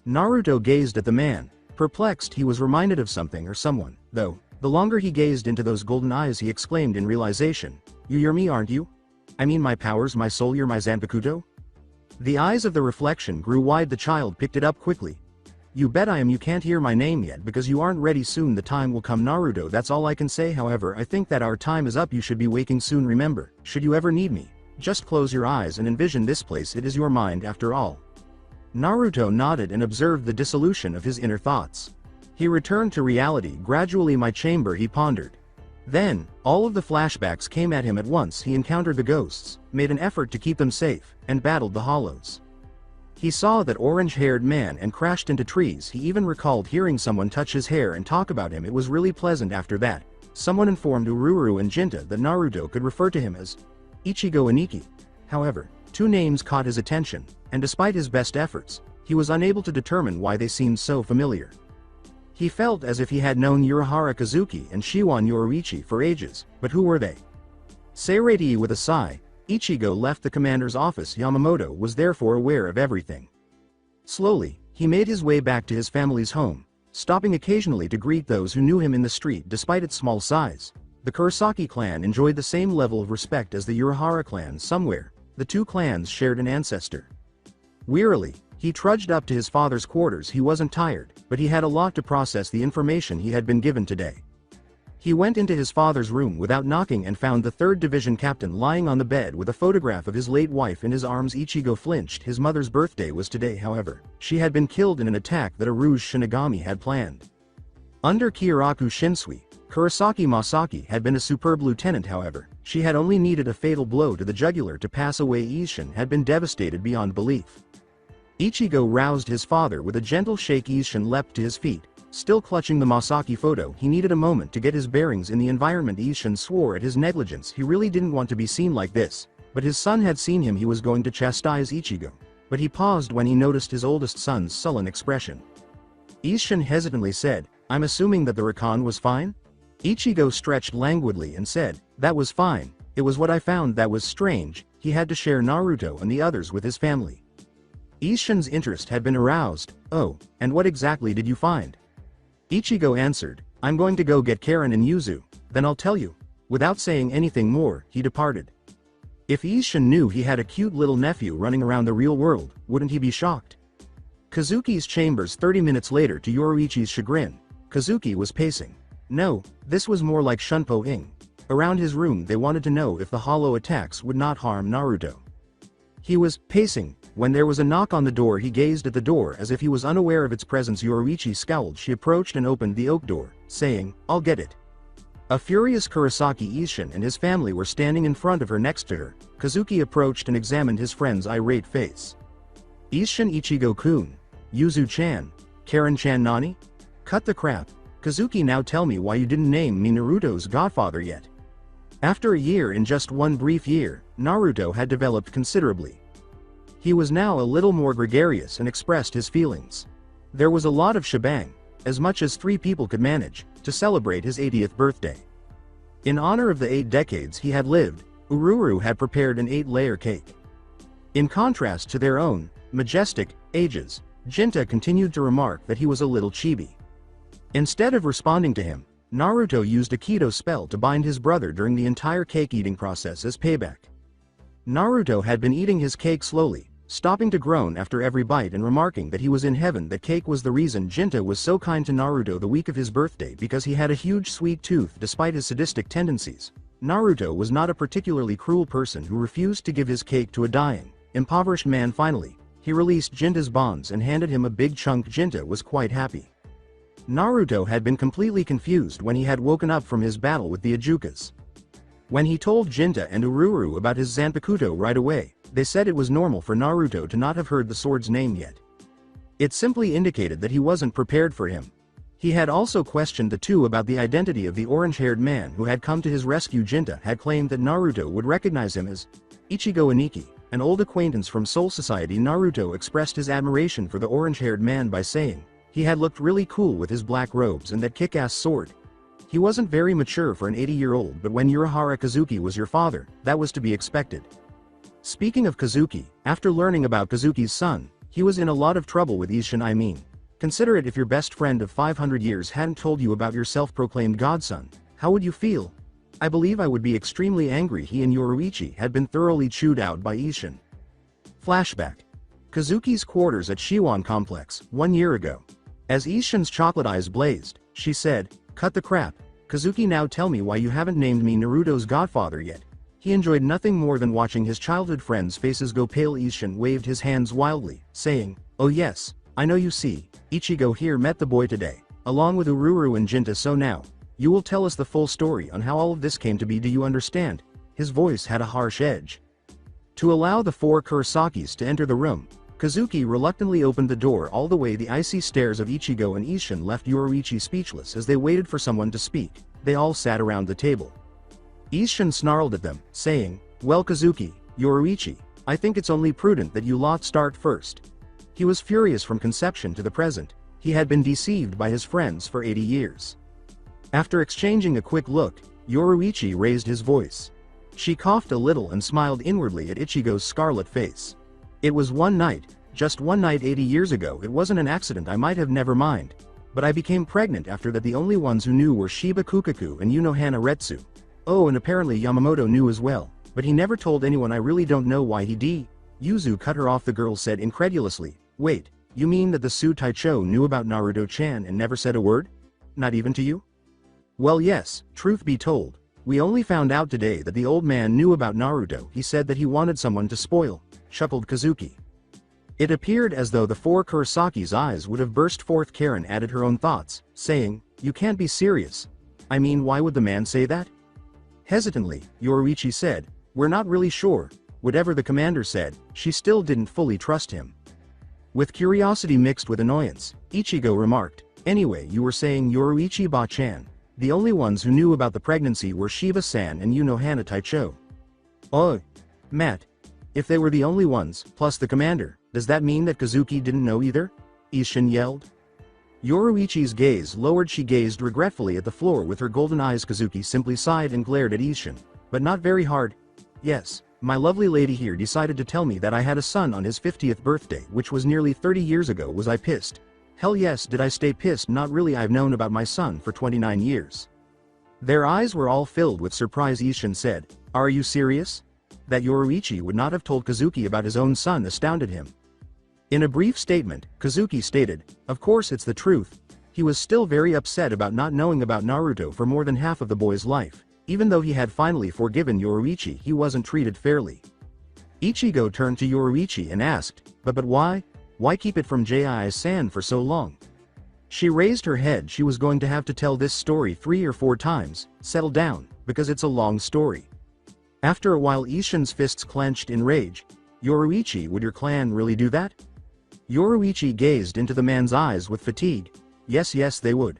Naruto gazed at the man. Perplexed, he was reminded of something or someone, though. The longer he gazed into those golden eyes, he exclaimed in realization, "You're me, aren't you? I mean, my powers, my soul, you're my Zanpakuto?" The eyes of the reflection grew wide. The child picked it up quickly. "You bet I am. You can't hear my name yet because you aren't ready. Soon the time will come, Naruto, that's all I can say. However, I think that our time is up. You should be waking soon. Remember, should you ever need me, just close your eyes and envision this place. It is your mind after all." Naruto nodded and observed the dissolution of his inner thoughts. He returned to reality. Gradually, my chamber, he pondered. Then, all of the flashbacks came at him at once. He encountered the ghosts, made an effort to keep them safe, and battled the hollows. He saw that orange-haired man and crashed into trees. He even recalled hearing someone touch his hair and talk about him. It was really pleasant. After that, someone informed Ururu and Jinta that Naruto could refer to him as Ichigo Iniki. However, two names caught his attention, and despite his best efforts, he was unable to determine why they seemed so familiar. He felt as if he had known Urahara Kazuki and Shiwan Yoruichi for ages, but who were they? Seiretii with a sigh, Ichigo left the commander's office. Yamamoto was therefore aware of everything. Slowly, he made his way back to his family's home, stopping occasionally to greet those who knew him in the street. Despite its small size, the Kurosaki clan enjoyed the same level of respect as the Urahara clan. Somewhere, the two clans shared an ancestor. Wearily, he trudged up to his father's quarters. He wasn't tired, but he had a lot to process the information he had been given today. He went into his father's room without knocking and found the 3rd Division captain lying on the bed with a photograph of his late wife in his arms. Ichigo flinched. His mother's birthday was today. However, she had been killed in an attack that a Rouge Shinigami had planned. Under Kyoraku Shinsui, Kurosaki Masaki had been a superb lieutenant. However, she had only needed a fatal blow to the jugular to pass away. Isshin had been devastated beyond belief. Ichigo roused his father with a gentle shake. Isshin leapt to his feet. Still clutching the Masaki photo, he needed a moment to get his bearings in the environment. Isshin swore at his negligence. He really didn't want to be seen like this, but his son had seen him. He was going to chastise Ichigo, but he paused when he noticed his oldest son's sullen expression. Isshin hesitantly said, "I'm assuming that the Rakan was fine?" Ichigo stretched languidly and said, "That was fine. It was what I found that was strange. He had to share Naruto and the others with his family." Isshin's interest had been aroused. "Oh, and what exactly did you find?" Ichigo answered, "I'm going to go get Karen and Yuzu, then I'll tell you." Without saying anything more, he departed. If Isshin knew he had a cute little nephew running around the real world, wouldn't he be shocked? Kazuki's chambers. 30 minutes later, to Yoruichi's chagrin, Kazuki was pacing. No, this was more like Shunpo-ing. Around his room, they wanted to know if the hollow attacks would not harm Naruto. He was pacing when there was a knock on the door. He gazed at the door as if he was unaware of its presence. Yoruichi scowled. She approached and opened the oak door, saying, "I'll get it." A furious Kurosaki Isshin and his family were standing in front of her. Next to her, Kazuki approached and examined his friend's irate face. "Isshin, Ichigo-kun, Yuzu-chan, Karen-chan, nani? Cut the crap. Kazuki, now tell me why you didn't name me Naruto's godfather yet." After a year, in just one brief year, Naruto had developed considerably. He was now a little more gregarious and expressed his feelings. There was a lot of shebang, as much as 3 people could manage, to celebrate his 80th birthday. In honor of the 8 decades he had lived, Ururu had prepared an 8-layer cake. In contrast to their own majestic ages, Jinta continued to remark that he was a little chibi. Instead of responding to him, Naruto used a Kido spell to bind his brother during the entire cake-eating process as payback. Naruto had been eating his cake slowly, stopping to groan after every bite and remarking that he was in heaven. That cake was the reason Jinta was so kind to Naruto the week of his birthday, because he had a huge sweet tooth. Despite his sadistic tendencies, Naruto was not a particularly cruel person who refused to give his cake to a dying, impoverished man. Finally, he released Jinta's bonds and handed him a big chunk. Jinta was quite happy. Naruto had been completely confused when he had woken up from his battle with the Ajukas. When he told Jinta and Ururu about his Zanpakuto right away, they said it was normal for Naruto to not have heard the sword's name yet. It simply indicated that he wasn't prepared for him. He had also questioned the two about the identity of the orange-haired man who had come to his rescue. Jinta had claimed that Naruto would recognize him as Ichigo Iniki, an old acquaintance from Soul Society. Naruto expressed his admiration for the orange-haired man by saying he had looked really cool with his black robes and that kick-ass sword. He wasn't very mature for an 80-year-old, but when Urahara Kazuki was your father, that was to be expected. Speaking of Kazuki, after learning about Kazuki's son, He was in a lot of trouble with Ishin. I mean, consider it, if your best friend of 500 years hadn't told you about your self-proclaimed godson, how would you feel? I believe I would be extremely angry. He and Yoruichi had been thoroughly chewed out by Ishin. Flashback. Kazuki's quarters at Shiwan Complex, 1 year ago. As Ishin's chocolate eyes blazed, she said, "Cut the crap. Kazuki, now tell me why you haven't named me Naruto's godfather yet." He enjoyed nothing more than watching his childhood friends' faces go pale. Ishin waved his hands wildly, saying, "Oh yes, I know. You see, Ichigo here met the boy today, along with Ururu and Jinta, so now, you will tell us the full story on how all of this came to be. Do you understand?" His voice had a harsh edge. To allow the four Kurosakis to enter the room, Kazuki reluctantly opened the door. All the way, the icy stares of Ichigo and Ishin left Yoruichi speechless as they waited for someone to speak. They all sat around the table. Ishin snarled at them, saying, "Well, Kazuki, Yoruichi, I think it's only prudent that you lot start first." He was furious from conception to the present. He had been deceived by his friends for 80 years. After exchanging a quick look, Yoruichi raised his voice. She coughed a little and smiled inwardly at Ichigo's scarlet face. "It was one night, just one night 80 years ago. It wasn't an accident. I might have never mind. But I became pregnant after that. The only ones who knew were Shiba Kukaku and Unohana Retsu. Oh, and apparently Yamamoto knew as well, but he never told anyone. I really don't know why he did." Yuzu cut her off. The girl said incredulously, "Wait, you mean that the Su Taicho knew about Naruto-chan and never said a word? Not even to you?" "Well, yes, truth be told, we only found out today that the old man knew about Naruto. He said that he wanted someone to spoil," chuckled Kazuki. It appeared as though the four Kurosaki's eyes would have burst forth. Karen added her own thoughts, saying, "You can't be serious. I mean, why would the man say that?" Hesitantly, Yoruichi said, "We're not really sure." Whatever the commander said, she still didn't fully trust him. With curiosity mixed with annoyance, Ichigo remarked, "Anyway, you were saying Yoruichi Ba-chan. The only ones who knew about the pregnancy were Shiba-san and Unohana Taicho." "Oh, Matt. If they were the only ones, plus the commander, does that mean that Kazuki didn't know either?" Ishin yelled. Yoruichi's gaze lowered. She gazed regretfully at the floor with her golden eyes. Kazuki simply sighed and glared at Ishin, but not very hard. "Yes, my lovely lady here decided to tell me that I had a son on his 50th birthday, which was nearly 30 years ago. Was I pissed? Hell yes. Did I stay pissed? Not really. I've known about my son for 29 years. Their eyes were all filled with surprise. Ishin said, "Are you serious?" That Yoruichi would not have told Kazuki about his own son astounded him. In a brief statement, Kazuki stated, "Of course it's the truth." He was still very upset about not knowing about Naruto for more than half of the boy's life. Even though he had finally forgiven Yoruichi, he wasn't treated fairly. Ichigo turned to Yoruichi and asked, But why? Why keep it from Jii-san for so long?" She raised her head. She was going to have to tell this story 3 or 4 times. "Settle down, because it's a long story." After a while, Ishin's fists clenched in rage. "Yoruichi, would your clan really do that?" Yoruichi gazed into the man's eyes with fatigue. Yes, they would."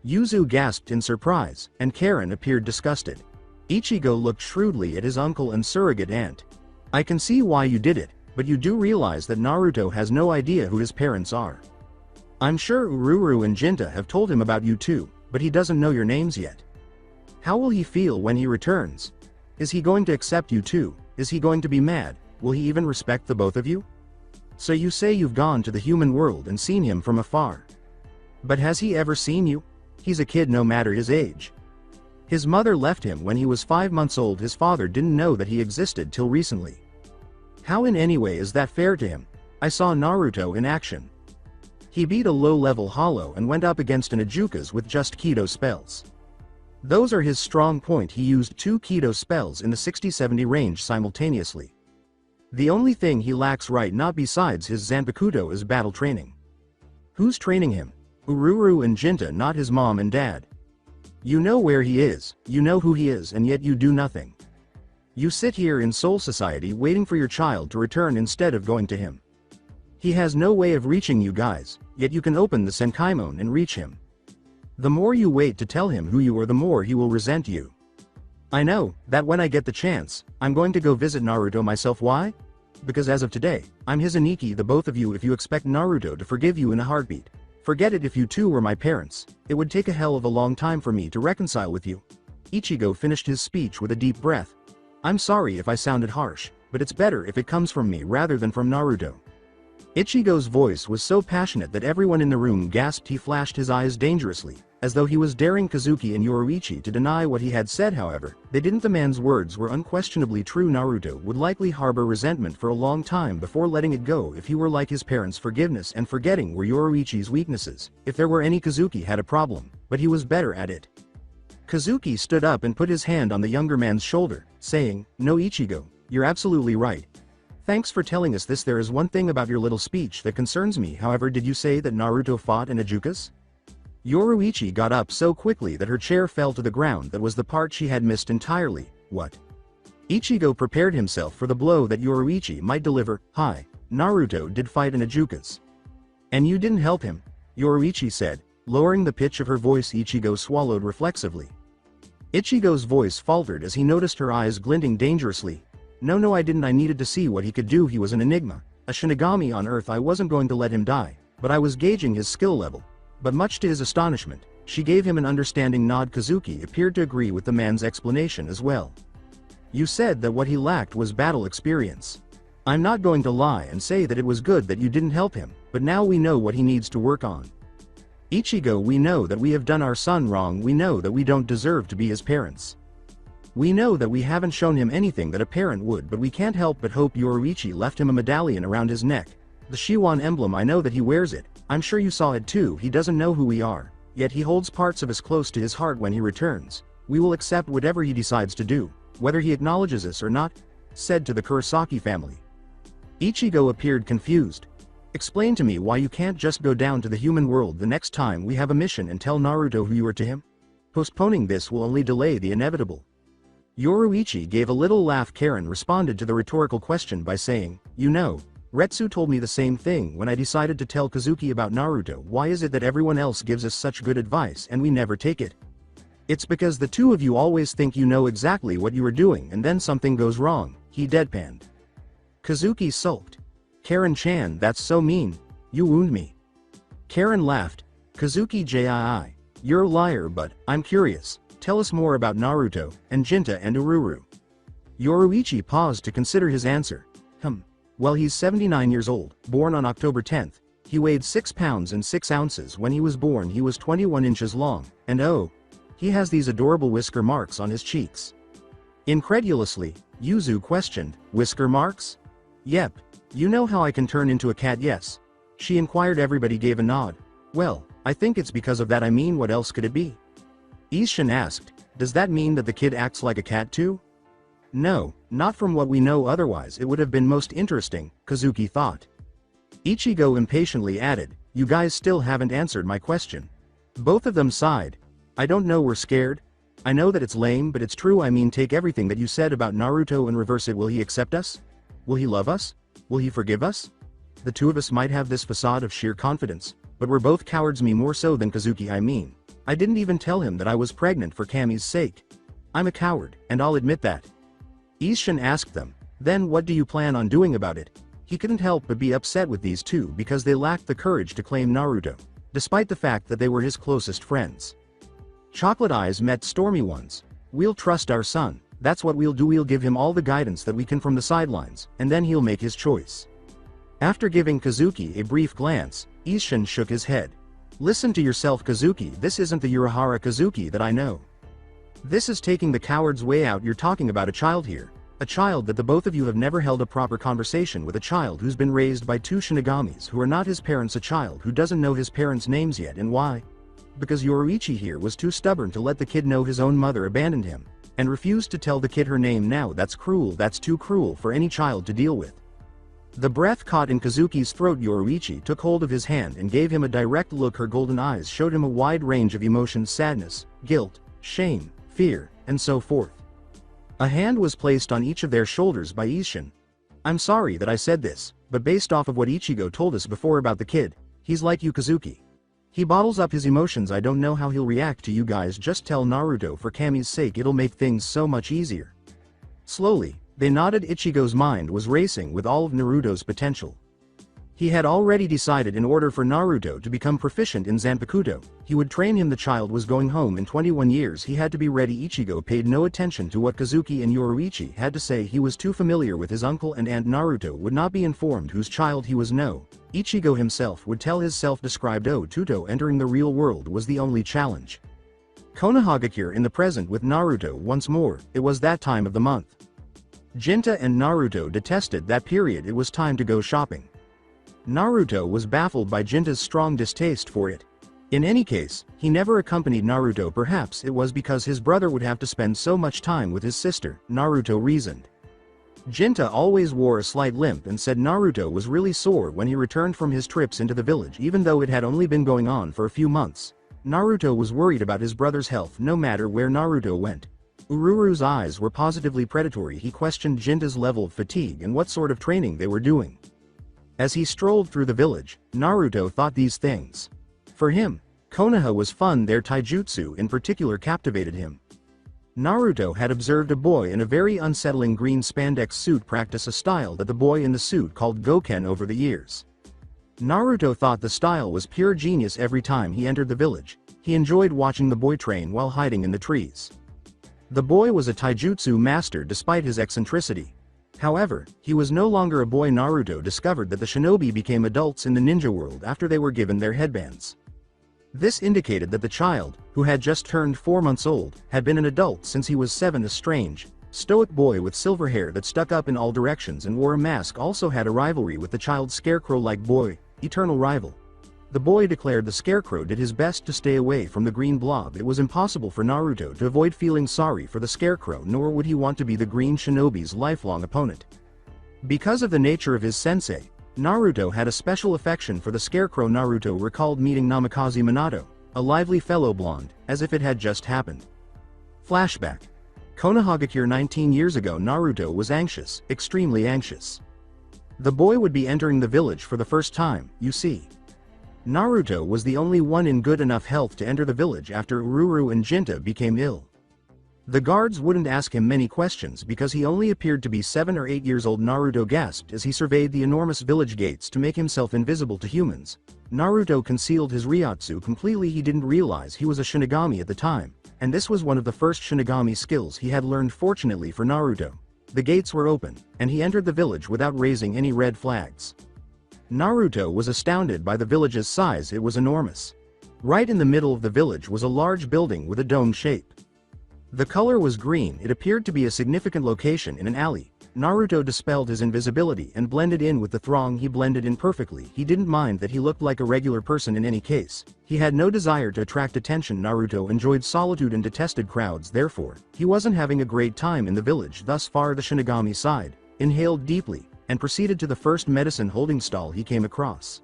Yuzu gasped in surprise, and Karen appeared disgusted. Ichigo looked shrewdly at his uncle and surrogate aunt. "I can see why you did it, but you do realize that Naruto has no idea who his parents are. I'm sure Ururu and Jinta have told him about you too, but he doesn't know your names yet. How will he feel when he returns? Is he going to accept you too? Is he going to be mad? Will he even respect the both of you? So you say you've gone to the human world and seen him from afar. But has he ever seen you? He's a kid no matter his age. His mother left him when he was 5 months old. His father didn't know that he existed till recently. How in any way is that fair to him? I saw Naruto in action. He beat a low-level hollow and went up against an Ajukas with just Kido spells. Those are his strong point. He used 2 Kido spells in the 60-70 range simultaneously. The only thing he lacks right now besides his Zanpakuto is battle training. Who's training him? Ururu and Jinta, not his mom and dad. You know where he is, you know who he is, and yet you do nothing. You sit here in Soul Society waiting for your child to return instead of going to him. He has no way of reaching you guys, yet you can open the Senkaimon and reach him. The more you wait to tell him who you are, the more he will resent you. I know that when I get the chance, I'm going to go visit Naruto myself. Why? Because as of today, I'm his Aniki. The both of you, if you expect Naruto to forgive you in a heartbeat, forget it. If you two were my parents, it would take a hell of a long time for me to reconcile with you. Ichigo finished his speech with a deep breath. I'm sorry if I sounded harsh, but it's better if it comes from me rather than from Naruto. Ichigo's voice was so passionate that everyone in the room gasped. He flashed his eyes dangerously, as though he was daring Kazuki and Yoruichi to deny what he had said. However, they didn't. The man's words were unquestionably true. Naruto would likely harbor resentment for a long time before letting it go if he were like his parents. Forgiveness and forgetting were Yoruichi's weaknesses. If there were any, Kazuki had a problem, but he was better at it. Kazuki stood up and put his hand on the younger man's shoulder, saying, "No, Ichigo, you're absolutely right. Thanks for telling us this. There is one thing about your little speech that concerns me. However, did you say that Naruto fought in a jukas?" Yoruichi got up so quickly that her chair fell to the ground. That was the part she had missed entirely. What? Ichigo prepared himself for the blow that Yoruichi might deliver. "Hi, Naruto did fight in a jukas. And you didn't help him," Yoruichi said, lowering the pitch of her voice. Ichigo swallowed reflexively. Ichigo's voice faltered as he noticed her eyes glinting dangerously. No, I didn't. I needed to see what he could do. He was an enigma, a Shinigami on Earth. I wasn't going to let him die, but I was gauging his skill level." But much to his astonishment, she gave him an understanding nod. Kazuki appeared to agree with the man's explanation as well. "You said that what he lacked was battle experience. I'm not going to lie and say that it was good that you didn't help him, but now we know what he needs to work on. Ichigo, we know that we have done our son wrong. We know that we don't deserve to be his parents. We know that we haven't shown him anything that a parent would, but we can't help but hope." Yoruichi left him a medallion around his neck. "The Shiwan emblem. I know that he wears it. I'm sure you saw it too. He doesn't know who we are, yet he holds parts of us close to his heart. When he returns, we will accept whatever he decides to do, whether he acknowledges us or not," said to the Kurosaki family. Ichigo appeared confused. "Explain to me why you can't just go down to the human world the next time we have a mission and tell Naruto who you are to him? Postponing this will only delay the inevitable." Yoruichi gave a little laugh. Karen responded to the rhetorical question by saying, "You know, Retsu told me the same thing when I decided to tell Kazuki about Naruto. Why is it that everyone else gives us such good advice and we never take it? It's because the two of you always think you know exactly what you are doing and then something goes wrong," he deadpanned. Kazuki sulked. "Karen-chan, that's so mean. You wound me." Karen laughed. "Kazuki Jii, you're a liar, but I'm curious. Tell us more about Naruto, and Jinta and Ururu." Yoruichi paused to consider his answer. Well, he's 79 years old, born on October 10th. He weighed 6 pounds and 6 ounces when he was born. He was 21 inches long, and oh, he has these adorable whisker marks on his cheeks." Incredulously, Yuzu questioned, "Whisker marks?" "Yep. You know how I can turn into a cat, yes?" she inquired. Everybody gave a nod. "Well, I think it's because of that. I mean, what else could it be?" Isshin asked, "Does that mean that the kid acts like a cat too?" "No, not from what we know, otherwise it would have been most interesting," Kazuki thought. Ichigo impatiently added, "You guys still haven't answered my question." Both of them sighed. "I don't know, we're scared. I know that it's lame, but it's true. I mean, take everything that you said about Naruto and reverse it. Will he accept us? Will he love us? Will he forgive us? The two of us might have this facade of sheer confidence, but we're both cowards. Me more so than Kazuki. I mean, I didn't even tell him that I was pregnant for Kami's sake. I'm a coward, and I'll admit that." Isshin asked them, "Then what do you plan on doing about it?" He couldn't help but be upset with these two because they lacked the courage to claim Naruto, despite the fact that they were his closest friends. Chocolate Eyes met stormy ones. "We'll trust our son. That's what we'll do. We'll give him all the guidance that we can from the sidelines, and then he'll make his choice." After giving Kazuki a brief glance, Isshin shook his head. "Listen to yourself, Kazuki. This isn't the Urahara Kazuki that I know. This is taking the coward's way out. You're talking about a child here. A child that the both of you have never held a proper conversation with. A child who's been raised by two Shinigamis who are not his parents. A child who doesn't know his parents' names yet. And why? Because Yoruichi here was too stubborn to let the kid know his own mother abandoned him, and refused to tell the kid her name. Now that's cruel. That's too cruel for any child to deal with." The breath caught in Kazuki's throat. Yoruichi took hold of his hand and gave him a direct look. Her golden eyes showed him a wide range of emotions: sadness, guilt, shame, fear, and so forth. A hand was placed on each of their shoulders by Isshin. "I'm sorry that I said this, but based off of what Ichigo told us before about the kid, he's like you, Kazuki. He bottles up his emotions. I don't know how he'll react to you guys. Just tell Naruto for Kami's sake. It'll make things so much easier." Slowly, they nodded. Ichigo's mind was racing with all of Naruto's potential. He had already decided in order for Naruto to become proficient in Zanpakuto, he would train him. The child was going home in 21 years. He had to be ready. Ichigo paid no attention to what Kazuki and Yoruichi had to say. He was too familiar with his uncle and aunt. Naruto would not be informed whose child he was. No. Ichigo himself would tell his self-described Tuto. Entering the real world was the only challenge. Konohagakure in the present with Naruto once more. It was that time of the month. Jinta and Naruto detested that period. It was time to go shopping. Naruto was baffled by Jinta's strong distaste for it. In any case, he never accompanied Naruto. Perhaps it was because his brother would have to spend so much time with his sister, Naruto reasoned. Jinta always wore a slight limp and said Naruto was really sore when he returned from his trips into the village, even though it had only been going on for a few months. Naruto was worried about his brother's health no matter where Naruto went. Ururu's eyes were positively predatory. He questioned Jinta's level of fatigue and what sort of training they were doing. As he strolled through the village, Naruto thought these things. For him, Konoha was fun. Their taijutsu in particular captivated him. Naruto had observed a boy in a very unsettling green spandex suit practice a style that the boy in the suit called Goken over the years. Naruto thought the style was pure genius. Every time he entered the village, he enjoyed watching the boy train while hiding in the trees. The boy was a taijutsu master despite his eccentricity. However, he was no longer a boy. Naruto discovered that the shinobi became adults in the ninja world after they were given their headbands. This indicated that the child, who had just turned 4 months old, had been an adult since he was 7. A strange, stoic boy with silver hair that stuck up in all directions and wore a mask also had a rivalry with the child's scarecrow-like boy, eternal rival. The boy declared the scarecrow did his best to stay away from the green blob. It was impossible for Naruto to avoid feeling sorry for the scarecrow, nor would he want to be the green shinobi's lifelong opponent. Because of the nature of his sensei, Naruto had a special affection for the scarecrow. Naruto recalled meeting Namikaze Minato, a lively fellow blonde, as if it had just happened. Flashback. Konohagakure 19 years ago. Naruto was anxious, extremely anxious. The boy would be entering the village for the first time, you see. Naruto was the only one in good enough health to enter the village after Ururu and Jinta became ill. The guards wouldn't ask him many questions because he only appeared to be 7 or 8 years old. Naruto gasped as he surveyed the enormous village gates to make himself invisible to humans. Naruto concealed his Ryotsu completely. He didn't realize he was a Shinigami at the time, and this was one of the first Shinigami skills he had learned. Fortunately for Naruto, the gates were open, and he entered the village without raising any red flags. Naruto was astounded by the village's size. It was enormous. Right in the middle of the village was a large building with a dome shape. The color was green. It appeared to be a significant location in an alley. Naruto dispelled his invisibility and blended in with the throng. He blended in perfectly. He didn't mind that he looked like a regular person in any case. He had no desire to attract attention. Naruto enjoyed solitude and detested crowds. Therefore, he wasn't having a great time in the village. Thus far the Shinigami sighed, inhaled deeply, and proceeded to the first medicine holding stall he came across.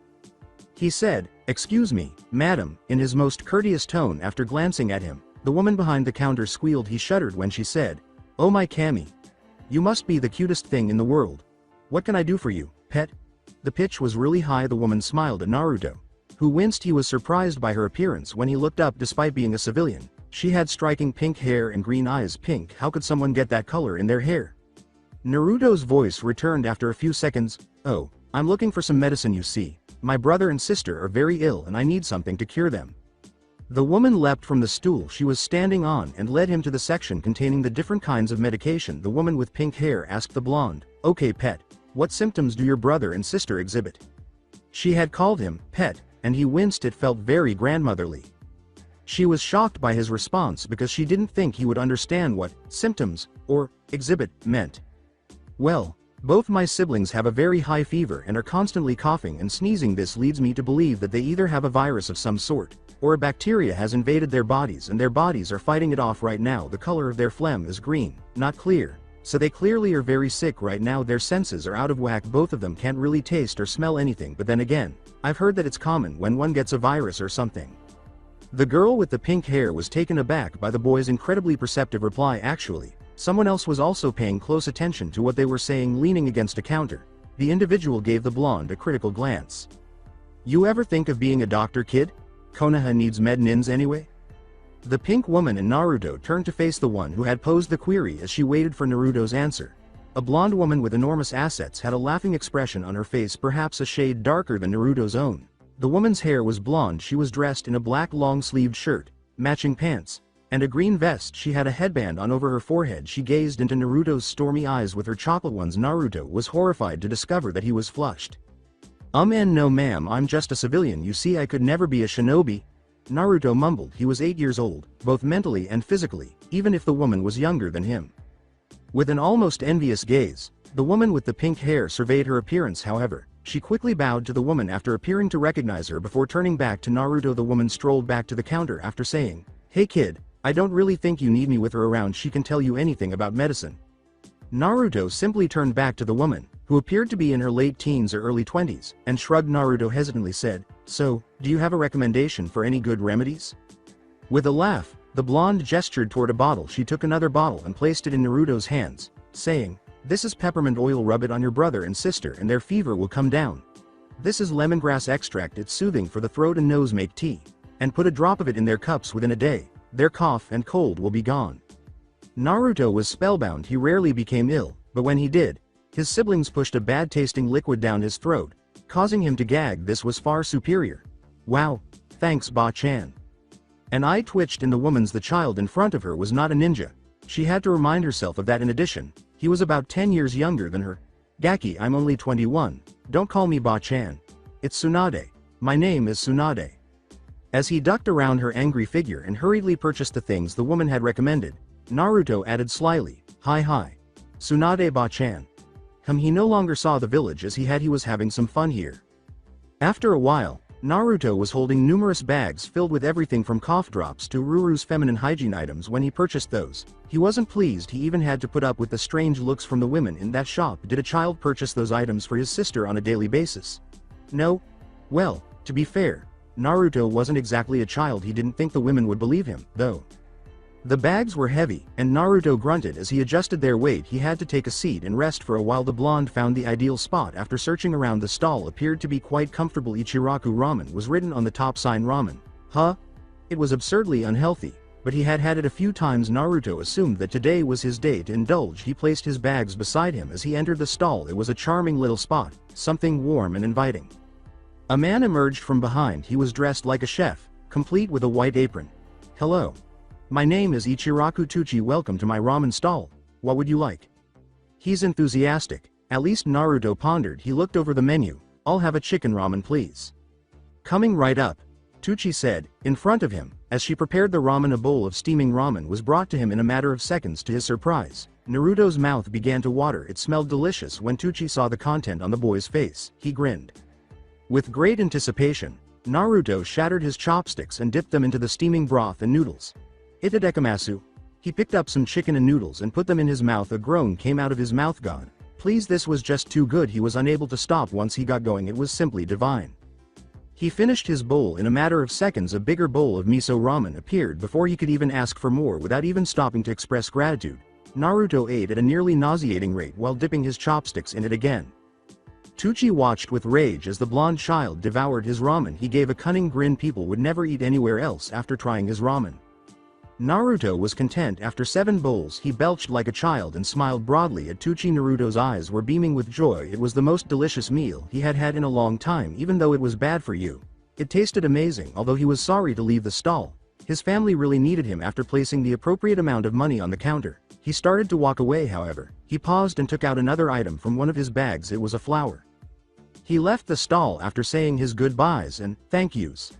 He said, "Excuse me, madam," in his most courteous tone. After glancing at him, the woman behind the counter squealed. He shuddered when she said, "Oh my Kami. You must be the cutest thing in the world. What can I do for you, pet?" The pitch was really high. The woman smiled at Naruto, who winced. He was surprised by her appearance when he looked up. Despite being a civilian, she had striking pink hair and green eyes. Pink? How could someone get that color in their hair? Naruto's voice returned after a few seconds. "Oh, I'm looking for some medicine. You see, my brother and sister are very ill and I need something to cure them." The woman leapt from the stool she was standing on and led him to the section containing the different kinds of medication. The woman with pink hair asked the blonde, "Okay pet, what symptoms do your brother and sister exhibit?" She had called him pet, and he winced. It felt very grandmotherly. She was shocked by his response because she didn't think he would understand what symptoms or exhibit meant. "Well, both my siblings have a very high fever and are constantly coughing and sneezing. This leads me to believe that they either have a virus of some sort, or a bacteria has invaded their bodies and their bodies are fighting it off right now. The color of their phlegm is green, not clear, so they clearly are very sick right now. Their senses are out of whack. Both of them can't really taste or smell anything. But then again, I've heard that it's common when one gets a virus or something." The girl with the pink hair was taken aback by the boy's incredibly perceptive reply. Actually, someone else was also paying close attention to what they were saying. Leaning against a counter, the individual gave the blonde a critical glance. "You ever think of being a doctor, kid? Konoha needs med-nins anyway?" The pink woman and Naruto turned to face the one who had posed the query as she waited for Naruto's answer. A blonde woman with enormous assets had a laughing expression on her face, perhaps a shade darker than Naruto's own. The woman's hair was blonde, she was dressed in a black long-sleeved shirt, matching pants, and a green vest. She had a headband on over her forehead. She gazed into Naruto's stormy eyes with her chocolate ones. Naruto was horrified to discover that he was flushed. No ma'am, I'm just a civilian, you see I could never be a shinobi. Naruto mumbled. He was 8 years old, both mentally and physically, even if the woman was younger than him. With an almost envious gaze, the woman with the pink hair surveyed her appearance. However, she quickly bowed to the woman after appearing to recognize her before turning back to Naruto. The woman strolled back to the counter after saying, "Hey kid, I don't really think you need me with her around, she can tell you anything about medicine." Naruto simply turned back to the woman, who appeared to be in her late teens or early 20s, and shrugged. Naruto hesitantly said, "So, do you have a recommendation for any good remedies?" With a laugh, the blonde gestured toward a bottle. She took another bottle and placed it in Naruto's hands, saying, "This is peppermint oil, rub it on your brother and sister and their fever will come down. This is lemongrass extract, it's soothing for the throat and nose, make tea, and put a drop of it in their cups within a day, their cough and cold will be gone." Naruto was spellbound. He rarely became ill, but when he did, his siblings pushed a bad-tasting liquid down his throat, causing him to gag. This was far superior. "Wow, thanks Ba-chan." An eye twitched in the woman's. The child in front of her was not a ninja. She had to remind herself of that. In addition, he was about 10 years younger than her. "Gaki, I'm only 21. Don't call me Ba-chan. It's Tsunade. My name is Tsunade." As he ducked around her angry figure and hurriedly purchased the things the woman had recommended, Naruto added slyly, Hi, Tsunade Ba-chan." He no longer saw the village as he was having some fun here. After a while, Naruto was holding numerous bags filled with everything from cough drops to Ruru's feminine hygiene items. When he purchased those, he wasn't pleased. He even had to put up with the strange looks from the women in that shop. Did a child purchase those items for his sister on a daily basis? No? Well, to be fair, Naruto wasn't exactly a child. He didn't think the women would believe him, though. The bags were heavy, and Naruto grunted as he adjusted their weight. He had to take a seat and rest for a while. The blonde found the ideal spot after searching around. The stall appeared to be quite comfortable. Ichiraku ramen was written on the top sign. Ramen. It was absurdly unhealthy, but he had had it a few times. Naruto assumed that today was his day to indulge. He placed his bags beside him as he entered the stall. It was a charming little spot, something warm and inviting. A man emerged from behind. He was dressed like a chef, complete with a white apron. "Hello. My name is Ichiraku Tuchi. Welcome to my ramen stall. What would you like?" He's enthusiastic. At least Naruto pondered. He looked over the menu. "I'll have a chicken ramen please." "Coming right up," Tuchi said, in front of him. As she prepared the ramen, a bowl of steaming ramen was brought to him in a matter of seconds. To his surprise, Naruto's mouth began to water. It smelled delicious. When Tuchi saw the content on the boy's face, he grinned. With great anticipation, Naruto shattered his chopsticks and dipped them into the steaming broth and noodles. "Itadekamasu." He picked up some chicken and noodles and put them in his mouth. A groan came out of his mouth. "God, please, this was just too good." He was unable to stop once he got going. It was simply divine. He finished his bowl in a matter of seconds. A bigger bowl of miso ramen appeared before he could even ask for more. Without even stopping to express gratitude, Naruto ate at a nearly nauseating rate while dipping his chopsticks in it again. Tuchi watched with rage as the blonde child devoured his ramen. He gave a cunning grin. People would never eat anywhere else after trying his ramen. Naruto was content. After 7 bowls, he belched like a child and smiled broadly at Tuchi. Naruto's eyes were beaming with joy. It was the most delicious meal he had had in a long time. Even though it was bad for you, it tasted amazing. Although he was sorry to leave the stall, his family really needed him. After placing the appropriate amount of money on the counter, he started to walk away. However, he paused and took out another item from one of his bags. It was a flower. He left the stall after saying his goodbyes and thank yous.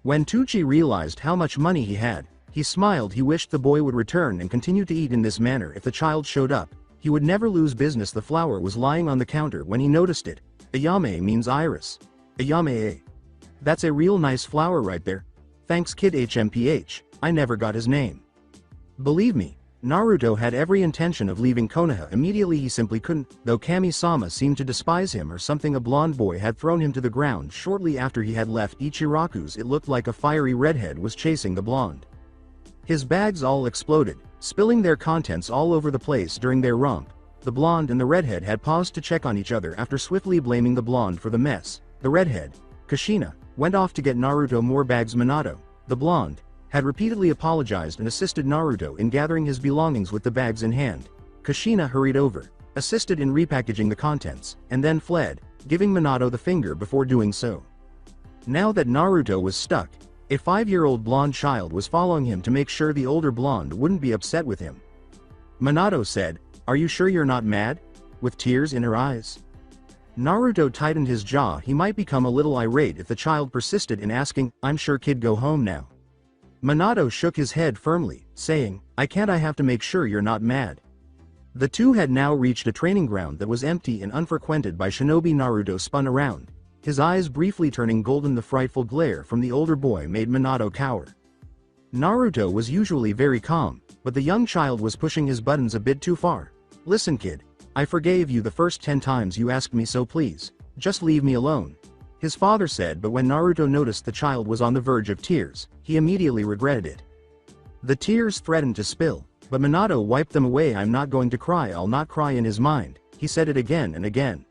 When Tuchi realized how much money he had, he smiled. He wished the boy would return and continue to eat in this manner. If the child showed up, he would never lose business. The flower was lying on the counter when he noticed it. Ayame means iris. Ayame. That's a real nice flower right there. Thanks kid. HMPH. I never got his name. Believe me, Naruto had every intention of leaving Konoha immediately. He simply couldn't, though Kami-sama seemed to despise him or something. A blonde boy had thrown him to the ground shortly after he had left Ichiraku's. It looked like a fiery redhead was chasing the blonde. His bags all exploded, spilling their contents all over the place. During their romp, the blonde and the redhead had paused to check on each other. After swiftly blaming the blonde for the mess, the redhead, Kushina, went off to get Naruto more bags. Minato, the blonde, had repeatedly apologized and assisted Naruto in gathering his belongings with the bags in hand. Kushina hurried over, assisted in repackaging the contents, and then fled, giving Minato the finger before doing so. Now that Naruto was stuck, a 5-year-old blonde child was following him to make sure the older blonde wouldn't be upset with him. Minato said, "Are you sure you're not mad?" with tears in her eyes. Naruto tightened his jaw. He might become a little irate if the child persisted in asking, "I'm sure kid, go home now." Minato shook his head firmly, saying, I have to make sure you're not mad." The two had now reached a training ground that was empty and unfrequented by shinobi. Naruto spun around, his eyes briefly turning golden. The frightful glare from the older boy made Minato cower. Naruto was usually very calm, but the young child was pushing his buttons a bit too far. "Listen kid, I forgave you the first 10 times you asked me, so please, just leave me alone," his father said. But when Naruto noticed the child was on the verge of tears, he immediately regretted it. The tears threatened to spill, but Minato wiped them away. "I'm not going to cry, I'll not cry." In his mind, he said it again and again.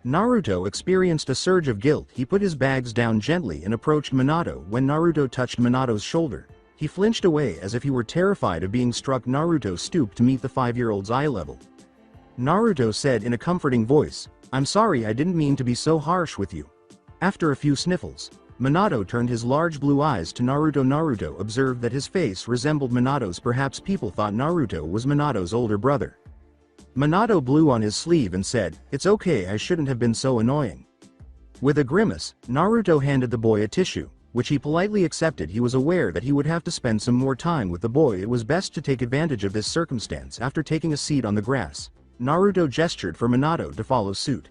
Naruto experienced a surge of guilt. He put his bags down gently and approached Minato. When Naruto touched Minato's shoulder, he flinched away as if he were terrified of being struck. Naruto stooped to meet the 5-year-old's eye level. Naruto said in a comforting voice, "I'm sorry, I didn't mean to be so harsh with you." After a few sniffles, Minato turned his large blue eyes to Naruto. Naruto observed that his face resembled Minato's. Perhaps people thought Naruto was Minato's older brother. Minato blew on his sleeve and said, "It's okay, I shouldn't have been so annoying." With a grimace, Naruto handed the boy a tissue, which he politely accepted. He was aware that he would have to spend some more time with the boy. It was best to take advantage of this circumstance. After taking a seat on the grass, Naruto gestured for Minato to follow suit.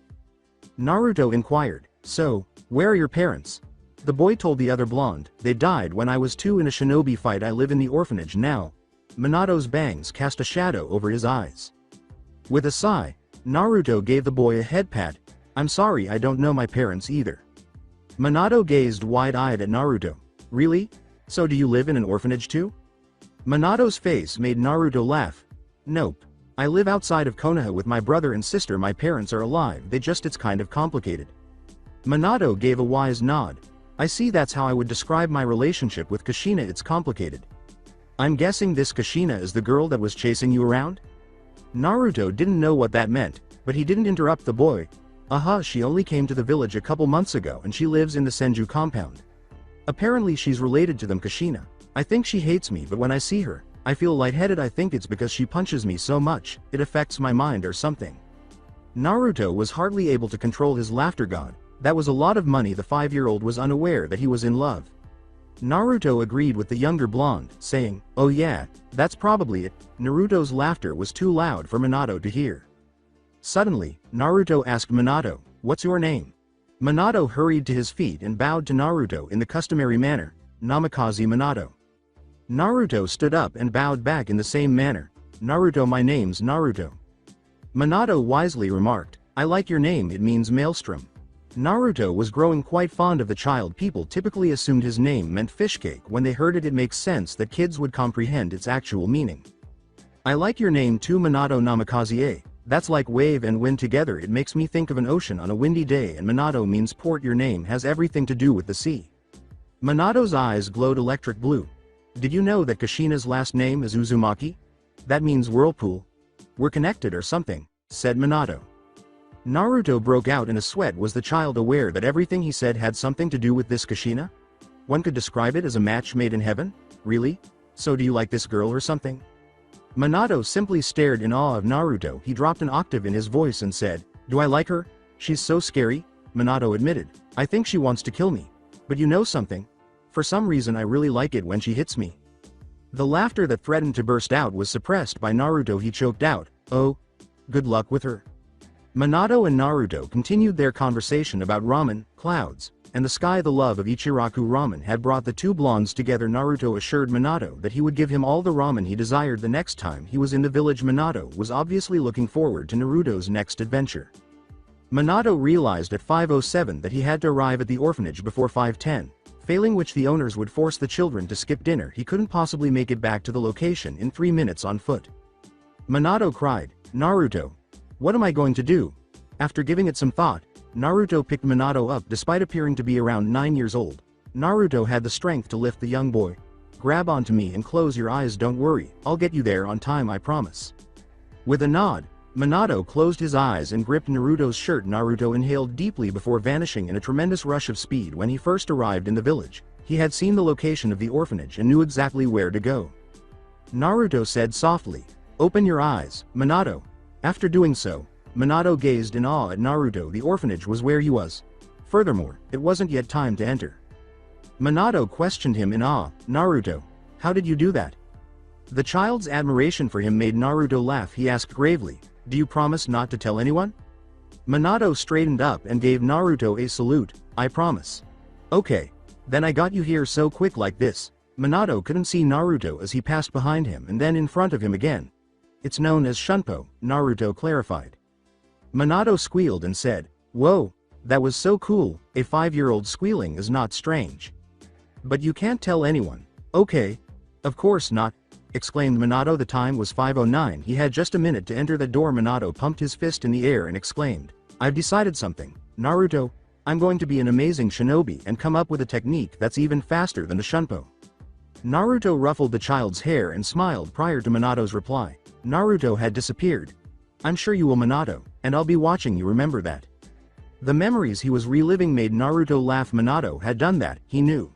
Naruto inquired, "So, where are your parents?" The boy told the other blonde, "They died when I was 2 in a shinobi fight. I live in the orphanage now." Minato's bangs cast a shadow over his eyes. With a sigh, Naruto gave the boy a head pat. "I'm sorry, I don't know my parents either." Minato gazed wide-eyed at Naruto. "Really? So do you live in an orphanage too?" Minato's face made Naruto laugh. "Nope. I live outside of Konoha with my brother and sister. My parents are alive, it's kind of complicated." Minato gave a wise nod. "I see, that's how I would describe my relationship with Kushina. It's complicated." "I'm guessing this Kushina is the girl that was chasing you around?" Naruto didn't know what that meant, but he didn't interrupt the boy. She only came to the village a couple months ago and she lives in the Senju compound. Apparently she's related to them. Kushina. I think she hates me, but when I see her, I feel lightheaded. I think it's because she punches me so much, it affects my mind or something." Naruto was hardly able to control his laughter. God, that was a lot of money. The 5-year-old was unaware that he was in love. Naruto agreed with the younger blonde, saying, "Oh yeah, that's probably it." Naruto's laughter was too loud for Minato to hear. Suddenly, Naruto asked Minato, "What's your name?" Minato hurried to his feet and bowed to Naruto in the customary manner, "Namikaze Minato." Naruto stood up and bowed back in the same manner, "Naruto, my name's Naruto." Minato wisely remarked, "I like your name, it means maelstrom." Naruto was growing quite fond of the child. People typically assumed his name meant fish cake. When they heard it, it makes sense that kids would comprehend its actual meaning. "I like your name too, Minato Namikaze. That's like wave and wind together. It makes me think of an ocean on a windy day, and Minato means port. Your name has everything to do with the sea." Minato's eyes glowed electric blue. "Did you know that Kushina's last name is Uzumaki? That means whirlpool. We're connected or something," said Minato. Naruto broke out in a sweat. Was the child aware that everything he said had something to do with this Kushina? One could describe it as a match made in heaven? Really? So do you like this girl or something? Minato simply stared in awe of Naruto. He dropped an octave in his voice and said, "Do I like her? She's so scary," Minato admitted. "I think she wants to kill me. But you know something? For some reason I really like it when she hits me." The laughter that threatened to burst out was suppressed by Naruto. He choked out, "Oh, good luck with her." Minato and Naruto continued their conversation about ramen, clouds, and the sky. The love of Ichiraku ramen had brought the two blondes together. Naruto assured Minato that he would give him all the ramen he desired the next time he was in the village. Minato was obviously looking forward to Naruto's next adventure. Minato realized at 5:07 that he had to arrive at the orphanage before 5:10, failing which the owners would force the children to skip dinner. He couldn't possibly make it back to the location in 3 minutes on foot. Minato cried, "Naruto, what am I going to do?" After giving it some thought, Naruto picked Minato up. Despite appearing to be around 9 years old, Naruto had the strength to lift the young boy. "Grab onto me and close your eyes. Don't worry, I'll get you there on time, I promise." With a nod, Minato closed his eyes and gripped Naruto's shirt. Naruto inhaled deeply before vanishing in a tremendous rush of speed. When he first arrived in the village, he had seen the location of the orphanage and knew exactly where to go. Naruto said softly, "Open your eyes, Minato." After doing so, Minato gazed in awe at Naruto. The orphanage was where he was. Furthermore, it wasn't yet time to enter. Minato questioned him in awe, "Naruto, how did you do that?" The child's admiration for him made Naruto laugh. He asked gravely, "Do you promise not to tell anyone?" Minato straightened up and gave Naruto a salute, "I promise." "Okay. Then I got you here so quick like this." Minato couldn't see Naruto as he passed behind him and then in front of him again. "It's known as Shunpo," Naruto clarified. Minato squealed and said, "Whoa, that was so cool." A 5-year-old squealing is not strange. "But you can't tell anyone." "Okay. Of course not," exclaimed Minato. The time was 5:09. He had just a minute to enter the door. Minato pumped his fist in the air and exclaimed, "I've decided something, Naruto. I'm going to be an amazing shinobi and come up with a technique that's even faster than the Shunpo." Naruto ruffled the child's hair and smiled prior to Minato's reply. Naruto had disappeared. "I'm sure you will, Minato, and I'll be watching you, remember that." The memories he was reliving made Naruto laugh. Minato had done that, he knew.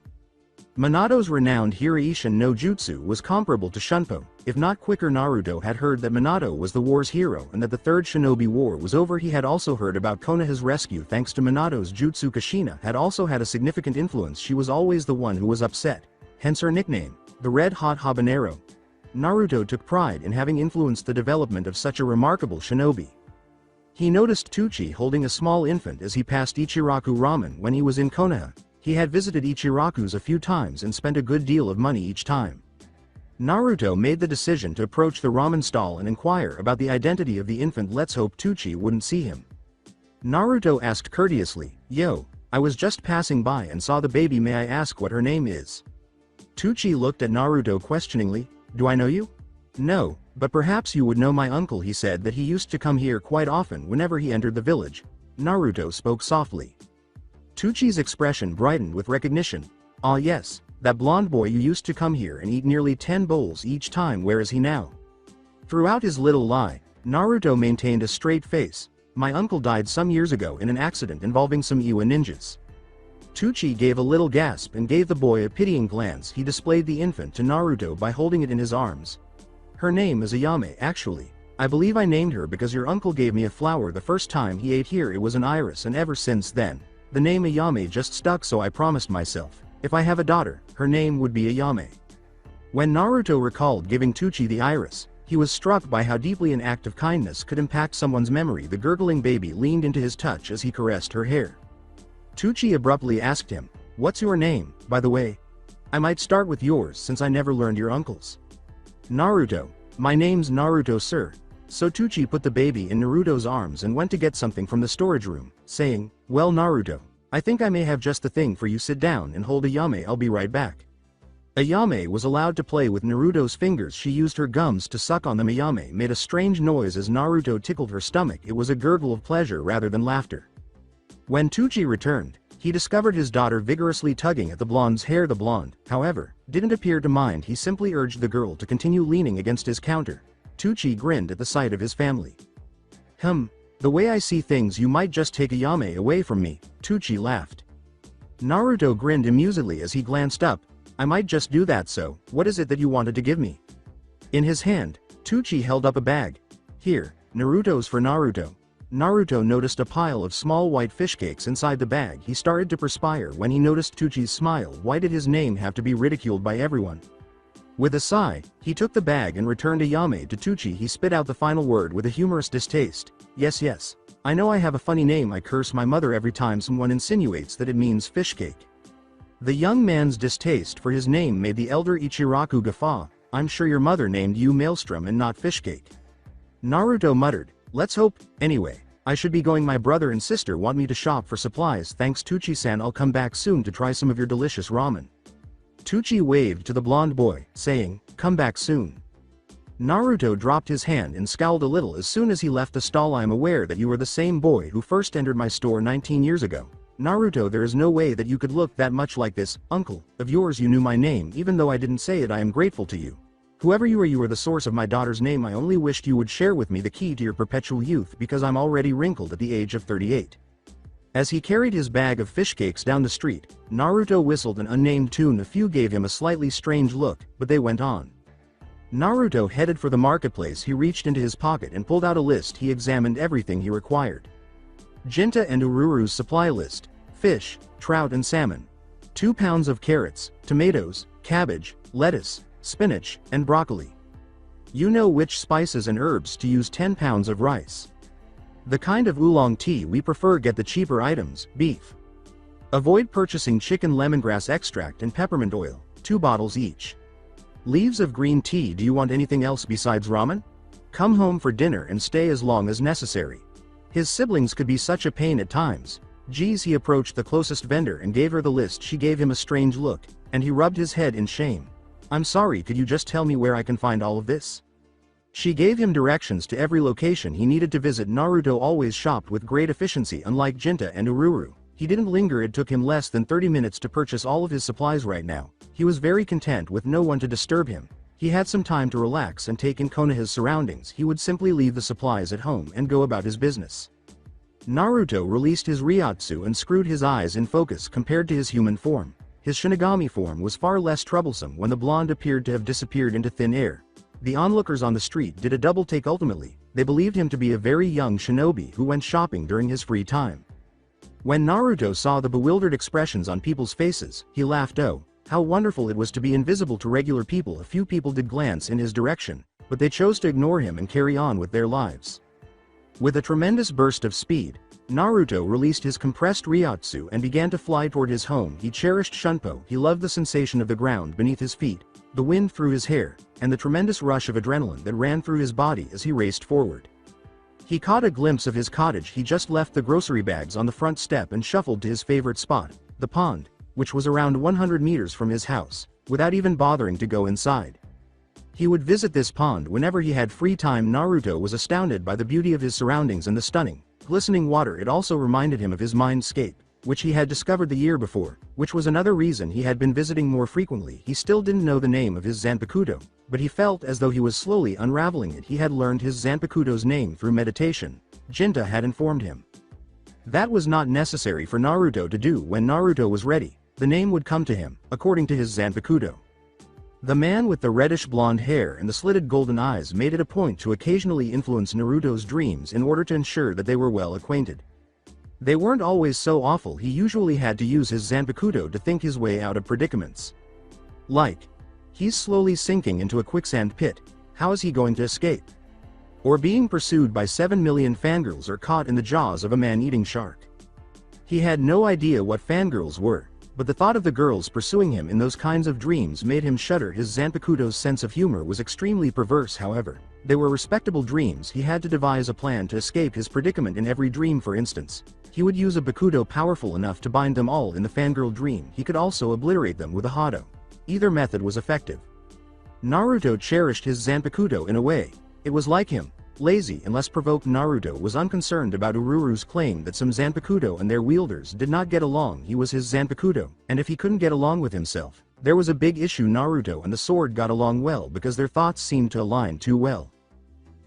Minato's renowned Hiraishin no Jutsu was comparable to Shunpo, if not quicker. Naruto had heard that Minato was the war's hero and that the Third Shinobi War was over. He had also heard about Konoha's rescue. Thanks to Minato's jutsu, Kushina had also had a significant influence. She was always the one who was upset, hence her nickname, the Red Hot Habanero. Naruto took pride in having influenced the development of such a remarkable shinobi. He noticed Tucci holding a small infant as he passed Ichiraku Ramen when he was in Konoha. He had visited Ichiraku's a few times and spent a good deal of money each time. Naruto made the decision to approach the ramen stall and inquire about the identity of the infant. Let's hope Tucci wouldn't see him. Naruto asked courteously, "Yo, I was just passing by and saw the baby. May I ask what her name is?" Tucci looked at Naruto questioningly. "Do I know you?" "No, but perhaps you would know my uncle. He said that he used to come here quite often whenever he entered the village." Naruto spoke softly. Tucci's expression brightened with recognition. "Ah yes, that blonde boy. You used to come here and eat nearly 10 bowls each time. Where is he now?" Throughout his little lie, Naruto maintained a straight face. "My uncle died some years ago in an accident involving some Iwa ninjas." Tucci gave a little gasp and gave the boy a pitying glance. He displayed the infant to Naruto by holding it in his arms. "Her name is Ayame, actually. I believe I named her because your uncle gave me a flower the first time he ate here. It was an iris, and ever since then, the name Ayame just stuck. So I promised myself, if I have a daughter, her name would be Ayame." When Naruto recalled giving Tucci the iris, he was struck by how deeply an act of kindness could impact someone's memory. The gurgling baby leaned into his touch as he caressed her hair. Tucci abruptly asked him, "What's your name, by the way? I might start with yours since I never learned your uncle's." "Naruto. My name's Naruto, sir." So Tucci put the baby in Naruto's arms and went to get something from the storage room, saying, "Well, Naruto, I think I may have just the thing for you. Sit down and hold Ayame. I'll be right back." Ayame was allowed to play with Naruto's fingers. She used her gums to suck on them. Ayame made a strange noise as Naruto tickled her stomach. It was a gurgle of pleasure rather than laughter. When Tucci returned, he discovered his daughter vigorously tugging at the blonde's hair. The blonde, however, didn't appear to mind. He simply urged the girl to continue leaning against his counter. Tucci grinned at the sight of his family. The way I see things, you might just take Ayame away from me," Tucci laughed. Naruto grinned amusedly as he glanced up. "I might just do that. So, what is it that you wanted to give me?" In his hand, Tucci held up a bag. "Here, Naruto's for Naruto." Naruto noticed a pile of small white fish cakes inside the bag. He started to perspire when he noticed Tucci's smile. Why did his name have to be ridiculed by everyone? With a sigh, he took the bag and returned Ayame to Tucci. He spit out the final word with a humorous distaste. Yes, I know I have a funny name. I curse my mother every time someone insinuates that it means fish cake." The young man's distaste for his name made the elder Ichiraku guffaw. "I'm sure your mother named you Maelstrom and not fish cake." Naruto muttered, "Let's hope. Anyway, I should be going. My brother and sister want me to shop for supplies. Thanks, Tucci-san. I'll come back soon to try some of your delicious ramen." Tucci waved to the blonde boy, saying, "Come back soon." Naruto dropped his hand and scowled a little. "As soon as he left the stall, I'm aware that you are the same boy who first entered my store 19 years ago. Naruto, there is no way that you could look that much like this uncle of yours. You knew my name even though I didn't say it. I am grateful to you." Whoever you are the source of my daughter's name. I only wished you would share with me the key to your perpetual youth because I'm already wrinkled at the age of 38. As he carried his bag of fish cakes down the street, Naruto whistled an unnamed tune. A few gave him a slightly strange look, but they went on. Naruto headed for the marketplace. He reached into his pocket and pulled out a list. He examined everything he required. Jinta and Ururu's supply list: fish, trout and salmon. 2 pounds of carrots, tomatoes, cabbage, lettuce, spinach, and broccoli. You know which spices and herbs to use. 10 pounds of rice. The kind of oolong tea we prefer. Get the cheaper items, beef. Avoid purchasing chicken. Lemongrass extract and peppermint oil, 2 bottles each. Leaves of green tea. Do you want anything else besides ramen? Come home for dinner and stay as long as necessary. His siblings could be such a pain at times. Geez, he approached the closest vendor and gave her the list. She gave him a strange look, and he rubbed his head in shame. I'm sorry, could you just tell me where I can find all of this? She gave him directions to every location he needed to visit. Naruto always shopped with great efficiency. Unlike Jinta and Ururu, he didn't linger. It took him less than 30 minutes to purchase all of his supplies. Right now, he was very content with no one to disturb him. He had some time to relax and take in Konoha's surroundings. He would simply leave the supplies at home and go about his business. Naruto released his Ryotsu and screwed his eyes in focus. Compared to his human form, his Shinigami form was far less troublesome. When the blonde appeared to have disappeared into thin air, the onlookers on the street did a double take. Ultimately, they believed him to be a very young shinobi who went shopping during his free time. When Naruto saw the bewildered expressions on people's faces, he laughed. Oh, how wonderful it was to be invisible to regular people. A few people did glance in his direction, but they chose to ignore him and carry on with their lives. With a tremendous burst of speed, Naruto released his compressed Ryotsu and began to fly toward his home. He cherished Shunpo. He loved the sensation of the ground beneath his feet, the wind through his hair, and the tremendous rush of adrenaline that ran through his body as he raced forward. He caught a glimpse of his cottage. He just left the grocery bags on the front step and shuffled to his favorite spot, the pond, which was around 100 meters from his house, without even bothering to go inside. He would visit this pond whenever he had free time. Naruto was astounded by the beauty of his surroundings and the stunning, glistening water. It also reminded him of his mindscape, which he had discovered the year before, which was another reason he had been visiting more frequently. He still didn't know the name of his Zanpakuto, but he felt as though he was slowly unraveling it. He had learned his Zanpakuto's name through meditation. Jinta had informed him. That was not necessary for Naruto to do. When Naruto was ready, the name would come to him, according to his Zanpakuto. The man with the reddish blonde hair and the slitted golden eyes made it a point to occasionally influence Naruto's dreams in order to ensure that they were well acquainted. They weren't always so awful. He usually had to use his Zanpakuto to think his way out of predicaments. Like, he's slowly sinking into a quicksand pit, how is he going to escape? Or being pursued by 7 million fangirls or caught in the jaws of a man-eating shark. He had no idea what fangirls were, but the thought of the girls pursuing him in those kinds of dreams made him shudder. His Zanpakuto's sense of humor was extremely perverse. However, they were respectable dreams. He had to devise a plan to escape his predicament in every dream. For instance, he would use a Bakuto powerful enough to bind them all in the fangirl dream. He could also obliterate them with a Hado. Either method was effective. Naruto cherished his Zanpakuto in a way. It was like him, lazy and less provoked. Naruto was unconcerned about Ururu's claim that some Zanpakuto and their wielders did not get along. He was his Zanpakuto, and if he couldn't get along with himself, there was a big issue. Naruto and the sword got along well because their thoughts seemed to align too well.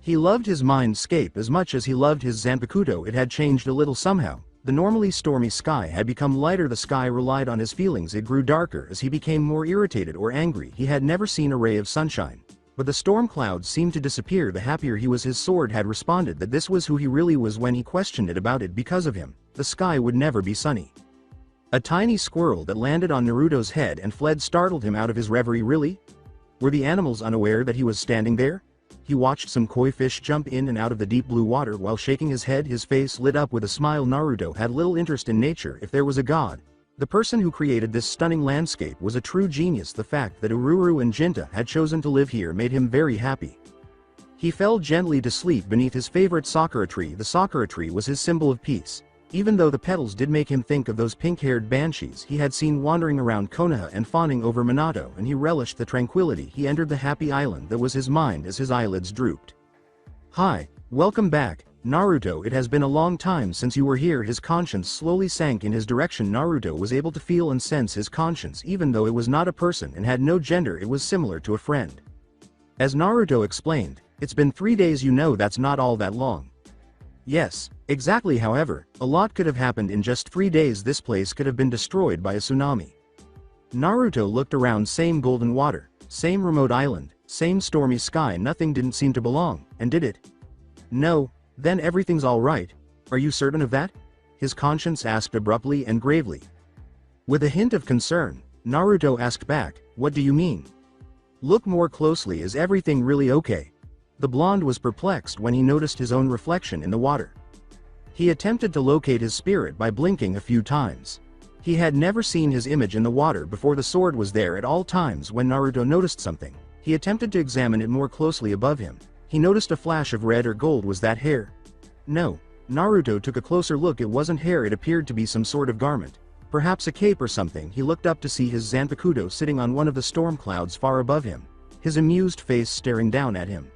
He loved his mindscape as much as he loved his Zanpakuto. It had changed a little somehow. The normally stormy sky had become lighter. The sky relied on his feelings. It grew darker as he became more irritated or angry. He had never seen a ray of sunshine, but the storm clouds seemed to disappear. The happier he was, his sword had responded that this was who he really was. When he questioned it about it, because of him, the sky would never be sunny. A tiny squirrel that landed on Naruto's head and fled startled him out of his reverie. Really? Were the animals unaware that he was standing there? He watched some koi fish jump in and out of the deep blue water while shaking his head. His face lit up with a smile. Naruto had little interest in nature. If there was a god, the person who created this stunning landscape was a true genius. The fact that Ururu and Jinta had chosen to live here made him very happy. He fell gently to sleep beneath his favorite sakura tree. The sakura tree was his symbol of peace. Even though the petals did make him think of those pink-haired banshees he had seen wandering around Konoha and fawning over Minato, and he relished the tranquility. He entered the happy island that was his mind as his eyelids drooped. Hi, welcome back, Naruto. It has been a long time since you were here. His conscience slowly sank in his direction. Naruto was able to feel and sense his conscience. Even though it was not a person and had no gender, it was similar to a friend. As Naruto explained, it's been 3 days, you know that's not all that long. Yes, exactly. However, a lot could have happened in just 3 days. This place could have been destroyed by a tsunami. Naruto looked around. Same golden water, same remote island, same stormy sky. Nothing didn't seem to belong, and did it? No. Then everything's alright. Are you certain of that? His conscience asked abruptly and gravely. With a hint of concern, Naruto asked back, what do you mean? Look more closely. Is everything really okay? The blonde was perplexed when he noticed his own reflection in the water. He attempted to locate his spirit by blinking a few times. He had never seen his image in the water before. The sword was there at all times. When Naruto noticed something, he attempted to examine it more closely. Above him, he noticed a flash of red or gold. Was that hair? No. Naruto took a closer look. It wasn't hair. It appeared to be some sort of garment. Perhaps a cape or something. He looked up to see his Zanpakuto sitting on one of the storm clouds far above him, his amused face staring down at him.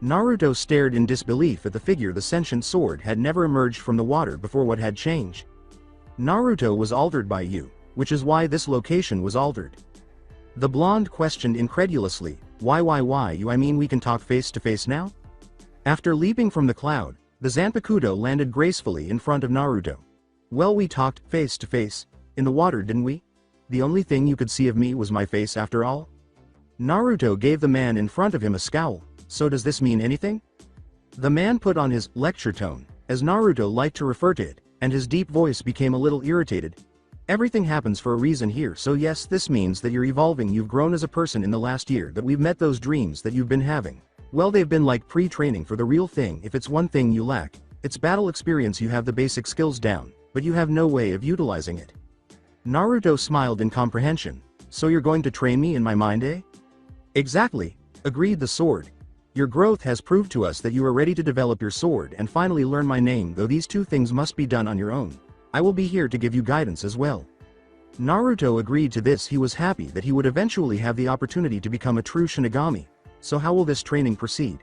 Naruto stared in disbelief at the figure. The sentient sword had never emerged from the water before. What had changed? Naruto was altered by you, which is why this location was altered. The blonde questioned incredulously, why you? I mean, we can talk face to face now? After leaping from the cloud, the Zanpakuto landed gracefully in front of Naruto. Well, we talked face to face in the water, didn't we? The only thing you could see of me was my face after all? Naruto gave the man in front of him a scowl. So does this mean anything? The man put on his lecture tone, as Naruto liked to refer to it, and his deep voice became a little irritated. Everything happens for a reason here. So yes, this means that you're evolving. You've grown as a person in the last year, that we've met those dreams that you've been having. Well, they've been like pre-training for the real thing. If it's one thing you lack, it's battle experience. You have the basic skills down, but you have no way of utilizing it. Naruto smiled in comprehension. So you're going to train me in my mind, eh? Exactly, agreed the sword. Your growth has proved to us that you are ready to develop your sword and finally learn my name, though these two things must be done on your own. I will be here to give you guidance as well. Naruto agreed to this. He was happy that he would eventually have the opportunity to become a true Shinigami. So how will this training proceed?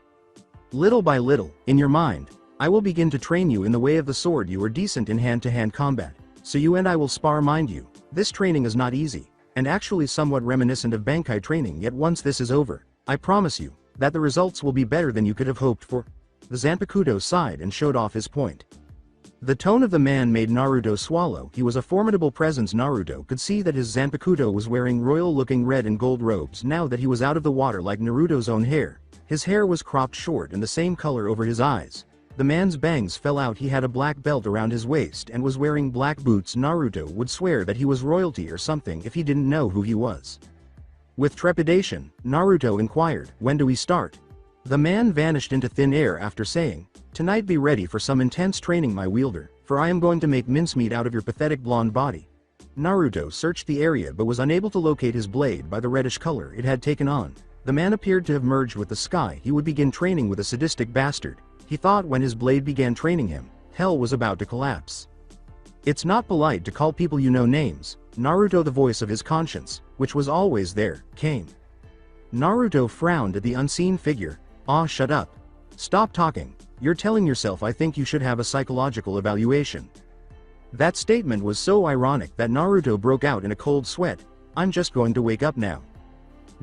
Little by little, in your mind, I will begin to train you in the way of the sword. You are decent in hand-to-hand combat, so you and I will spar. Mind you, this training is not easy, and actually somewhat reminiscent of Bankai training. Yet once this is over, I promise you that the results will be better than you could have hoped for. The Zanpakuto sighed and showed off his point. The tone of the man made Naruto swallow. He was a formidable presence. Naruto could see that his Zanpakuto was wearing royal-looking red and gold robes now that he was out of the water. Like Naruto's own hair, his hair was cropped short and the same color over his eyes. The man's bangs fell out. He had a black belt around his waist and was wearing black boots. Naruto would swear that he was royalty or something if he didn't know who he was. With trepidation, Naruto inquired, when do we start? The man vanished into thin air after saying, tonight be ready for some intense training, my wielder, for I am going to make mincemeat out of your pathetic blonde body. Naruto searched the area but was unable to locate his blade by the reddish color it had taken on. The man appeared to have merged with the sky. He would begin training with a sadistic bastard. He thought when his blade began training him, hell was about to collapse. It's not polite to call people you know names. Naruto, the voice of his conscience, which was always there, came. Naruto frowned at the unseen figure. Shut up. Stop talking. You're telling yourself. I think you should have a psychological evaluation. That statement was so ironic that Naruto broke out in a cold sweat. I'm just going to wake up now.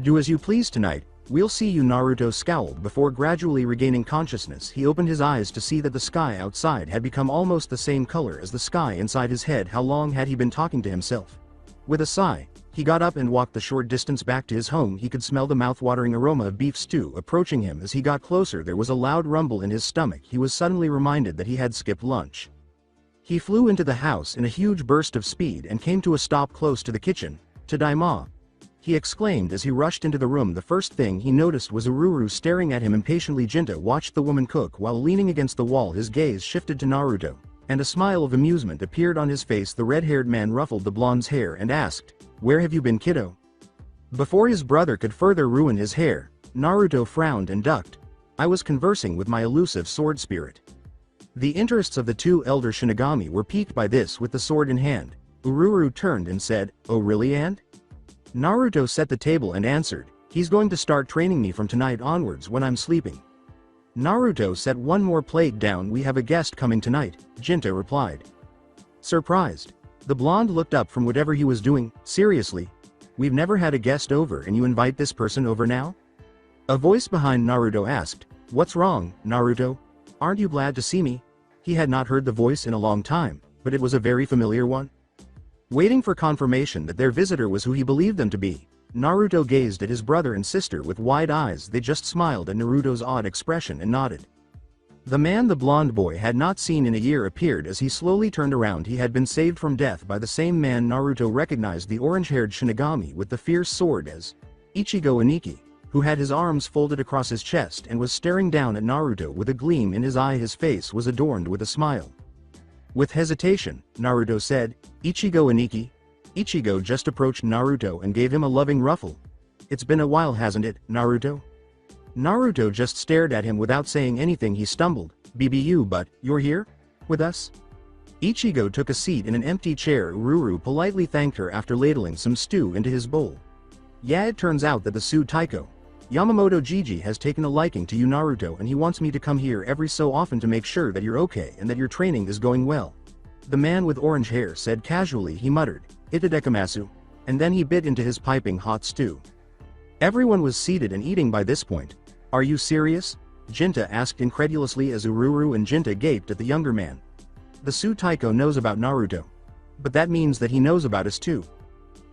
Do as you please tonight. We'll see you. Naruto scowled before gradually regaining consciousness. He opened his eyes to see that the sky outside had become almost the same color as the sky inside his head. How long had he been talking to himself? With a sigh, he got up and walked the short distance back to his home. He could smell the mouth-watering aroma of beef stew approaching him. As he got closer, there was a loud rumble in his stomach. He was suddenly reminded that he had skipped lunch. He flew into the house in a huge burst of speed and came to a stop close to the kitchen. Tadaima! He exclaimed as he rushed into the room. The first thing he noticed was Ururu staring at him impatiently. Jinta watched the woman cook while leaning against the wall. His gaze shifted to Naruto, and a smile of amusement appeared on his face. The red-haired man ruffled the blonde's hair and asked, "Where have you been, kiddo?" Before his brother could further ruin his hair, Naruto frowned and ducked. "I was conversing with my elusive sword spirit." The interests of the two elder Shinigami were piqued by this. With the sword in hand, Ururu turned and said, "Oh really, and?" Naruto set the table and answered, "He's going to start training me from tonight onwards when I'm sleeping." Naruto set one more plate down. "We have a guest coming tonight," Jinta replied. Surprised, the blonde looked up from whatever he was doing. "Seriously? We've never had a guest over and you invite this person over now?" A voice behind Naruto asked, "What's wrong, Naruto? Aren't you glad to see me?" He had not heard the voice in a long time, but it was a very familiar one. Waiting for confirmation that their visitor was who he believed them to be, Naruto gazed at his brother and sister with wide eyes. They just smiled at Naruto's odd expression and nodded. The man the blonde boy had not seen in a year appeared as he slowly turned around. He had been saved from death by the same man. Naruto recognized the orange-haired Shinigami with the fierce sword as Ichigo Iniki, who had his arms folded across his chest and was staring down at Naruto with a gleam in his eye. His face was adorned with a smile. With hesitation, Naruto said, "Ichigo Iniki." Ichigo just approached Naruto and gave him a loving ruffle. "It's been a while, hasn't it, Naruto?" Naruto just stared at him without saying anything. He stumbled, "BBU, but you're here? With us?" Ichigo took a seat in an empty chair. Ururu politely thanked her after ladling some stew into his bowl. "Yeah, it turns out that the Su Taiko, Yamamoto Jiji, has taken a liking to you, Naruto, and he wants me to come here every so often to make sure that you're okay and that your training is going well." The man with orange hair said casually. He muttered, "Itadekamasu," and then he bit into his piping hot stew. Everyone was seated and eating by this point. "Are you serious?" Jinta asked incredulously as Ururu and Jinta gaped at the younger man. "The Su Taiko knows about Naruto. But that means that he knows about us too."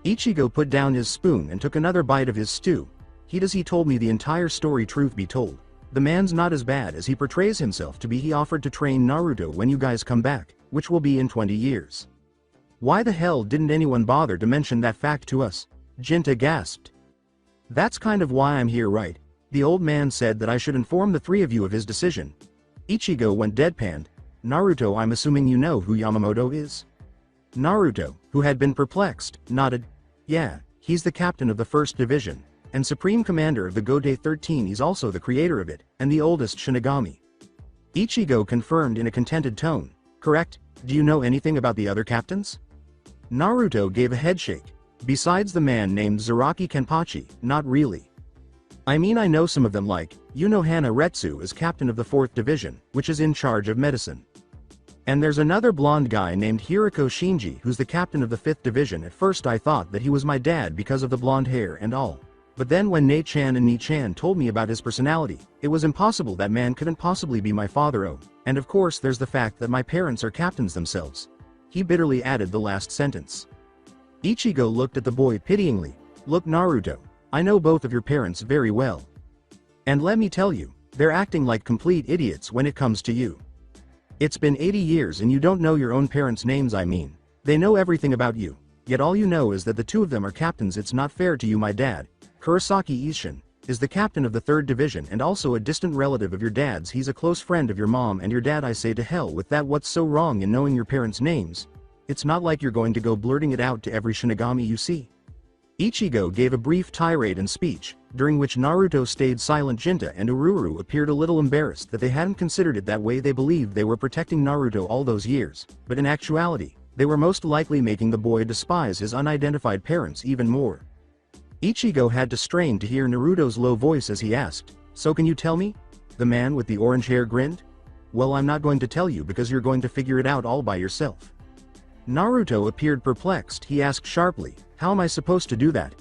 Ichigo put down his spoon and took another bite of his stew. He told me the entire story. Truth be told, the man's not as bad as he portrays himself to be. He offered to train Naruto when you guys come back, which will be in 20 years. Why the hell didn't anyone bother to mention that fact to us? Jinta gasped. "That's kind of why I'm here, right?" The old man said that I should inform the three of you of his decision. Ichigo went deadpanned. "Naruto, I'm assuming you know who Yamamoto is?" Naruto, who had been perplexed, nodded. "Yeah, he's the captain of the 1st Division, and Supreme Commander of the Gode 13. He's also the creator of it, and the oldest Shinigami." Ichigo confirmed in a contented tone. "Correct. Do you know anything about the other captains?" Naruto gave a headshake. "Besides the man named Zaraki Kenpachi, not really. I mean, I know some of them, like, you know, Hana Retsu is captain of the 4th Division, which is in charge of medicine. And there's another blonde guy named Hiriko Shinji who's the captain of the 5th Division. At first I thought that he was my dad because of the blonde hair and all. But then when Nei-chan and Ni-chan told me about his personality, it was impossible. That man couldn't possibly be my father. Oh, and of course there's the fact that my parents are captains themselves." He bitterly added the last sentence. Ichigo looked at the boy pityingly. "Look, Naruto, I know both of your parents very well. And let me tell you, they're acting like complete idiots when it comes to you. It's been 80 years and you don't know your own parents' names. I mean, they know everything about you, yet all you know is that the two of them are captains. It's not fair to you. My dad, Kurosaki Ishin, is the captain of the 3rd Division and also a distant relative of your dad's. He's a close friend of your mom and your dad. I say to hell with that. What's so wrong in knowing your parents' names? It's not like you're going to go blurting it out to every Shinigami you see." Ichigo gave a brief tirade and speech, during which Naruto stayed silent. Jinta and Ururu appeared a little embarrassed that they hadn't considered it that way. They believed they were protecting Naruto all those years, but in actuality, they were most likely making the boy despise his unidentified parents even more. Ichigo had to strain to hear Naruto's low voice as he asked, "So can you tell me?" The man with the orange hair grinned. "Well, I'm not going to tell you because you're going to figure it out all by yourself." Naruto appeared perplexed. He asked sharply, "How am I supposed to do that?"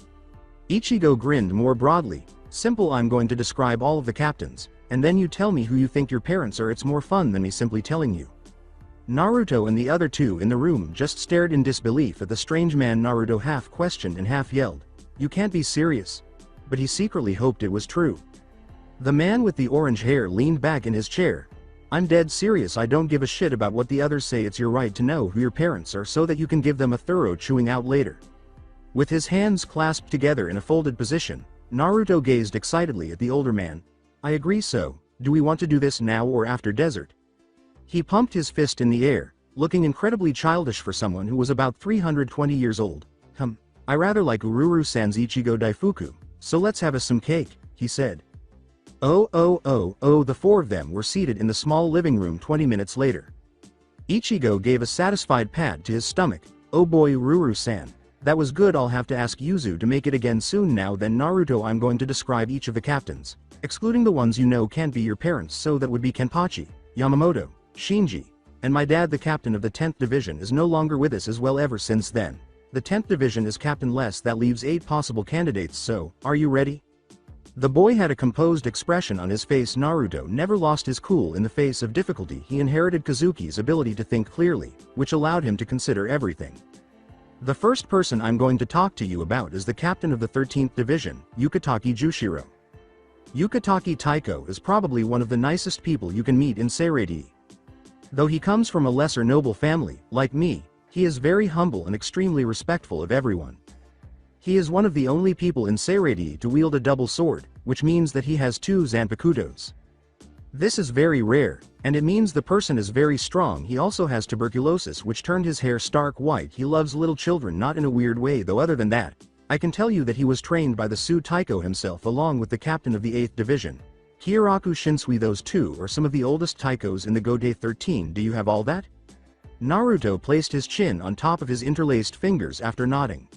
Ichigo grinned more broadly. "Simple. I'm going to describe all of the captains, and then you tell me who you think your parents are. It's more fun than me simply telling you." Naruto and the other two in the room just stared in disbelief at the strange man. Naruto half questioned and half yelled, "You can't be serious." But he secretly hoped it was true. The man with the orange hair leaned back in his chair. "I'm dead serious. I don't give a shit about what the others say. It's your right to know who your parents are so that you can give them a thorough chewing out later." With his hands clasped together in a folded position, Naruto gazed excitedly at the older man. "I agree. So, do we want to do this now or after dessert?" He pumped his fist in the air, looking incredibly childish for someone who was about 320 years old. I rather like Ururu-san's Ichigo Daifuku, so let's have us some cake," he said. The four of them were seated in the small living room 20 minutes later. Ichigo gave a satisfied pat to his stomach. "Oh boy, Ururu-san. That was good. I'll have to ask Yuzu to make it again soon. Now then, Naruto, I'm going to describe each of the captains, excluding the ones you know can't be your parents. So that would be Kenpachi, Yamamoto, Shinji, and my dad. The captain of the 10th Division is no longer with us as well. Ever since then, the 10th Division is captainless. That leaves 8 possible candidates. So, are you ready?" The boy had a composed expression on his face. Naruto never lost his cool in the face of difficulty. He inherited Kazuki's ability to think clearly, which allowed him to consider everything. The first person I'm going to talk to you about is the captain of the 13th Division, Yukitake Jushiro. Yukitake Taiko is probably one of the nicest people you can meet in Seirei. Though he comes from a lesser noble family, like me, he is very humble and extremely respectful of everyone. He is one of the only people in Seirei to wield a double sword, which means that he has 2 Zanpakutos. This is very rare, and it means the person is very strong. He also has tuberculosis, which turned his hair stark white. He loves little children, not in a weird way though. Other than that, I can tell you that he was trained by the Su Taiko himself along with the captain of the 8th Division, Kyoraku Shinsui. Those two are some of the oldest Taikos in the Godai 13. Do you have all that? Naruto placed his chin on top of his interlaced fingers after nodding.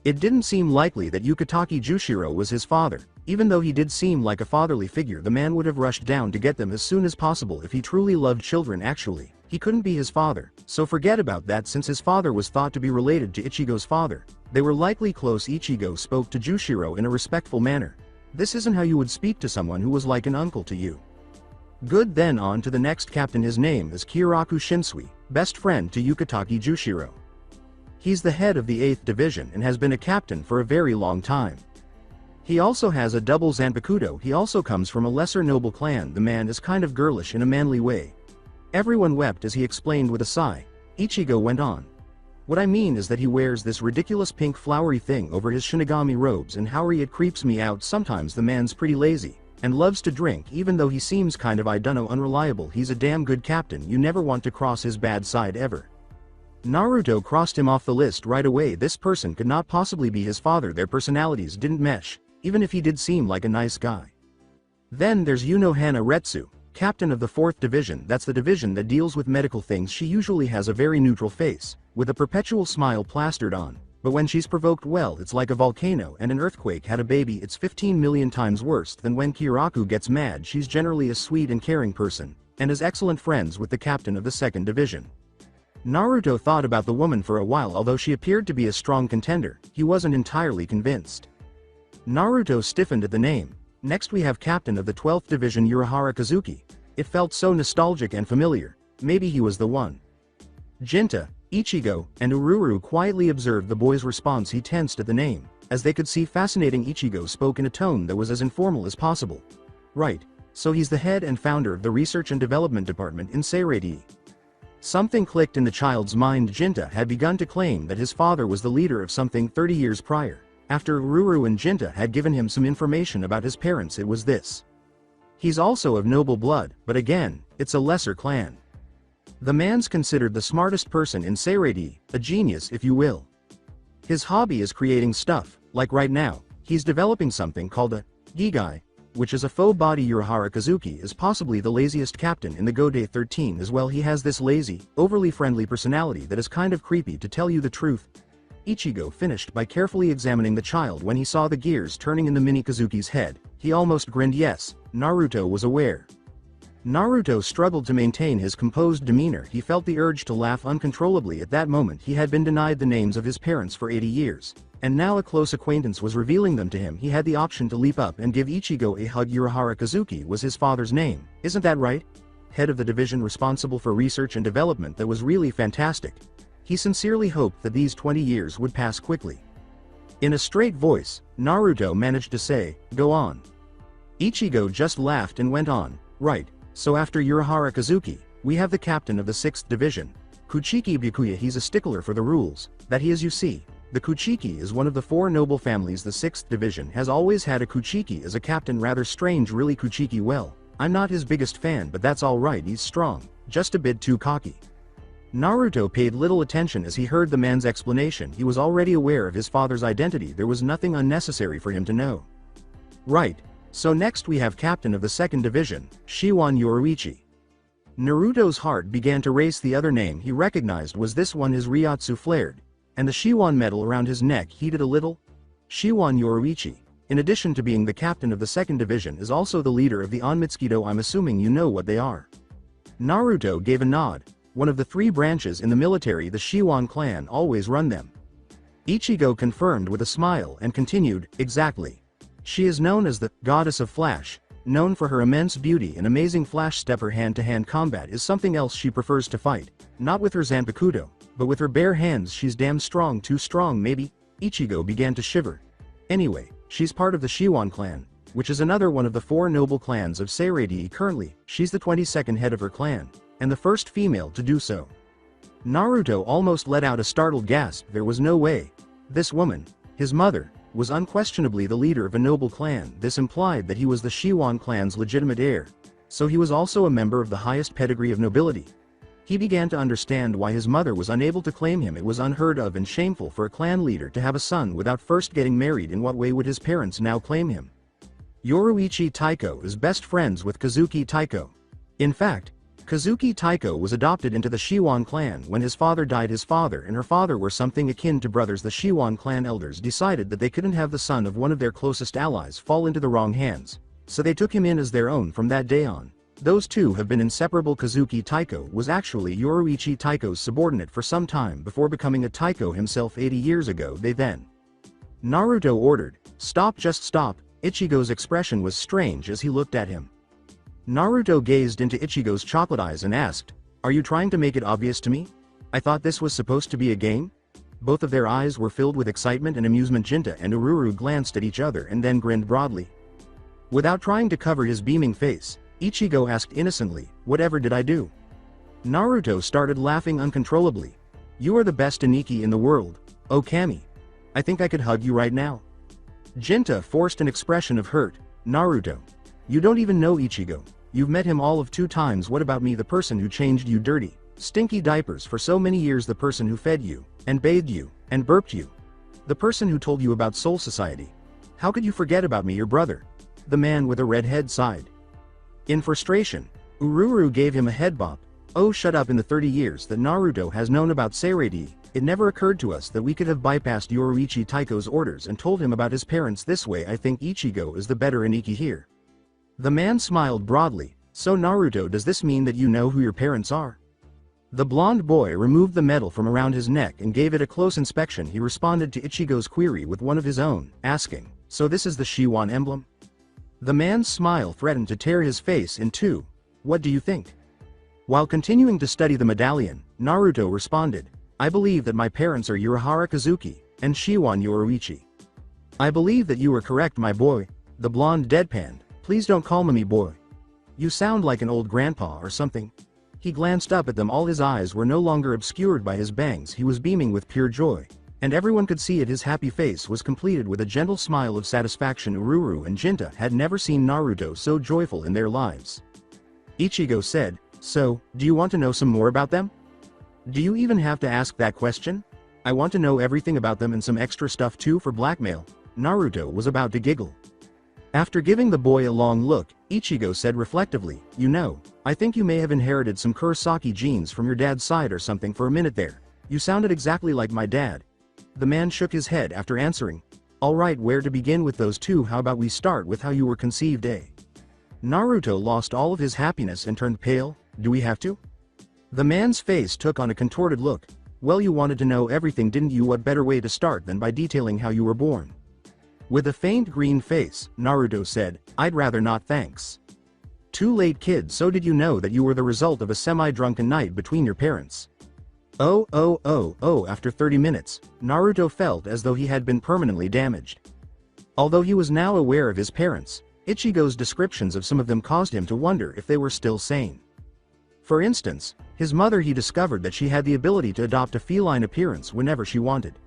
It didn't seem likely that Yukitake Jushiro was his father. Even though he did seem like a fatherly figure, the man would have rushed down to get them as soon as possible if he truly loved children. Actually, he couldn't be his father, so forget about that. Since his father was thought to be related to Ichigo's father, they were likely close. Ichigo spoke to Jushiro in a respectful manner. This isn't how you would speak to someone who was like an uncle to you. Good, then on to the next captain. His name is Kyoraku Shinsui, best friend to Yukitake Jushiro. He's the head of the 8th Division and has been a captain for a very long time. He also has a double Zanpakuto. He also comes from a lesser noble clan. The man is kind of girlish in a manly way. Everyone wept as he explained with a sigh. Ichigo went on. What I mean is that he wears this ridiculous pink flowery thing over his Shinigami robes, and Howery, it creeps me out sometimes. The man's pretty lazy, and loves to drink. Even though he seems kind of, I dunno, unreliable, he's a damn good captain. You never want to cross his bad side ever. Naruto crossed him off the list right away. This person could not possibly be his father. Their personalities didn't mesh, even if he did seem like a nice guy. Then there's Unohana Retsu, captain of the 4th Division. That's the division that deals with medical things. She usually has a very neutral face, with a perpetual smile plastered on, but when she's provoked, well, it's like a volcano and an earthquake had a baby. It's 15 million times worse than when Kyoraku gets mad. She's generally a sweet and caring person, and is excellent friends with the captain of the 2nd Division. Naruto thought about the woman for a while. Although she appeared to be a strong contender, he wasn't entirely convinced. Naruto stiffened at the name. Next we have captain of the 12th Division, Urahara Kazuki. It felt so nostalgic and familiar. Maybe he was the one. Jinta, Ichigo, and Ururu quietly observed the boy's response. He tensed at the name. As they could see, fascinating, Ichigo spoke in a tone that was as informal as possible. Right, so he's the head and founder of the Research and Development Department in Seirei. Something clicked in the child's mind. Jinta had begun to claim that his father was the leader of something 30 years prior. After Ururu and Jinta had given him some information about his parents, it was this. He's also of noble blood, but again, it's a lesser clan. The man's considered the smartest person in Seirei, a genius if you will. His hobby is creating stuff, like right now, he's developing something called a Gigai, which is a faux body. Urahara Kazuki is possibly the laziest captain in the Godai 13 as well. He has this lazy, overly friendly personality that is kind of creepy, to tell you the truth. Ichigo finished by carefully examining the child. When he saw the gears turning in the mini Kazuki's head, he almost grinned. Yes, Naruto was aware. Naruto struggled to maintain his composed demeanor. He felt the urge to laugh uncontrollably at that moment. He had been denied the names of his parents for 80 years, and now a close acquaintance was revealing them to him. He had the option to leap up and give Ichigo a hug. Urahara Kazuki was his father's name, isn't that right? Head of the division responsible for research and development. That was really fantastic. He sincerely hoped that these 20 years would pass quickly. In a straight voice, Naruto managed to say, "Go on." Ichigo just laughed and went on, "Right, so after Urahara Kazuki, we have the captain of the 6th Division, Kuchiki Byakuya. He's a stickler for the rules, that he is. You see, the Kuchiki is one of the 4 noble families. The 6th Division has always had a Kuchiki as a captain. Rather strange really. Kuchiki, well, I'm not his biggest fan, but that's alright. He's strong, just a bit too cocky." Naruto paid little attention as he heard the man's explanation. He was already aware of his father's identity. There was nothing unnecessary for him to know. Right, so next we have captain of the 2nd Division, Shiwan Yoruichi. Naruto's heart began to race. The other name he recognized was this one. His Ryotsu flared, and the Shiwan medal around his neck heated a little. Shiwan Yoruichi, in addition to being the captain of the 2nd Division, is also the leader of the Onmitsukido. I'm assuming you know what they are. Naruto gave a nod. One of the 3 branches in the military. The Shiwan clan always run them. Ichigo confirmed with a smile and continued, "Exactly. She is known as the Goddess of Flash. Known for her immense beauty and amazing flash step, her hand-to-hand combat is something else she prefers to fight. Not with her Zanpakuto, but with her bare hands. She's damn strong, too strong maybe. Ichigo began to shiver. Anyway, she's part of the Shiwan clan, which is another one of the 4 noble clans of Seireii. Currently, she's the 22nd head of her clan, and the first female to do so. Naruto almost let out a startled gasp. There was no way. This woman, his mother, was unquestionably the leader of a noble clan. This implied that he was the Shiwan clan's legitimate heir, so he was also a member of the highest pedigree of nobility. He began to understand why his mother was unable to claim him. It was unheard of and shameful for a clan leader to have a son without first getting married. In what way would his parents now claim him? Yoruichi Taiko is best friends with Kazuki Taiko. In fact, Kazuki Taiko was adopted into the Shiwan clan when his father died. His father and her father were something akin to brothers. The Shiwan clan elders decided that they couldn't have the son of one of their closest allies fall into the wrong hands, so they took him in as their own. From that day on, those two have been inseparable. Kazuki Taiko was actually Yoruichi Taiko's subordinate for some time before becoming a Taiko himself 80 years ago. Naruto ordered, "Stop, just stop." Ichigo's expression was strange as he looked at him. Naruto gazed into Ichigo's chocolate eyes and asked, "Are you trying to make it obvious to me? I thought this was supposed to be a game?" Both of their eyes were filled with excitement and amusement. Jinta and Ururu glanced at each other and then grinned broadly. Without trying to cover his beaming face, Ichigo asked innocently, "Whatever did I do?" Naruto started laughing uncontrollably. "You are the best Aniki in the world, oh Kami. I think I could hug you right now." Jinta forced an expression of hurt. "Naruto, you don't even know Ichigo. You've met him all of 2 times. What about me, the person who changed you dirty, stinky diapers for so many years, the person who fed you, and bathed you, and burped you, the person who told you about Soul Society? How could you forget about me, your brother?" The man with a red head sighed. In frustration, Ururu gave him a head bop. "Oh, shut up. In the 30 years that Naruto has known about Seireii, it never occurred to us that we could have bypassed Yoruichi Taiko's orders and told him about his parents this way. I think Ichigo is the better Aniki here." The man smiled broadly. "So Naruto, does this mean that you know who your parents are?" The blonde boy removed the medal from around his neck and gave it a close inspection. He responded to Ichigo's query with one of his own, asking, "So this is the Shiwan emblem?" The man's smile threatened to tear his face in two. "What do you think?" While continuing to study the medallion, Naruto responded, "I believe that my parents are Urahara Kazuki and Shiwan Yoruichi." "I believe that you are correct, my boy." The blonde deadpanned, "Please don't call me boy. You sound like an old grandpa or something." He glanced up at them. All his eyes were no longer obscured by his bangs. He was beaming with pure joy, and everyone could see it. His happy face was completed with a gentle smile of satisfaction. Ururu and Jinta had never seen Naruto so joyful in their lives. Ichigo said, "So, do you want to know some more about them?" "Do you even have to ask that question? I want to know everything about them and some extra stuff too for blackmail." Naruto was about to giggle. After giving the boy a long look, Ichigo said reflectively, "You know, I think you may have inherited some Kurosaki genes from your dad's side or something. For a minute there, you sounded exactly like my dad." The man shook his head after answering, "All right, where to begin with those two? How about we start with how you were conceived, eh?" Naruto lost all of his happiness and turned pale. "Do we have to?" The man's face took on a contorted look. "Well, you wanted to know everything, didn't you? What better way to start than by detailing how you were born?" With a faint green face, Naruto said, "I'd rather not, thanks." "Too late, kid. So did you know that you were the result of a semi-drunken night between your parents?" Oh, after 30 minutes, Naruto felt as though he had been permanently damaged. Although he was now aware of his parents, Ichigo's descriptions of some of them caused him to wonder if they were still sane. For instance, his mother. He discovered that she had the ability to adopt a feline appearance whenever she wanted.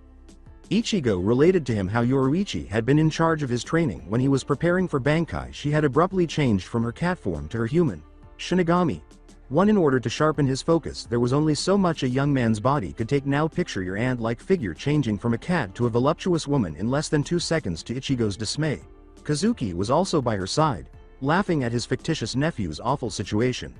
Ichigo related to him how Yoruichi had been in charge of his training when he was preparing for Bankai. She had abruptly changed from her cat form to her human Shinigami one in order to sharpen his focus. There was only so much a young man's body could take. Now picture your ant-like figure changing from a cat to a voluptuous woman in less than 2 seconds. To Ichigo's dismay, Kazuki was also by her side, laughing at his fictitious nephew's awful situation.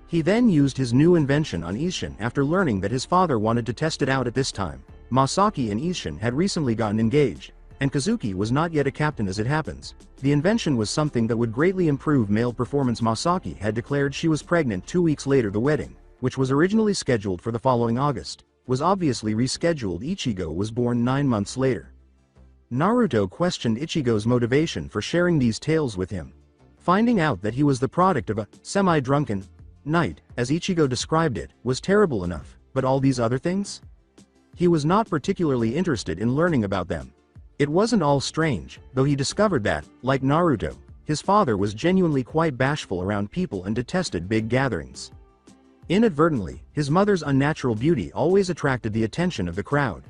He then used his new invention on Isshin after learning that his father wanted to test it out. At this time, Masaki and Isshin had recently gotten engaged, and Kazuki was not yet a captain. As it happens, the invention was something that would greatly improve male performance. Masaki had declared she was pregnant 2 weeks later. The wedding, which was originally scheduled for the following August, was obviously rescheduled. Ichigo was born 9 months later. Naruto questioned Ichigo's motivation for sharing these tales with him. Finding out that he was the product of a semi-drunken night, as Ichigo described it, was terrible enough, but all these other things? He was not particularly interested in learning about them. It wasn't all strange, though he discovered that, like Naruto, his father was genuinely quite bashful around people and detested big gatherings. Inadvertently, his mother's unnatural beauty always attracted the attention of the crowd.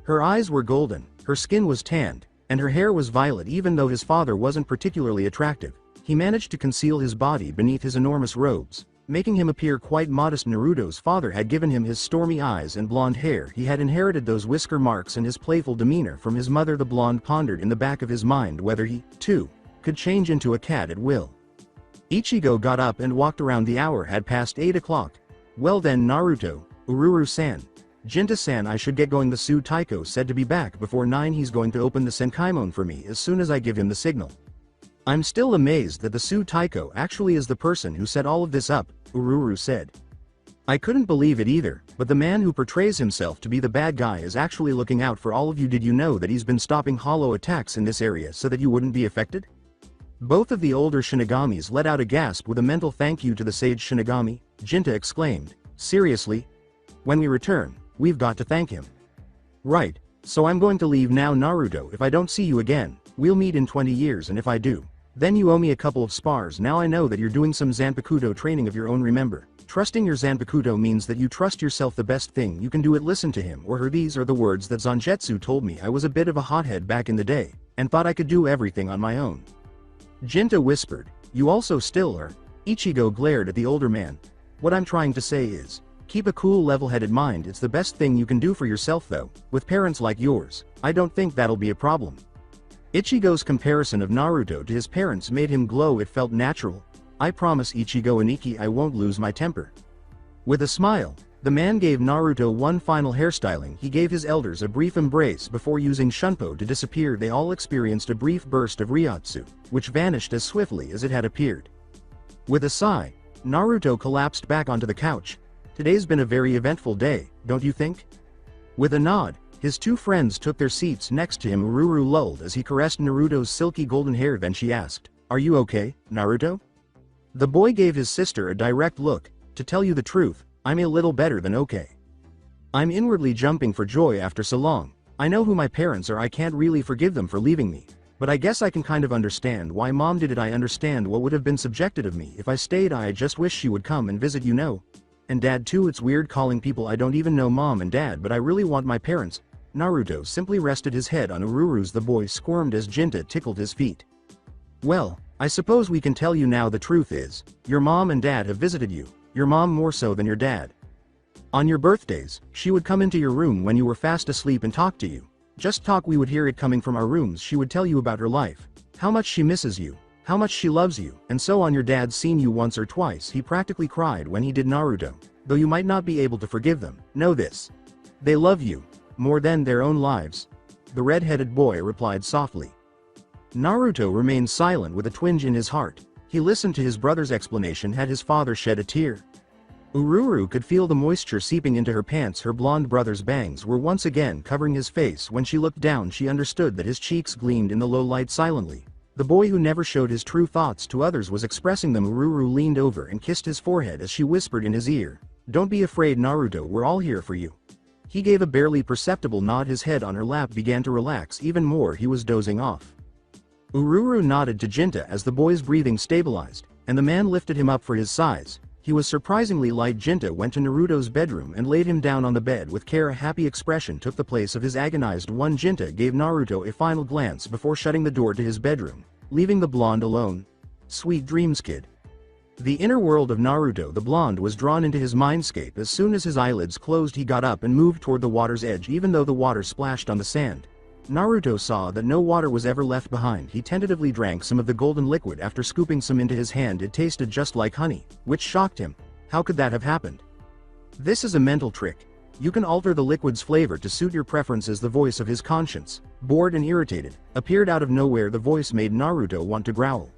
Her eyes were golden, her skin was tanned, and her hair was violet. Even though his father wasn't particularly attractive, he managed to conceal his body beneath his enormous robes, making him appear quite modest. Naruto's father had given him his stormy eyes and blonde hair. He had inherited those whisker marks and his playful demeanor from his mother. The blonde pondered in the back of his mind whether he, too, could change into a cat at will. Ichigo got up and walked around. The hour had passed 8 o'clock. Well then, Naruto, Ururu-san, Jinta-san, I should get going. The Su Taiko said to be back before 9. He's going to open the Senkaimon for me as soon as I give him the signal. I'm still amazed that the Su Taiko actually is the person who set all of this up, Ururu said. I couldn't believe it either, but the man who portrays himself to be the bad guy is actually looking out for all of you. Did you know that he's been stopping hollow attacks in this area so that you wouldn't be affected? Both of the older Shinigamis let out a gasp. With a mental thank you to the sage Shinigami, Jinta exclaimed, seriously? When we return, we've got to thank him. Right, so I'm going to leave now, Naruto. If I don't see you again, we'll meet in 20 years, and if I do, then you owe me a couple of spars. Now I know that you're doing some Zanpakuto training of your own. Remember, trusting your Zanpakuto means that you trust yourself. The best thing you can do it. Listen to him or her. These are the words that Zangetsu told me. I was a bit of a hothead back in the day, and thought I could do everything on my own. Jinta whispered, you also still are. Ichigo glared at the older man. What I'm trying to say is, keep a cool, level-headed mind. It's the best thing you can do for yourself though. With parents like yours, I don't think that'll be a problem. Ichigo's comparison of Naruto to his parents made him glow. It felt natural. I promise, Ichigo and Ikki, I won't lose my temper. With a smile, the man gave Naruto one final hairstyling. He gave his elders a brief embrace before using Shunpo to disappear. They all experienced a brief burst of Ryotsu, which vanished as swiftly as it had appeared. With a sigh, Naruto collapsed back onto the couch. Today's been a very eventful day, don't you think? With a nod, his two friends took their seats next to him. Ururu lulled as he caressed Naruto's silky golden hair. Then she asked, are you okay, Naruto? The boy gave his sister a direct look. To tell you the truth, I'm a little better than okay. I'm inwardly jumping for joy after so long. I know who my parents are. I can't really forgive them for leaving me, but I guess I can kind of understand why mom did it. I understand what would have been subjected of me if I stayed. I just wish she would come and visit, you know. And dad too. It's weird calling people I don't even know mom and dad, but I really want my parents. Naruto simply rested his head on Ururu's. The boy squirmed as Jinta tickled his feet. Well, I suppose we can tell you now. The truth is, your mom and dad have visited you, your mom more so than your dad. On your birthdays, she would come into your room when you were fast asleep and talk to you. Just talk. We would hear it coming from our rooms. She would tell you about her life, how much she misses you, how much she loves you, and so on. Your dad's seen you once or twice. He practically cried when he did, Naruto. Though you might not be able to forgive them, know this. They love you more than their own lives. The red-headed boy replied softly. Naruto remained silent with a twinge in his heart. He listened to his brother's explanation. Had his father shed a tear? Ururu could feel the moisture seeping into her pants. Her blonde brother's bangs were once again covering his face. When she looked down, she understood that his cheeks gleamed in the low light. Silently, the boy who never showed his true thoughts to others was expressing them. Ururu leaned over and kissed his forehead as she whispered in his ear, don't be afraid, Naruto, we're all here for you. He gave a barely perceptible nod. His head on her lap began to relax even more. He was dozing off. Ururu nodded to Jinta as the boy's breathing stabilized, and the man lifted him up for his size. He was surprisingly light. Jinta went to Naruto's bedroom and laid him down on the bed with care. A happy expression took the place of his agonized one. Jinta gave Naruto a final glance before shutting the door to his bedroom, leaving the blonde alone. Sweet dreams, kid. The inner world of Naruto. The blonde was drawn into his mindscape. As soon as his eyelids closed, he got up and moved toward the water's edge. Even though the water splashed on the sand, Naruto saw that no water was ever left behind. He tentatively drank some of the golden liquid. After scooping some into his hand, it tasted just like honey, which shocked him. How could that have happened? This is a mental trick. You can alter the liquid's flavor to suit your preferences. The voice of his conscience, bored and irritated, appeared out of nowhere. The voice made Naruto want to growl.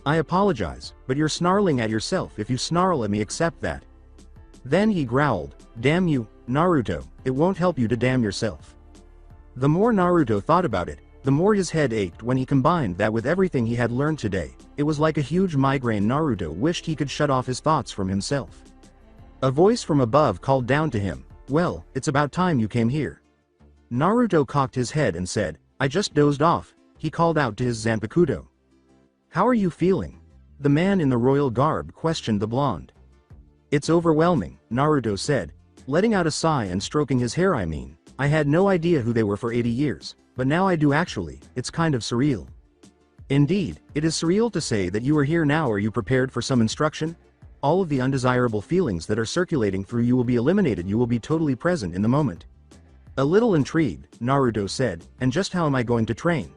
I apologize, but you're snarling at yourself. If you snarl at me, accept that. Then he growled, damn you, Naruto, it won't help you to damn yourself. The more Naruto thought about it, the more his head ached when he combined that with everything he had learned today. It was like a huge migraine. Naruto wished he could shut off his thoughts from himself. A voice from above called down to him, "Well, it's about time you came here." Naruto cocked his head and said, "I just dozed off," he called out to his Zanpakuto. "How are you feeling?" The man in the royal garb questioned the blonde. "It's overwhelming," Naruto said, letting out a sigh and stroking his hair. I had no idea who they were for 80 years, but now I do actually. It's kind of surreal." "Indeed, it is surreal to say that you are here now. Are you prepared for some instruction? All of the undesirable feelings that are circulating through you will be eliminated. You will be totally present in the moment." A little intrigued, Naruto said, "And just how am I going to train?"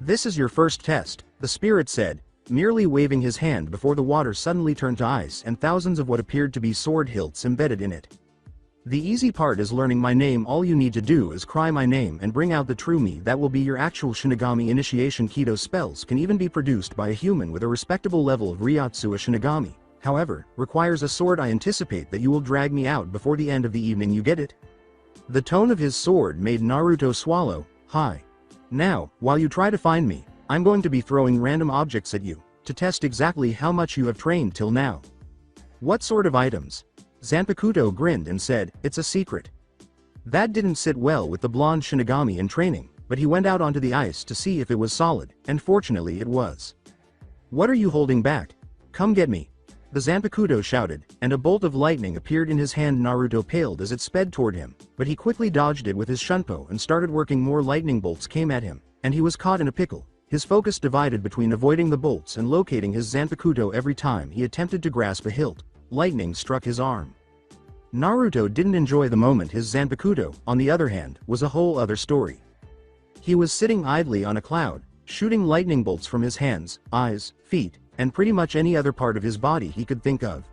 "This is your first test," the spirit said, merely waving his hand before the water suddenly turned to ice and thousands of what appeared to be sword hilts embedded in it. "The easy part is learning my name. All you need to do is cry my name and bring out the true me. That will be your actual Shinigami initiation. Kido spells can even be produced by a human with a respectable level of Ryotsu. A Shinigami, however, requires a sword. I anticipate that you will drag me out before the end of the evening. You get it?" The tone of his sword made Naruto swallow. "Hi. Now, while you try to find me, I'm going to be throwing random objects at you, to test exactly how much you have trained till now." "What sort of items?" Zanpakuto grinned and said, "It's a secret." That didn't sit well with the blonde Shinigami in training, but he went out onto the ice to see if it was solid, and fortunately it was. "What are you holding back? Come get me!" The Zanpakuto shouted, and a bolt of lightning appeared in his hand. Naruto paled as it sped toward him, but he quickly dodged it with his shunpo and started working. More lightning bolts came at him, and he was caught in a pickle. His focus divided between avoiding the bolts and locating his Zanpakuto. Every time he attempted to grasp a hilt, lightning struck his arm. Naruto didn't enjoy the moment. His Zanpakuto, on the other hand, was a whole other story. He was sitting idly on a cloud, shooting lightning bolts from his hands, eyes, feet, and pretty much any other part of his body he could think of.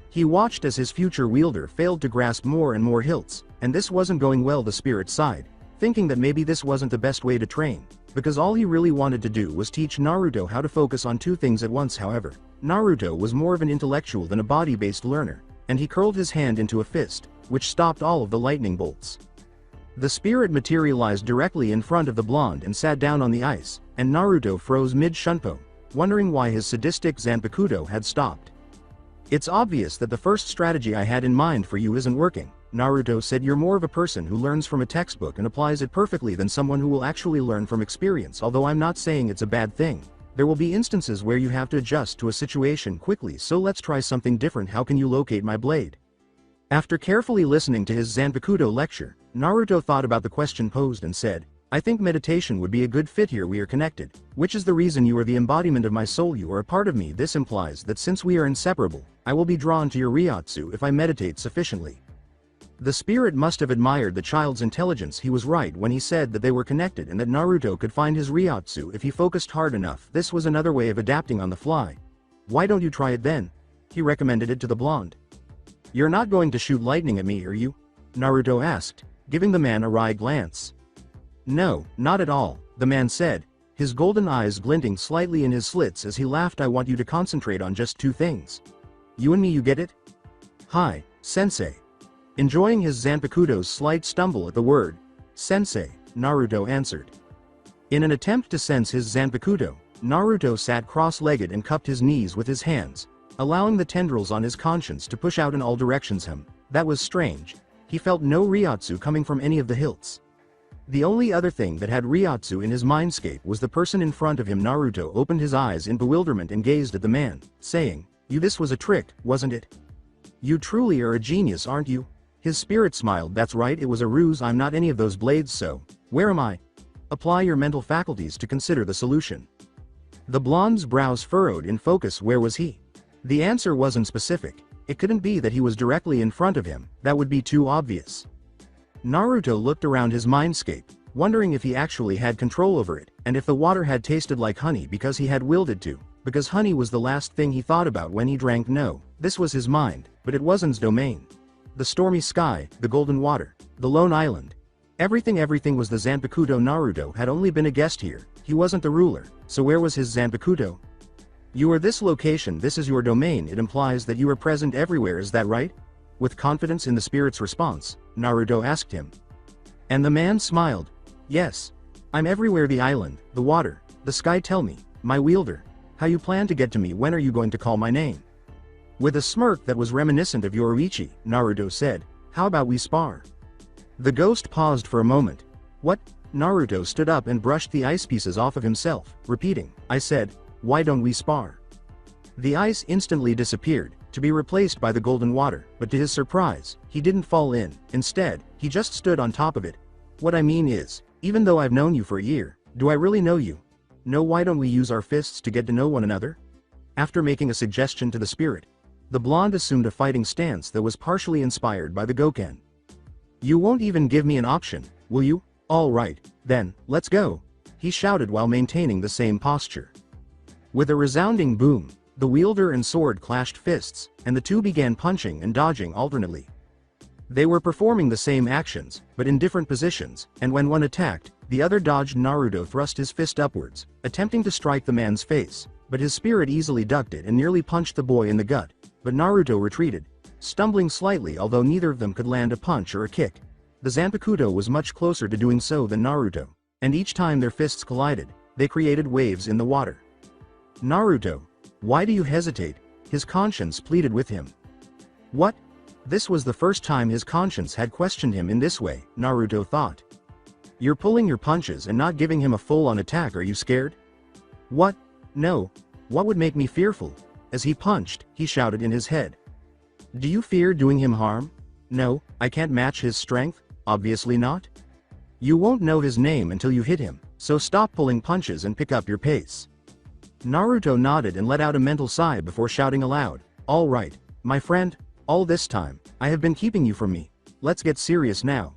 He watched as his future wielder failed to grasp more and more hilts, and this wasn't going well. The spirit sighed, thinking that maybe this wasn't the best way to train, because all he really wanted to do was teach Naruto how to focus on two things at once. However, Naruto was more of an intellectual than a body-based learner, and he curled his hand into a fist, which stopped all of the lightning bolts. The spirit materialized directly in front of the blonde and sat down on the ice, and Naruto froze mid-shunpo, wondering why his sadistic Zanpakuto had stopped. "It's obvious that the first strategy I had in mind for you isn't working," Naruto said. "You're more of a person who learns from a textbook and applies it perfectly than someone who will actually learn from experience. Although I'm not saying it's a bad thing. There will be instances where you have to adjust to a situation quickly, so let's try something different. How can you locate my blade?" After carefully listening to his Zanpakuto lecture, Naruto thought about the question posed and said, "I think meditation would be a good fit here. We are connected, which is the reason you are the embodiment of my soul. You are a part of me. This implies that since we are inseparable, I will be drawn to your Ryotsu if I meditate sufficiently." The spirit must have admired the child's intelligence. He was right when he said that they were connected and that Naruto could find his Ryotsu if he focused hard enough. This was another way of adapting on the fly. "Why don't you try it then?" he recommended it to the blonde. "You're not going to shoot lightning at me, are you?" Naruto asked, giving the man a wry glance. "No, not at all," the man said, his golden eyes glinting slightly in his slits as he laughed. "I want you to concentrate on just two things. You and me, you get it?" "Hi, sensei." Enjoying his Zanpakuto's slight stumble at the word "sensei," Naruto answered. In an attempt to sense his Zanpakuto, Naruto sat cross-legged and cupped his knees with his hands, allowing the tendrils on his conscience to push out in all directions. That was strange. He felt no Ryotsu coming from any of the hilts. The only other thing that had Ryotsu in his mindscape was the person in front of him. Naruto opened his eyes in bewilderment and gazed at the man, saying, This was a trick, wasn't it? You truly are a genius, aren't you?" His spirit smiled. "That's right, it was a ruse. I'm not any of those blades, so where am I? Apply your mental faculties to consider the solution." The blonde's brows furrowed in focus. Where was he? The answer wasn't specific. It couldn't be that he was directly in front of him. That would be too obvious. Naruto looked around his mindscape, wondering if he actually had control over it, and if the water had tasted like honey because he had willed it to, because honey was the last thing he thought about when he drank. No, this was his mind, but it wasn't his domain. The stormy sky, the golden water, the lone island. Everything was the Zanpakuto. Naruto had only been a guest here. He wasn't the ruler, so where was his Zanpakuto? "You are this location, this is your domain. It implies that you are present everywhere, is that right?" With confidence in the spirit's response, Naruto asked him. And the man smiled. Yes. I'm everywhere: the island, the water, the sky. Tell me, my wielder, how you plan to get to me. When are you going to call my name? With a smirk that was reminiscent of Yoruichi, Naruto said, how about we spar? The ghost paused for a moment. What? Naruto stood up and brushed the ice pieces off of himself, repeating, I said, why don't we spar? The ice instantly disappeared, to be replaced by the golden water, but to his surprise, he didn't fall in. Instead, he just stood on top of it. What I mean is, even though I've known you for a year, do I really know you? No, why don't we use our fists to get to know one another? After making a suggestion to the spirit, the blonde assumed a fighting stance that was partially inspired by the Goken. You won't even give me an option, will you? All right, then, let's go, he shouted while maintaining the same posture. With a resounding boom, the wielder and sword clashed fists, and the two began punching and dodging alternately. They were performing the same actions, but in different positions, and when one attacked, the other dodged. Naruto thrust his fist upwards, attempting to strike the man's face, but his spirit easily ducked it and nearly punched the boy in the gut, but Naruto retreated, stumbling slightly although neither of them could land a punch or a kick. The Zanpakuto was much closer to doing so than Naruto, and each time their fists collided, they created waves in the water. Naruto, why do you hesitate? His conscience pleaded with him. What? This was the first time his conscience had questioned him in this way, Naruto thought. You're pulling your punches and not giving him a full-on attack. Are you scared? What? No. What would make me fearful? As he punched, he shouted in his head. Do you fear doing him harm? No, I can't match his strength, obviously not. You won't know his name until you hit him, so stop pulling punches and pick up your pace. Naruto nodded and let out a mental sigh before shouting aloud, all right, my friend, all this time, I have been keeping you from me. Let's get serious now.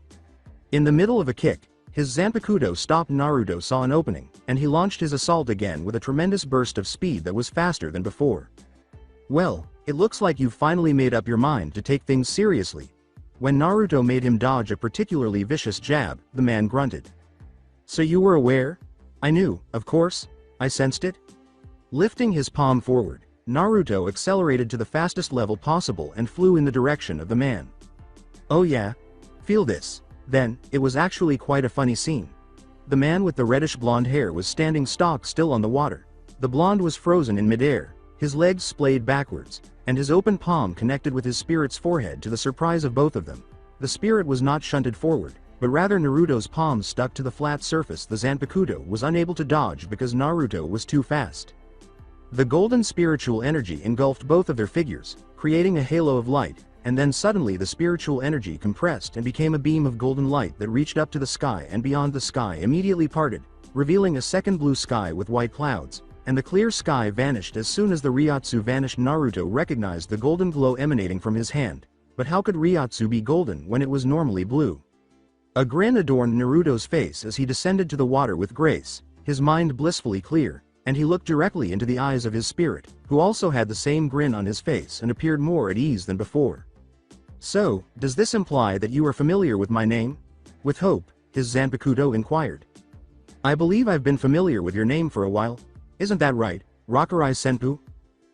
In the middle of a kick, his Zanpakuto stopped. Naruto saw an opening, and he launched his assault again with a tremendous burst of speed that was faster than before. Well, it looks like you've finally made up your mind to take things seriously. When Naruto made him dodge a particularly vicious jab, the man grunted. So you were aware? I knew, of course. I sensed it. Lifting his palm forward, Naruto accelerated to the fastest level possible and flew in the direction of the man. Oh yeah? Feel this. Then, it was actually quite a funny scene. The man with the reddish blonde hair was standing stock still on the water. The blonde was frozen in midair, his legs splayed backwards, and his open palm connected with his spirit's forehead. To the surprise of both of them, the spirit was not shunted forward, but rather Naruto's palm stuck to the flat surface. The Zanpakuto was unable to dodge because Naruto was too fast. The golden spiritual energy engulfed both of their figures, creating a halo of light, and then suddenly the spiritual energy compressed and became a beam of golden light that reached up to the sky and beyond. The sky immediately parted, revealing a second blue sky with white clouds, and the clear sky vanished as soon as the Ryotsu vanished. Naruto recognized the golden glow emanating from his hand, but how could Ryotsu be golden when it was normally blue? A grin adorned Naruto's face as he descended to the water with grace, his mind blissfully clear, and he looked directly into the eyes of his spirit, who also had the same grin on his face and appeared more at ease than before. So, does this imply that you are familiar with my name? With hope, his Zanpakuto inquired. I believe I've been familiar with your name for a while. Isn't that right, Rakurai-senpu?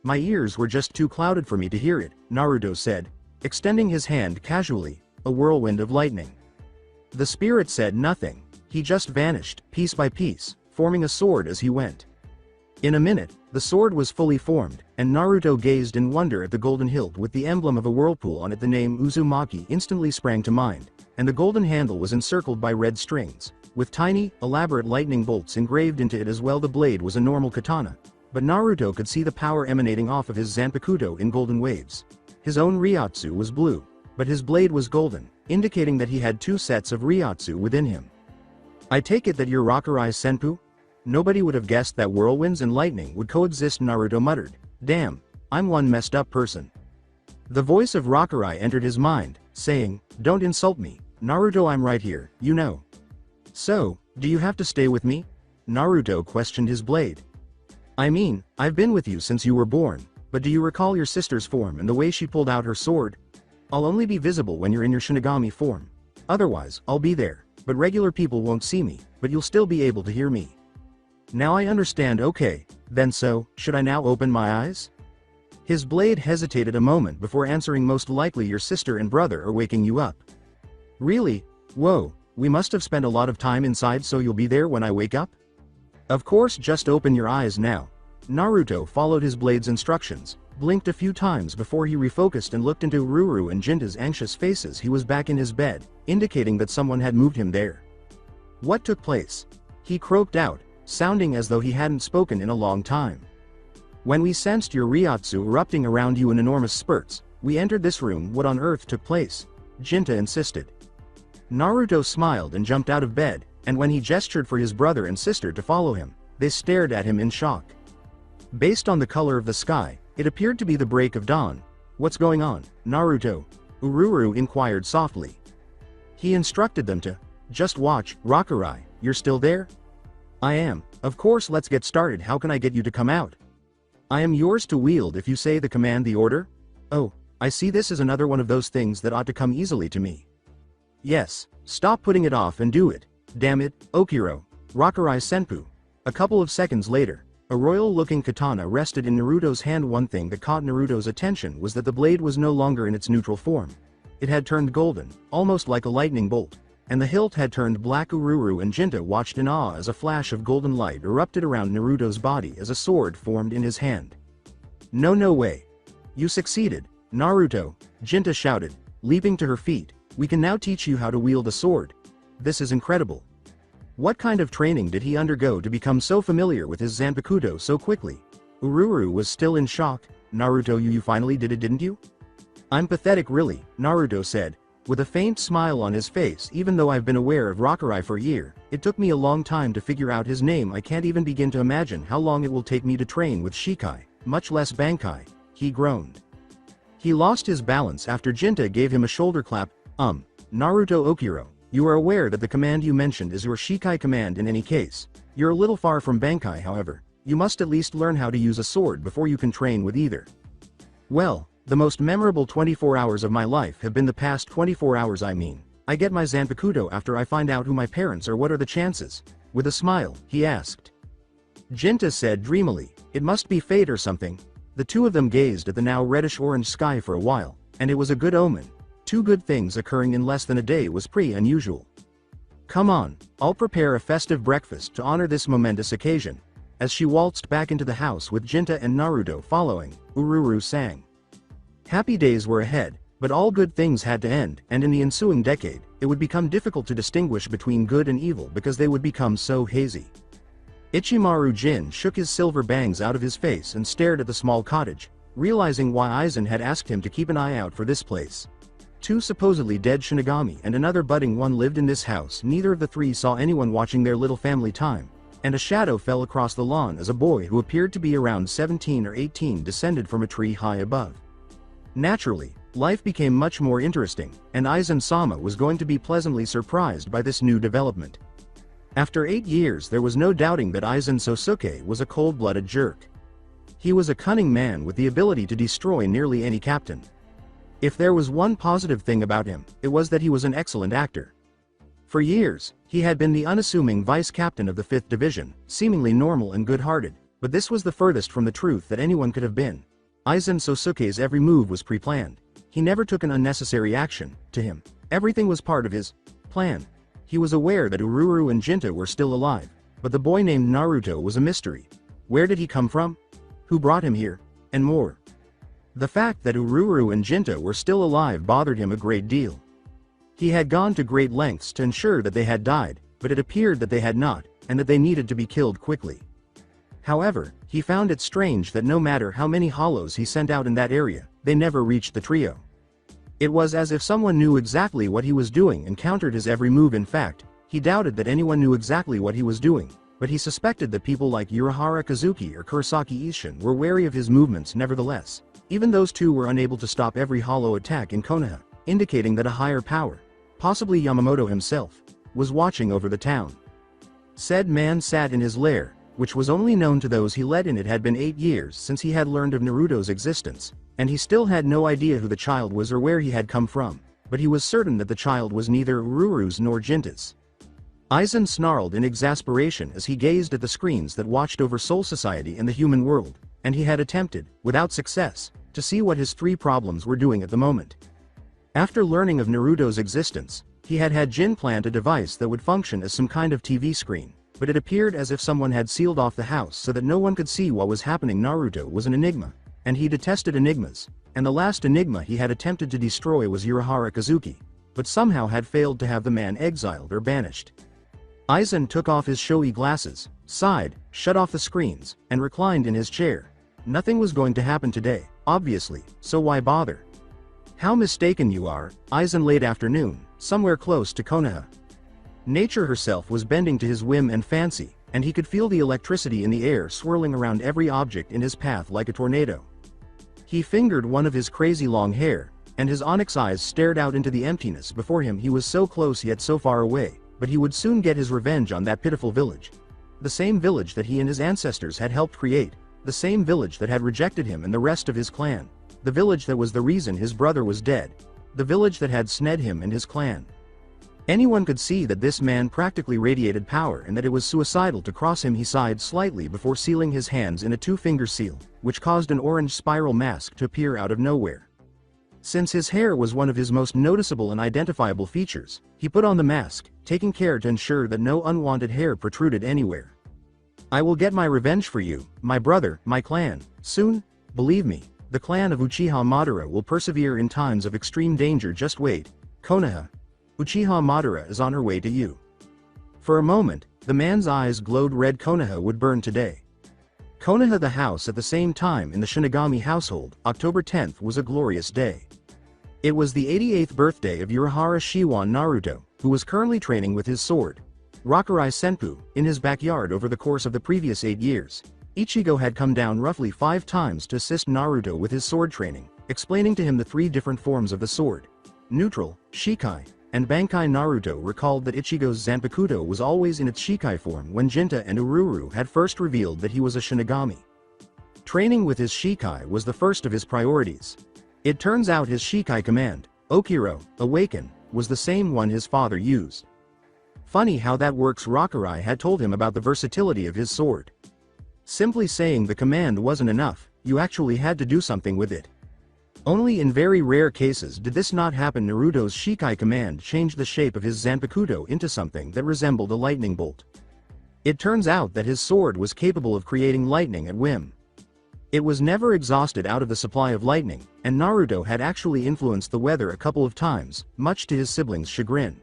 My ears were just too clouded for me to hear it, Naruto said, extending his hand casually, a whirlwind of lightning. The spirit said nothing, he just vanished, piece by piece, forming a sword as he went. In a minute, the sword was fully formed, and Naruto gazed in wonder at the golden hilt with the emblem of a whirlpool on it. The name Uzumaki instantly sprang to mind, and the golden handle was encircled by red strings, with tiny, elaborate lightning bolts engraved into it as well. The blade was a normal katana, but Naruto could see the power emanating off of his Zanpakuto in golden waves. His own Ryotsu was blue, but his blade was golden, indicating that he had two sets of Ryotsu within him. I take it that you're Rakurai-senpu? Nobody would have guessed that whirlwinds and lightning would coexist, Naruto muttered. Damn, I'm one messed up person. The voice of Rakurai entered his mind, saying, don't insult me, Naruto, I'm right here, you know. So, do you have to stay with me? Naruto questioned his blade. I mean, I've been with you since you were born, but do you recall your sister's form and the way she pulled out her sword? I'll only be visible when you're in your Shinigami form. Otherwise, I'll be there, but regular people won't see me, but you'll still be able to hear me. Now I understand. Okay, then so, should I now open my eyes? His blade hesitated a moment before answering, most likely your sister and brother are waking you up. Really? Whoa, We must have spent a lot of time inside, so you'll be there when I wake up? Of course, just open your eyes now. Naruto followed his blade's instructions, blinked a few times before he refocused and looked into Ururu and Jinta's anxious faces. He was back in his bed, indicating that someone had moved him there. What took place? He croaked out, sounding as though he hadn't spoken in a long time. When we sensed your Ryotsu erupting around you in enormous spurts, we entered this room. What on earth took place? Jinta insisted. Naruto smiled and jumped out of bed, and when he gestured for his brother and sister to follow him, they stared at him in shock. Based on the color of the sky, it appeared to be the break of dawn. What's going on, Naruto? Ururu inquired softly. He instructed them to, just watch. Rakurai, you're still there? I am. Of course, let's get started. How can I get you to come out? I am yours to wield if you say the command, the order. Oh, I see, this is another one of those things that ought to come easily to me. Yes, stop putting it off and do it. Damn it, Okiro. Rakurai Senpu. A couple of seconds later, a royal-looking katana rested in Naruto's hand. One thing that caught Naruto's attention was that the blade was no longer in its neutral form. It had turned golden, almost like a lightning bolt, and the hilt had turned black. Ururu and Jinta watched in awe as a flash of golden light erupted around Naruto's body as a sword formed in his hand. No way. You succeeded, Naruto, Jinta shouted, leaping to her feet. We can now teach you how to wield a sword. This is incredible. What kind of training did he undergo to become so familiar with his Zanpakuto so quickly? Ururu was still in shock. Naruto, you finally did it, didn't you? I'm pathetic really, Naruto said, with a faint smile on his face. Even though I've been aware of Rakurai for a year, it took me a long time to figure out his name. I can't even begin to imagine how long it will take me to train with Shikai, much less Bankai, he groaned. He lost his balance after Jinta gave him a shoulder clap. Naruto Okiro, you are aware that the command you mentioned is your Shikai command in any case. You're a little far from Bankai, however. You must at least learn how to use a sword before you can train with either. Well, the most memorable 24 hours of my life have been the past 24 hours. I mean, I get my Zanpakuto after I find out who my parents are. What are the chances? With a smile, he asked. Jinta said dreamily, it must be fate or something. The two of them gazed at the now reddish-orange sky for a while, and it was a good omen. Two good things occurring in less than a day was pretty unusual. Come on, I'll prepare a festive breakfast to honor this momentous occasion. As she waltzed back into the house with Jinta and Naruto following, Ururu sang. Happy days were ahead, but all good things had to end, and in the ensuing decade, it would become difficult to distinguish between good and evil because they would become so hazy. Ichimaru Jin shook his silver bangs out of his face and stared at the small cottage, realizing why Aizen had asked him to keep an eye out for this place. Two supposedly dead Shinigami and another budding one lived in this house. Neither of the three saw anyone watching their little family time, and a shadow fell across the lawn as a boy who appeared to be around 17 or 18 descended from a tree high above. Naturally, life became much more interesting, and Aizen-sama was going to be pleasantly surprised by this new development. After 8 years, there was no doubting that Aizen Sosuke was a cold-blooded jerk. He was a cunning man with the ability to destroy nearly any captain. If there was one positive thing about him, it was that he was an excellent actor. For years, he had been the unassuming vice-captain of the 5th Division, seemingly normal and good-hearted, but this was the furthest from the truth that anyone could have been. Aizen Sosuke's every move was pre-planned. He never took an unnecessary action. To him, everything was part of his plan. He was aware that Ururu and Jinta were still alive, but the boy named Naruto was a mystery. Where did he come from? Who brought him here? And more. The fact that Ururu and Jinta were still alive bothered him a great deal. He had gone to great lengths to ensure that they had died, but it appeared that they had not, and that they needed to be killed quickly. However, he found it strange that no matter how many hollows he sent out in that area, they never reached the trio. It was as if someone knew exactly what he was doing and countered his every move. In fact, he doubted that anyone knew exactly what he was doing, but he suspected that people like Urahara Kazuki or Kurosaki Isshin were wary of his movements nevertheless. Even those two were unable to stop every hollow attack in Konoha, indicating that a higher power, possibly Yamamoto himself, was watching over the town. Said man sat in his lair, which was only known to those he led in. It had been 8 years since he had learned of Naruto's existence, and he still had no idea who the child was or where he had come from, but he was certain that the child was neither Ururu's nor Jinta's. Aizen snarled in exasperation as he gazed at the screens that watched over Soul Society and the human world, and he had attempted, without success, to see what his 3 problems were doing at the moment. After learning of Naruto's existence, He had Jin plant a device that would function as some kind of TV screen, but it appeared as if someone had sealed off the house so that no one could see what was happening. Naruto was an enigma, and he detested enigmas, and the last enigma he had attempted to destroy was Urahara Kazuki, but somehow had failed to have the man exiled or banished. Aizen took off his showy glasses, sighed, shut off the screens, and reclined in his chair. Nothing was going to happen today, obviously, so why bother? How mistaken you are, Aizen. Late afternoon, somewhere close to Konoha. Nature herself was bending to his whim and fancy, and he could feel the electricity in the air swirling around every object in his path like a tornado. He fingered one of his crazy long hair, and his onyx eyes stared out into the emptiness before him. He was so close yet so far away, but he would soon get his revenge on that pitiful village. The same village that he and his ancestors had helped create, the same village that had rejected him and the rest of his clan, the village that was the reason his brother was dead, the village that had sned him and his clan. Anyone could see that this man practically radiated power and that it was suicidal to cross him. He sighed slightly before sealing his hands in a two-finger seal, which caused an orange spiral mask to appear out of nowhere. Since his hair was one of his most noticeable and identifiable features, he put on the mask, taking care to ensure that no unwanted hair protruded anywhere. I will get my revenge for you, my brother, my clan, soon. Believe me, the clan of Uchiha Madara will persevere in times of extreme danger. Just wait, Konoha. Uchiha Madara is on her way to you. For a moment, the man's eyes glowed red. Konoha would burn today. Konoha, the house at the same time in the Shinigami household. October 10th was a glorious day. It was the 88th birthday of Urahara Shiwan Naruto, who was currently training with his sword, Rakurai Senpu, in his backyard. Over the course of the previous 8 years, Ichigo had come down roughly 5 times to assist Naruto with his sword training, explaining to him the 3 different forms of the sword: neutral, Shikai, and Bankai. Naruto recalled that Ichigo's Zanpakuto was always in its Shikai form when Jinta and Ururu had first revealed that he was a Shinigami. Training with his Shikai was the first of his priorities. It turns out his Shikai command, Okiro, awaken, was the same one his father used. Funny how that works. Rakurai had told him about the versatility of his sword. Simply saying the command wasn't enough, you actually had to do something with it. Only in very rare cases did this not happen. Naruto's Shikai command changed the shape of his Zanpakuto into something that resembled a lightning bolt. It turns out that his sword was capable of creating lightning at whim. It was never exhausted out of the supply of lightning, and Naruto had actually influenced the weather a couple of times, much to his siblings' chagrin.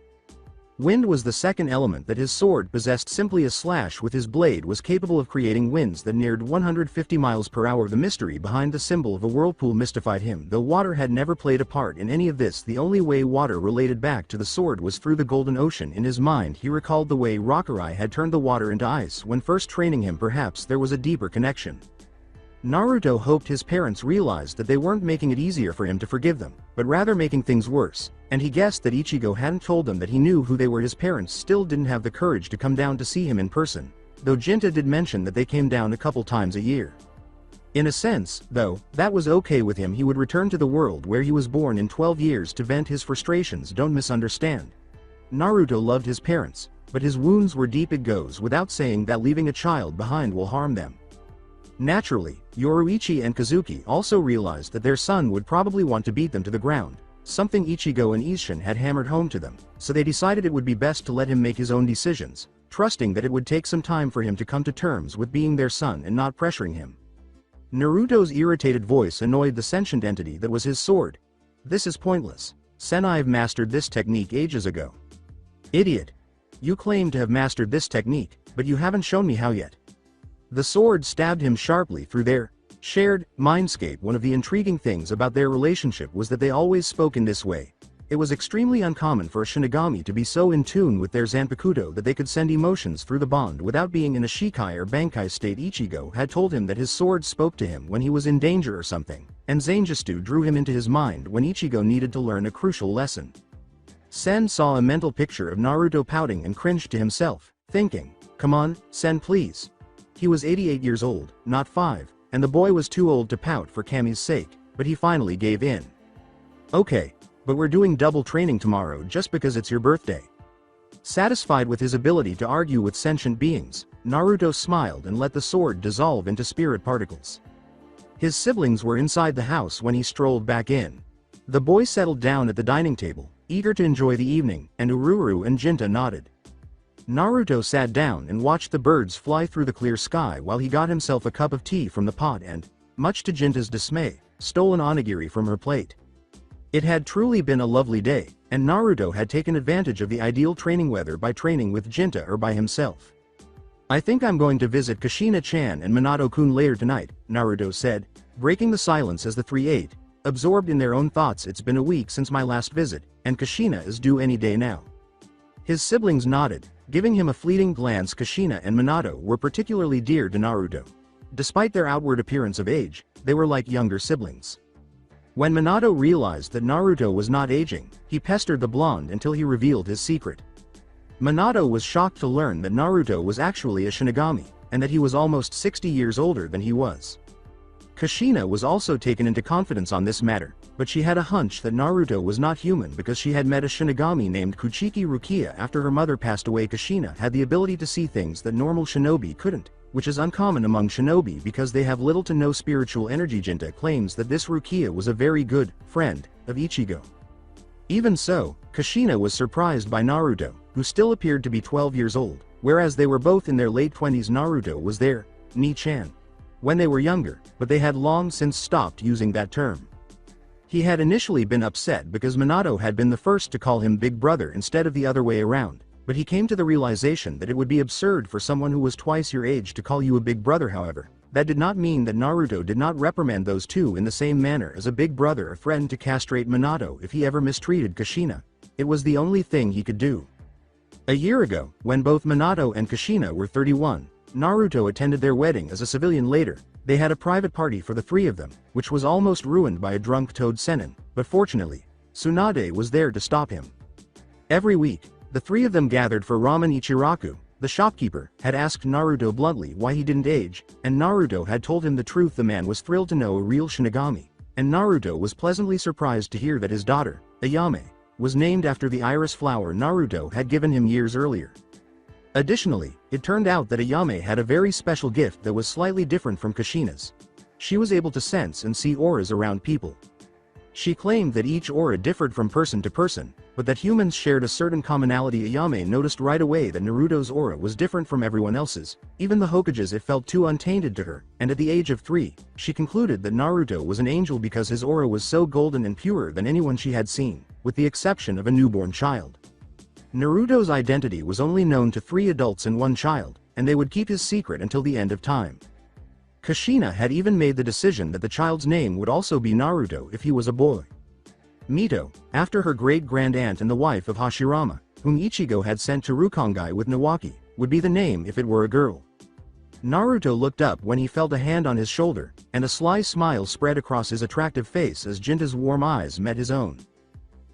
Wind was the second element that his sword possessed. Simply a slash with his blade was capable of creating winds that neared 150 miles per hour. The mystery behind the symbol of a whirlpool mystified him. Though water had never played a part in any of this, the only way water related back to the sword was through the Golden Ocean. In his mind, he recalled the way Rakurai had turned the water into ice when first training him. Perhaps there was a deeper connection. Naruto hoped his parents realized that they weren't making it easier for him to forgive them, but rather making things worse, and he guessed that Ichigo hadn't told them that he knew who they were. His parents still didn't have the courage to come down to see him in person, though Jinta did mention that they came down a couple times a year. In a sense, though, that was okay with him. He would return to the world where he was born in 12 years to vent his frustrations. Don't misunderstand. Naruto loved his parents, but his wounds were deep. It goes without saying that leaving a child behind will harm them. Naturally, Yoruichi and Kazuki also realized that their son would probably want to beat them to the ground, something Ichigo and Isshin had hammered home to them, so they decided it would be best to let him make his own decisions, trusting that it would take some time for him to come to terms with being their son and not pressuring him. Naruto's irritated voice annoyed the sentient entity that was his sword. This is pointless. Sen, I've mastered this technique ages ago. Idiot. You claim to have mastered this technique, but you haven't shown me how yet. The sword stabbed him sharply through their shared mindscape. One of the intriguing things about their relationship was that they always spoke in this way. It was extremely uncommon for a Shinigami to be so in tune with their Zanpakuto that they could send emotions through the bond without being in a Shikai or Bankai state. Ichigo had told him that his sword spoke to him when he was in danger or something, and Zangetsu drew him into his mind when Ichigo needed to learn a crucial lesson. Sen saw a mental picture of Naruto pouting and cringed to himself, thinking, come on, Sen, please. He was 88 years old, not 5, and the boy was too old to pout for Kami's sake, but he finally gave in. Okay, but we're doing double training tomorrow just because it's your birthday. Satisfied with his ability to argue with sentient beings, Naruto smiled and let the sword dissolve into spirit particles. His siblings were inside the house when he strolled back in. The boy settled down at the dining table, eager to enjoy the evening, and Ururu and Jinta nodded. Naruto sat down and watched the birds fly through the clear sky while he got himself a cup of tea from the pot and, much to Jinta's dismay, stole an onigiri from her plate. It had truly been a lovely day, and Naruto had taken advantage of the ideal training weather by training with Jinta or by himself. I think I'm going to visit Kushina-chan and Minato-kun later tonight, Naruto said, breaking the silence as the three ate, absorbed in their own thoughts. It's been a week since my last visit, and Kushina is due any day now. His siblings nodded, giving him a fleeting glance. Kushina and Minato were particularly dear to Naruto. Despite their outward appearance of age, they were like younger siblings. When Minato realized that Naruto was not aging, he pestered the blonde until he revealed his secret. Minato was shocked to learn that Naruto was actually a Shinigami, and that he was almost 60 years older than he was. Kushina was also taken into confidence on this matter, but she had a hunch that Naruto was not human because she had met a Shinigami named Kuchiki Rukia after her mother passed away. Kushina had the ability to see things that normal shinobi couldn't, which is uncommon among shinobi because they have little to no spiritual energy. Jinta claims that this Rukia was a very good friend of Ichigo. Even so, Kushina was surprised by Naruto, who still appeared to be 12 years old, whereas they were both in their late 20s. Naruto was their Ni-chan when they were younger, but they had long since stopped using that term. He had initially been upset because Minato had been the first to call him Big Brother instead of the other way around, but he came to the realization that it would be absurd for someone who was twice your age to call you a big brother. However, that did not mean that Naruto did not reprimand those two in the same manner as a big brother or friend to castrate Minato if he ever mistreated Kushina. It was the only thing he could do. A year ago, when both Minato and Kushina were 31, Naruto attended their wedding as a civilian. Later, they had a private party for the three of them, which was almost ruined by a drunk Toad Sennin, but fortunately, Tsunade was there to stop him. Every week, the three of them gathered for ramen. Ichiraku, the shopkeeper, had asked Naruto bluntly why he didn't age, and Naruto had told him the truth. The man was thrilled to know a real Shinigami, and Naruto was pleasantly surprised to hear that his daughter, Ayame, was named after the iris flower Naruto had given him years earlier. Additionally, it turned out that Ayame had a very special gift that was slightly different from Kushina's. She was able to sense and see auras around people. She claimed that each aura differed from person to person, but that humans shared a certain commonality. Ayame noticed right away that Naruto's aura was different from everyone else's, even the Hokage's. It felt too untainted to her, and at the age of 3, she concluded that Naruto was an angel because his aura was so golden and purer than anyone she had seen, with the exception of a newborn child. Naruto's identity was only known to 3 adults and 1 child, and they would keep his secret until the end of time. Kushina had even made the decision that the child's name would also be Naruto if he was a boy. Mito, after her great-grand-aunt and the wife of Hashirama, whom Ichigo had sent to Rukongai with Nawaki, would be the name if it were a girl. Naruto looked up when he felt a hand on his shoulder, and a sly smile spread across his attractive face as Jinta's warm eyes met his own.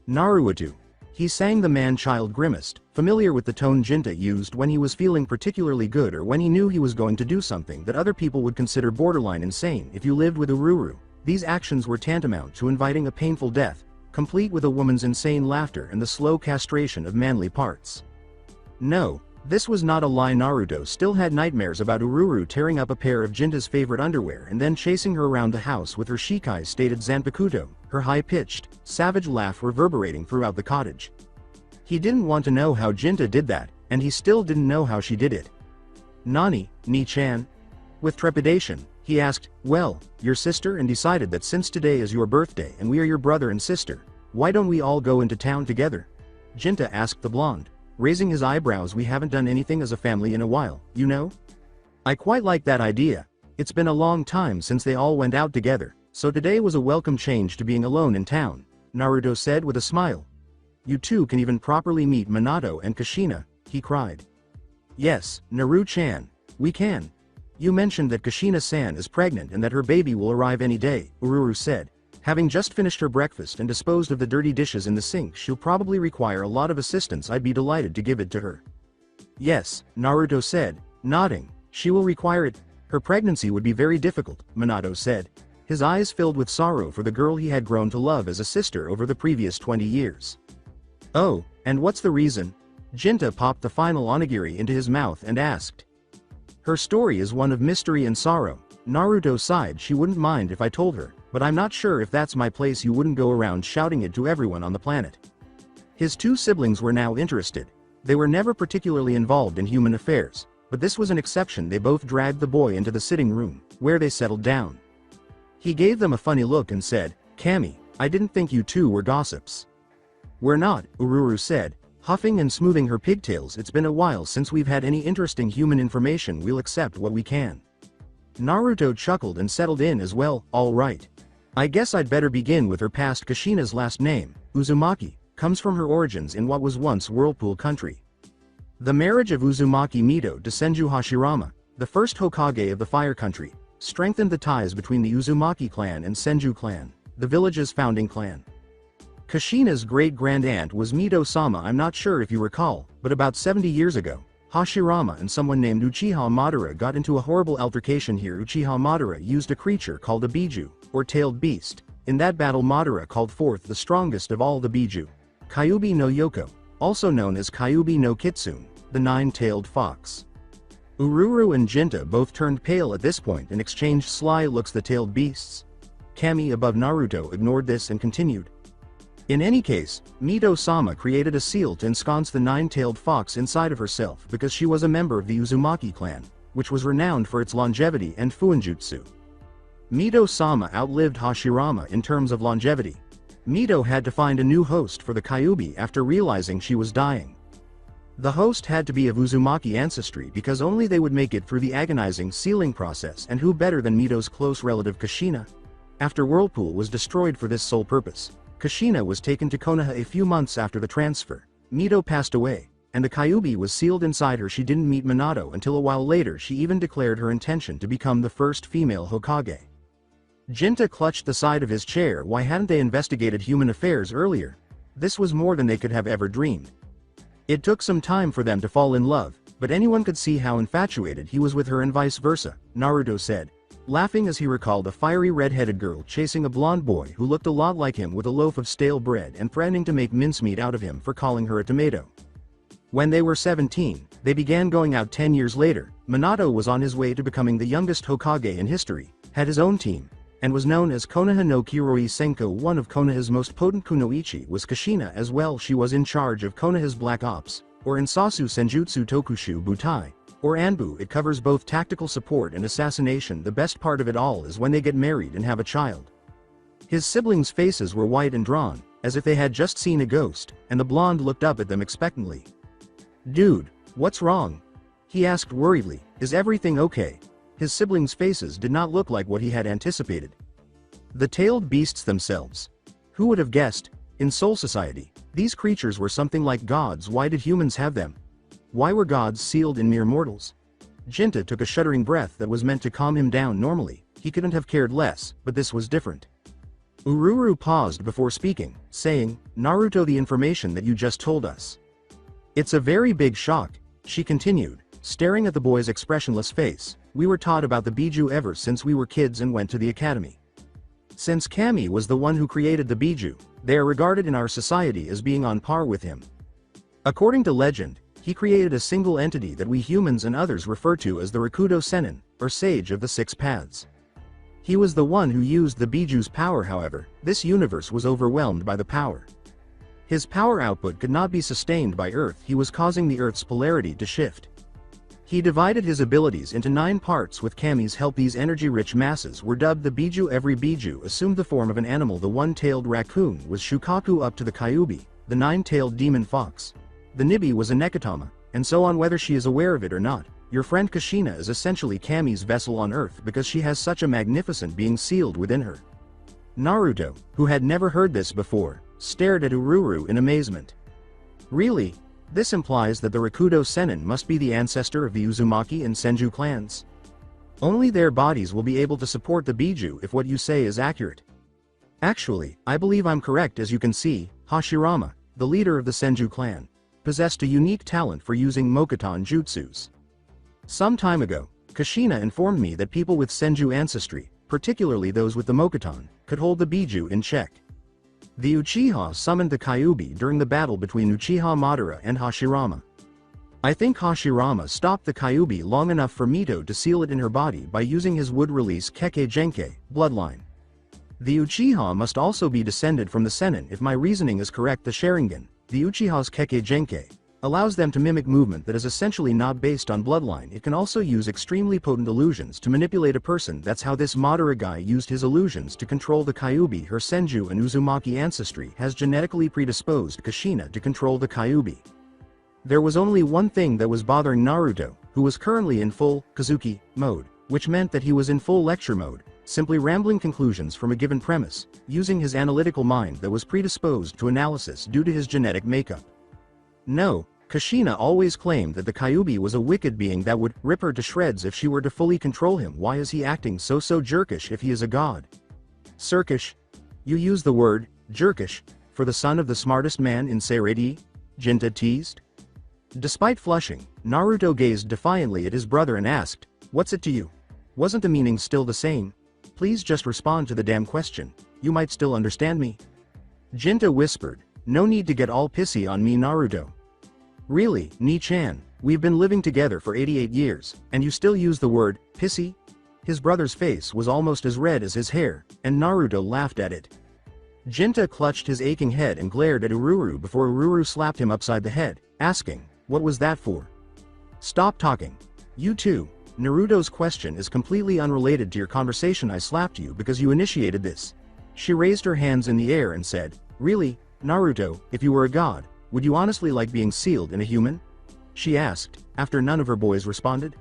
Naruto. He sang. The man-child grimaced, familiar with the tone Jinta used when he was feeling particularly good or when he knew he was going to do something that other people would consider borderline insane. If you lived with Ururu, these actions were tantamount to inviting a painful death, complete with a woman's insane laughter and the slow castration of manly parts. No, this was not a lie. Naruto still had nightmares about Ururu tearing up a pair of Jinta's favorite underwear and then chasing her around the house with her shikai stated Zanpakuto, her high-pitched, savage laugh reverberating throughout the cottage. He didn't want to know how Jinta did that, and he still didn't know how she did it. Nani, Ni-chan? With trepidation, he asked, well, your sister, and decided that since today is your birthday and we are your brother and sister, why don't we all go into town together? Jinta asked the blonde, raising his eyebrows. We haven't done anything as a family in a while, you know? I quite like that idea. It's been a long time since they all went out together, so today was a welcome change to being alone in town, Naruto said with a smile. You two can even properly meet Minato and Kushina, he cried. Yes, Naru-chan, we can. You mentioned that Kushina-san is pregnant and that her baby will arrive any day, Ururu said. Having just finished her breakfast and disposed of the dirty dishes in the sink, she'll probably require a lot of assistance. I'd be delighted to give it to her. Yes, Naruto said, nodding. She will require it. Her pregnancy would be very difficult, Minato said. His eyes filled with sorrow for the girl he had grown to love as a sister over the previous 20 years. Oh, and what's the reason? Jinta popped the final onigiri into his mouth and asked. Her story is one of mystery and sorrow. Naruto sighed. She wouldn't mind if I told her, but I'm not sure if that's my place. You wouldn't go around shouting it to everyone on the planet. His two siblings were now interested. They were never particularly involved in human affairs, but this was an exception. They both dragged the boy into the sitting room, where they settled down. He gave them a funny look and said, "Kami, I didn't think you two were gossips." "We're not," Ururu said, huffing and smoothing her pigtails. "It's been a while since we've had any interesting human information. We'll accept what we can." Naruto chuckled and settled in as well. "All right. I guess I'd better begin with her past." Kushina's last name, Uzumaki, comes from her origins in what was once Whirlpool Country. The marriage of Uzumaki Mito to Senju Hashirama, the first Hokage of the Fire Country, strengthened the ties between the Uzumaki clan and Senju clan, the village's founding clan. Kushina's great-grand-aunt was Mito-sama. I'm not sure if you recall, but about 70 years ago, Hashirama and someone named Uchiha Madara got into a horrible altercation here. Uchiha Madara used a creature called a Biju, or tailed beast. In that battle Madara called forth the strongest of all the Biju, Kyuubi no Yoko, also known as Kyuubi no Kitsune, the nine-tailed fox. Ururu and Jinta both turned pale at this point and exchanged sly looks. The tailed beasts. Kami above Naruto ignored this and continued. In any case, Mito-sama created a seal to ensconce the nine-tailed fox inside of herself because she was a member of the Uzumaki clan, which was renowned for its longevity and fuinjutsu. Mito-sama outlived Hashirama in terms of longevity. Mito had to find a new host for the Kyuubi after realizing she was dying. The host had to be of Uzumaki ancestry because only they would make it through the agonizing sealing process, and who better than Mito's close relative Kushina? After Whirlpool was destroyed for this sole purpose, Kushina was taken to Konoha a few months after the transfer. Mito passed away, and the Kyuubi was sealed inside her. She didn't meet Minato until a while later. She even declared her intention to become the first female Hokage. Jinta clutched the side of his chair. Why hadn't they investigated human affairs earlier? This was more than they could have ever dreamed. It took some time for them to fall in love, but anyone could see how infatuated he was with her and vice versa, Naruto said, laughing as he recalled a fiery red-headed girl chasing a blonde boy who looked a lot like him with a loaf of stale bread and threatening to make mincemeat out of him for calling her a tomato. When they were 17, they began going out. 10 years later, Minato was on his way to becoming the youngest Hokage in history, had his own team, and was known as Konoha no Kiroi Senko. One of Konoha's most potent kunoichi was Kushina as well. She was in charge of Konoha's Black Ops, or Insasu Senjutsu Tokushu Butai, or Anbu. It covers both tactical support and assassination. The best part of it all is when they get married and have a child. His siblings' faces were white and drawn, as if they had just seen a ghost, and the blonde looked up at them expectantly. "Dude, what's wrong?" he asked worriedly. "Is everything okay?" His siblings' faces did not look like what he had anticipated. The tailed beasts themselves. Who would have guessed? In Soul Society, these creatures were something like gods. Why did humans have them? Why were gods sealed in mere mortals? Jinta took a shuddering breath that was meant to calm him down. Normally, he couldn't have cared less, but this was different. Ururu paused before speaking, saying, "Naruto, the information that you just told us. It's a very big shock," she continued, staring at the boy's expressionless face. "We were taught about the Biju ever since we were kids and went to the academy. Since Kami was the one who created the Biju, they are regarded in our society as being on par with him. According to legend, he created a single entity that we humans and others refer to as the Rakudo Sennin, or Sage of the Six Paths. He was the one who used the Biju's power. However, this universe was overwhelmed by the power. His power output could not be sustained by Earth. He was causing the Earth's polarity to shift. He divided his abilities into 9 parts with Kami's help. These energy-rich masses were dubbed the Biju. Every Biju assumed the form of an animal. The one-tailed raccoon was Shukaku up to the Kyuubi, the 9-tailed demon fox. The Nibi was a Nekatama, and so on. Whether she is aware of it or not, your friend Kushina is essentially Kami's vessel on Earth because she has such a magnificent being sealed within her. Naruto, who had never heard this before, stared at Ururu in amazement. Really? This implies that the Rakudo Sennin must be the ancestor of the Uzumaki and Senju clans. Only their bodies will be able to support the Biju if what you say is accurate. Actually, I believe I'm correct. As you can see, Hashirama, the leader of the Senju clan, possessed a unique talent for using Mokuton jutsus. Some time ago, Kushina informed me that people with Senju ancestry, particularly those with the Mokuton, could hold the Biju in check. The Uchiha summoned the Kyuubi during the battle between Uchiha Madara and Hashirama. I think Hashirama stopped the Kyuubi long enough for Mito to seal it in her body by using his wood-release Kekkei Genkei bloodline. The Uchiha must also be descended from the Sennin. If my reasoning is correct, the Sharingan, the Uchiha's Kekkei Genkei, allows them to mimic movement that is essentially not based on bloodline. It can also use extremely potent illusions to manipulate a person. That's how this Madara guy used his illusions to control the Kyuubi. Her Senju and Uzumaki ancestry has genetically predisposed Kushina to control the Kyuubi. There was only one thing that was bothering Naruto, who was currently in full Kazuki mode, which meant that he was in full lecture mode, simply rambling conclusions from a given premise, using his analytical mind that was predisposed to analysis due to his genetic makeup. No, Kushina always claimed that the Kyuubi was a wicked being that would rip her to shreds if she were to fully control him. Why is he acting so jerkish if he is a god? Cirkish? You use the word, jerkish, for the son of the smartest man in Seirei? Jinta teased. Despite flushing, Naruto gazed defiantly at his brother and asked, "What's it to you? Wasn't the meaning still the same? Please just respond to the damn question. You might still understand me." Jinta whispered, "No need to get all pissy on me, Naruto. Really, Ni-chan, we've been living together for 88 years, and you still use the word, pissy?" His brother's face was almost as red as his hair, and Naruto laughed at it. Jinta clutched his aching head and glared at Ururu before Ururu slapped him upside the head, asking, "What was that for?" "Stop talking. You too." Naruto's question is completely unrelated to your conversation. "I slapped you because you initiated this." She raised her hands in the air and said, "Really, Naruto, if you were a god, would you honestly like being sealed in a human?" she asked, after none of her boys responded.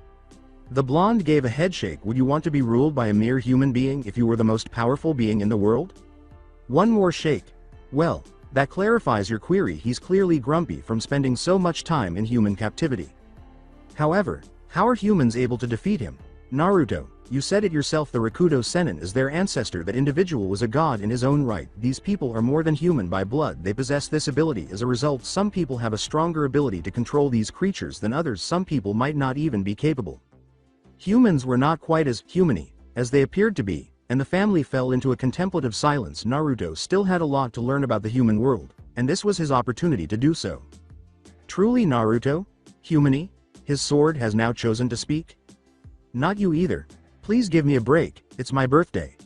The blonde gave a headshake. "Would you want to be ruled by a mere human being if you were the most powerful being in the world?" One more shake. "Well, that clarifies your query. He's clearly grumpy from spending so much time in human captivity. However, how are humans able to defeat him? Naruto, you said it yourself, the Rakudo Sennin is their ancestor. That individual was a god in his own right. These people are more than human by blood. They possess this ability. As a result, some people have a stronger ability to control these creatures than others. Some people might not even be capable. Humans were not quite as human-y as they appeared to be, and the family fell into a contemplative silence. Naruto still had a lot to learn about the human world, and this was his opportunity to do so. Truly, Naruto? Human-y? His sword has now chosen to speak? Not you either. Please give me a break, it's my birthday.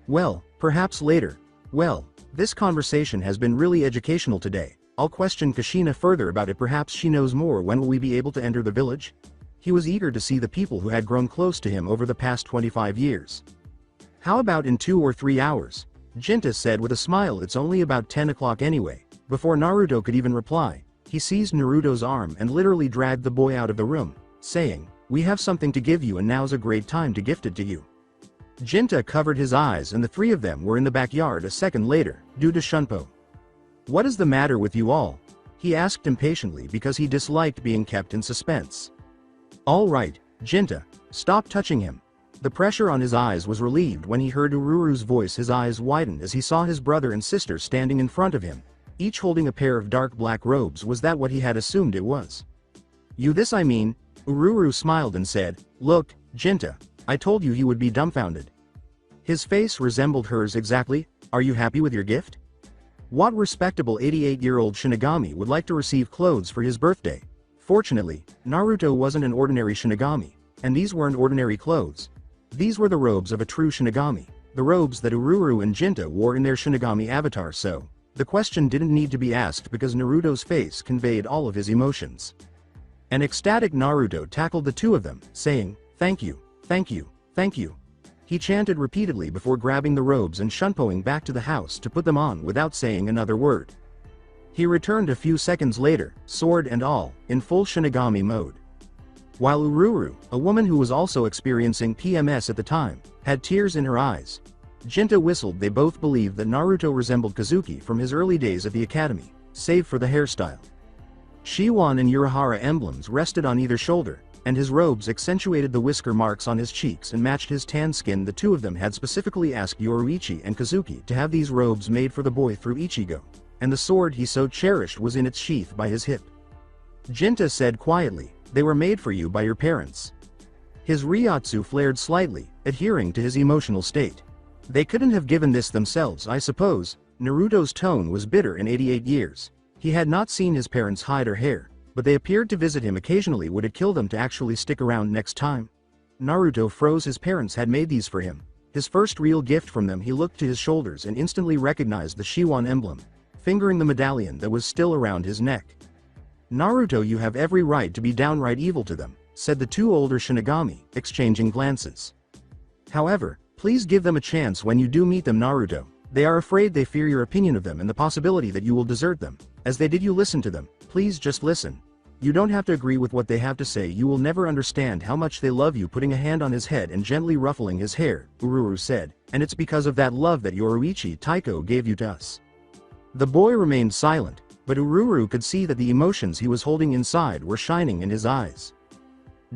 Well, perhaps later. Well, this conversation has been really educational today. I'll question Kushina further about it. Perhaps she knows more. When will we be able to enter the village? He was eager to see the people who had grown close to him over the past 25 years. How about in 2 or 3 hours? Jinta said with a smile. It's only about 10 o'clock anyway. Before Naruto could even reply, he seized Naruto's arm and literally dragged the boy out of the room, saying, "We have something to give you, and now's a great time to gift it to you." Jinta covered his eyes, and the three of them were in the backyard a second later, due to Shunpo. "What is the matter with you all?" he asked impatiently because he disliked being kept in suspense. "All right, Jinta, stop touching him." The pressure on his eyes was relieved when he heard Ururu's voice. His eyes widened as he saw his brother and sister standing in front of him, each holding a pair of dark black robes. Was that what he had assumed it was? "You this I mean," Ururu smiled and said, "Look, Jinta, I told you he would be dumbfounded." His face resembled hers exactly. "Are you happy with your gift?" What respectable 88-year-old Shinigami would like to receive clothes for his birthday? Fortunately, Naruto wasn't an ordinary Shinigami, and these weren't ordinary clothes. These were the robes of a true Shinigami, the robes that Ururu and Jinta wore in their Shinigami avatar. So, the question didn't need to be asked because Naruto's face conveyed all of his emotions. An ecstatic Naruto tackled the two of them, saying, "Thank you, thank you, thank you." He chanted repeatedly before grabbing the robes and shunpoing back to the house to put them on without saying another word. He returned a few seconds later, sword and all, in full Shinigami mode. While Ururu, a woman who was also experiencing PMS at the time, had tears in her eyes. Jinta whistled. They both believed that Naruto resembled Kazuki from his early days at the academy, save for the hairstyle. Shiwan and Urahara emblems rested on either shoulder, and his robes accentuated the whisker marks on his cheeks and matched his tan skin. The two of them had specifically asked Yoruichi and Kazuki to have these robes made for the boy through Ichigo, and the sword he so cherished was in its sheath by his hip. Jinta said quietly, "They were made for you by your parents." His Ryotsu flared slightly, adhering to his emotional state. "They couldn't have given this themselves, I suppose." Naruto's tone was bitter. In 88 years, he had not seen his parents hide or hair, but they appeared to visit him occasionally. Would it kill them to actually stick around next time? Naruto froze. His parents had made these for him. His first real gift from them. He looked to his shoulders and instantly recognized the Shiwan emblem. fingering the medallion that was still around his neck. "Naruto, you have every right to be downright evil to them," said the two older Shinigami, exchanging glances. "However, please give them a chance when you do meet them, Naruto. They are afraid, they fear your opinion of them and the possibility that you will desert them. As they did you, listen to them, please just listen. You don't have to agree with what they have to say, you will never understand how much they love you." Putting a hand on his head and gently ruffling his hair, Ururu said, "And it's because of that love that Yoruichi Taiko gave you to us." The boy remained silent, but Ururu could see that the emotions he was holding inside were shining in his eyes.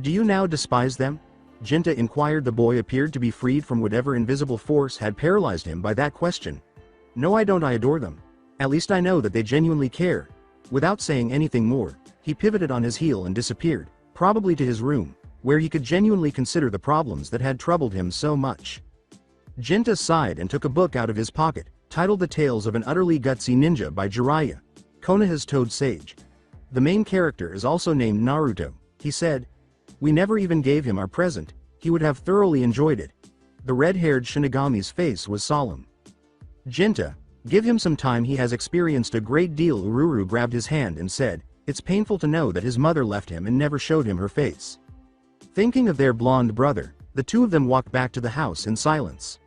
"Do you now despise them?" Jinta inquired. The boy appeared to be freed from whatever invisible force had paralyzed him by that question. "No, I don't. I adore them. At least I know that they genuinely care." Without saying anything more, he pivoted on his heel and disappeared, probably to his room, where he could genuinely consider the problems that had troubled him so much. Jinta sighed and took a book out of his pocket, titled The Tales of an Utterly Gutsy Ninja by Jiraiya, Konoha's Toad Sage. "The main character is also named Naruto," he said. "We never even gave him our present. He would have thoroughly enjoyed it." The red-haired Shinigami's face was solemn. "Jinta, give him some time, he has experienced a great deal." Ururu grabbed his hand and said, "It's painful to know that his mother left him and never showed him her face." Thinking of their blonde brother, the two of them walked back to the house in silence.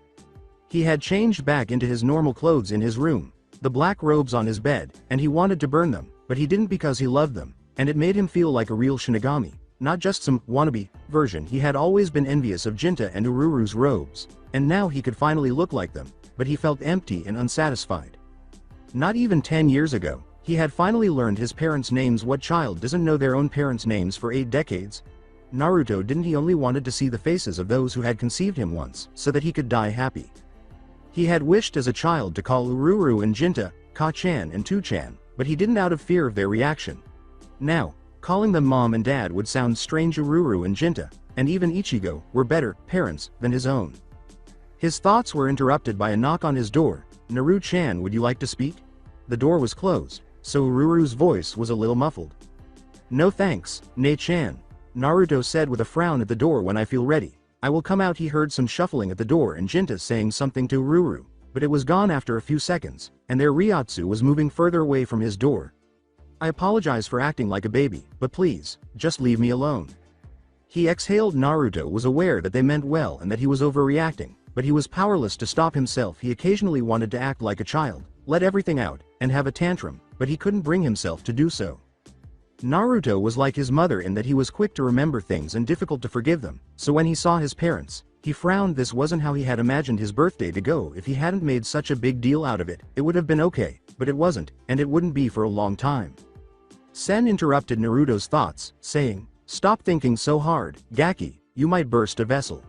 He had changed back into his normal clothes in his room, the black robes on his bed, and he wanted to burn them, but he didn't because he loved them, and it made him feel like a real Shinigami, not just some wannabe version. He had always been envious of Jinta and Ururu's robes, and now he could finally look like them, but he felt empty and unsatisfied. Not even 10 years ago, he had finally learned his parents' names. What child doesn't know their own parents' names for 8 decades? Naruto didn't. He only wanted to see the faces of those who had conceived him once, so that he could die happy. He had wished as a child to call Ururu and Jinta Ka-chan and Tu-chan, but he didn't, out of fear of their reaction. Now, calling them mom and dad would sound strange. Ururu and Jinta, and even Ichigo, were better parents than his own. His thoughts were interrupted by a knock on his door. "Naru-chan, would you like to speak?" The door was closed, so Ururu's voice was a little muffled. "No thanks, Ne-chan," Naruto said with a frown at the door. "When I feel ready, I will come out." He heard some shuffling at the door and Jinta saying something to Ururu, but it was gone after a few seconds, and their Ryotsu was moving further away from his door. "I apologize for acting like a baby, but please, just leave me alone." He exhaled. Naruto was aware that they meant well and that he was overreacting, but he was powerless to stop himself. He occasionally wanted to act like a child, let everything out, and have a tantrum, but he couldn't bring himself to do so. Naruto was like his mother in that he was quick to remember things and difficult to forgive them, so when he saw his parents, he frowned. This wasn't how he had imagined his birthday to go. If he hadn't made such a big deal out of it, it would have been okay, but it wasn't, and it wouldn't be for a long time. Sen interrupted Naruto's thoughts, saying, "Stop thinking so hard, Gaki, you might burst a vessel."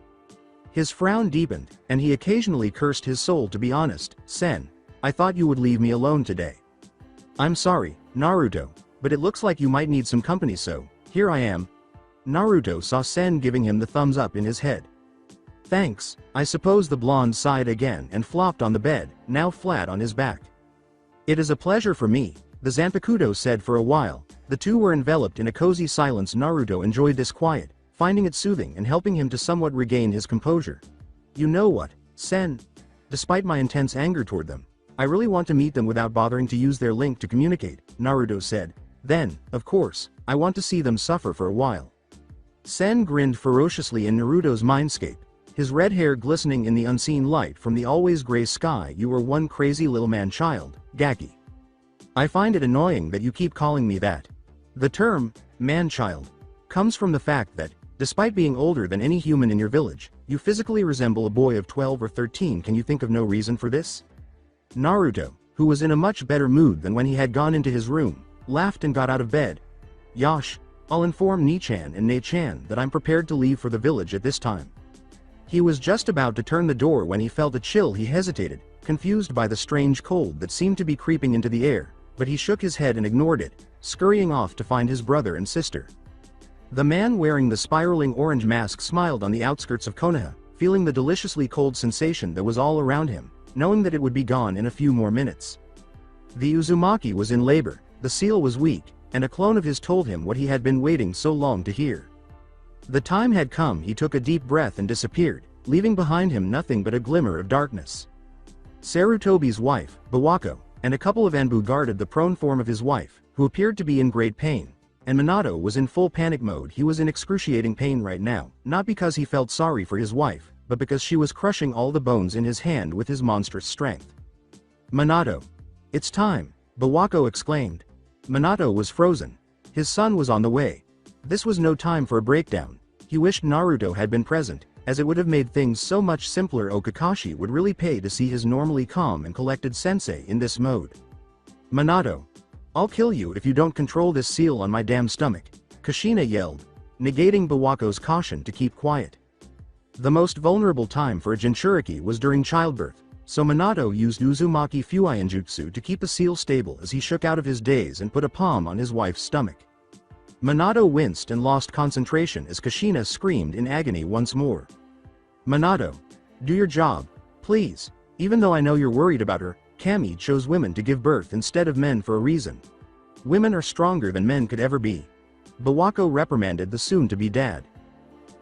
His frown deepened, and he occasionally cursed his soul. "To be honest, Sen, I thought you would leave me alone today." "I'm sorry, Naruto, but it looks like you might need some company, so here I am." Naruto saw Sen giving him the thumbs up in his head. "Thanks, I suppose." The blonde sighed again and flopped on the bed, now flat on his back. "It is a pleasure for me," the Zanpakuto said. For a while, the two were enveloped in a cozy silence. Naruto enjoyed this quiet, finding it soothing and helping him to somewhat regain his composure. "You know what, Sen? Despite my intense anger toward them, I really want to meet them without bothering to use their link to communicate," Naruto said. "Then, of course, I want to see them suffer for a while." Sen grinned ferociously in Naruto's mindscape, his red hair glistening in the unseen light from the always gray sky. "You are one crazy little man-child, Gaki. I find it annoying that you keep calling me that." The term, man-child, comes from the fact that, despite being older than any human in your village, you physically resemble a boy of 12 or 13. Can you think of no reason for this? Naruto, who was in a much better mood than when he had gone into his room, laughed and got out of bed. "Yosh, I'll inform Ni-chan and Ne-chan that I'm prepared to leave for the village at this time." He was just about to turn the door when he felt a chill. He hesitated, confused by the strange cold that seemed to be creeping into the air, but he shook his head and ignored it, scurrying off to find his brother and sister. The man wearing the spiraling orange mask smiled on the outskirts of Konoha, feeling the deliciously cold sensation that was all around him, knowing that it would be gone in a few more minutes. The Uzumaki was in labor, the seal was weak, and a clone of his told him what he had been waiting so long to hear. The time had come. He took a deep breath and disappeared, leaving behind him nothing but a glimmer of darkness. Sarutobi's wife, Bawako, and a couple of Anbu guarded the prone form of his wife, who appeared to be in great pain. And Minato was in full panic mode. He was in excruciating pain right now, not because he felt sorry for his wife, but because she was crushing all the bones in his hand with his monstrous strength. Minato. It's time, Bawako exclaimed. Minato was frozen. His son was on the way. This was no time for a breakdown. He wished Naruto had been present, as it would have made things so much simpler. Kakashi would really pay to see his normally calm and collected sensei in this mode. Minato. I'll kill you if you don't control this seal on my damn stomach, Kushina yelled, negating Bawako's caution to keep quiet. The most vulnerable time for a Jinchuriki was during childbirth, so Minato used Uzumaki Fuiinjutsu to keep the seal stable as he shook out of his daze and put a palm on his wife's stomach. Minato winced and lost concentration as Kushina screamed in agony once more. Minato. Do your job, please. Even though I know you're worried about her, Kami chose women to give birth instead of men for a reason. Women are stronger than men could ever be. Bawako reprimanded the soon-to-be dad.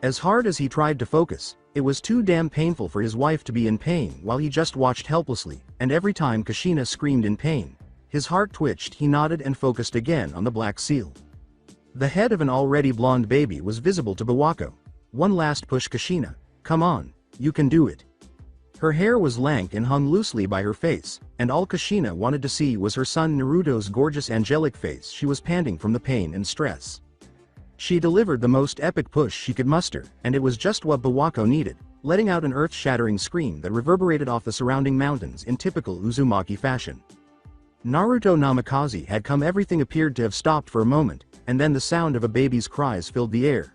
As hard as he tried to focus, it was too damn painful for his wife to be in pain while he just watched helplessly, and every time Kushina screamed in pain, his heart twitched. He nodded and focused again on the black seal. The head of an already blonde baby was visible to Bawako. One last push, Kushina. Come on, you can do it. Her hair was lank and hung loosely by her face, and all Kushina wanted to see was her son Naruto's gorgeous angelic face. She was panting from the pain and stress. She delivered the most epic push she could muster, and it was just what Bawako needed, letting out an earth-shattering scream that reverberated off the surrounding mountains in typical Uzumaki fashion. Naruto Namikaze had come. Everything appeared to have stopped for a moment, and then the sound of a baby's cries filled the air.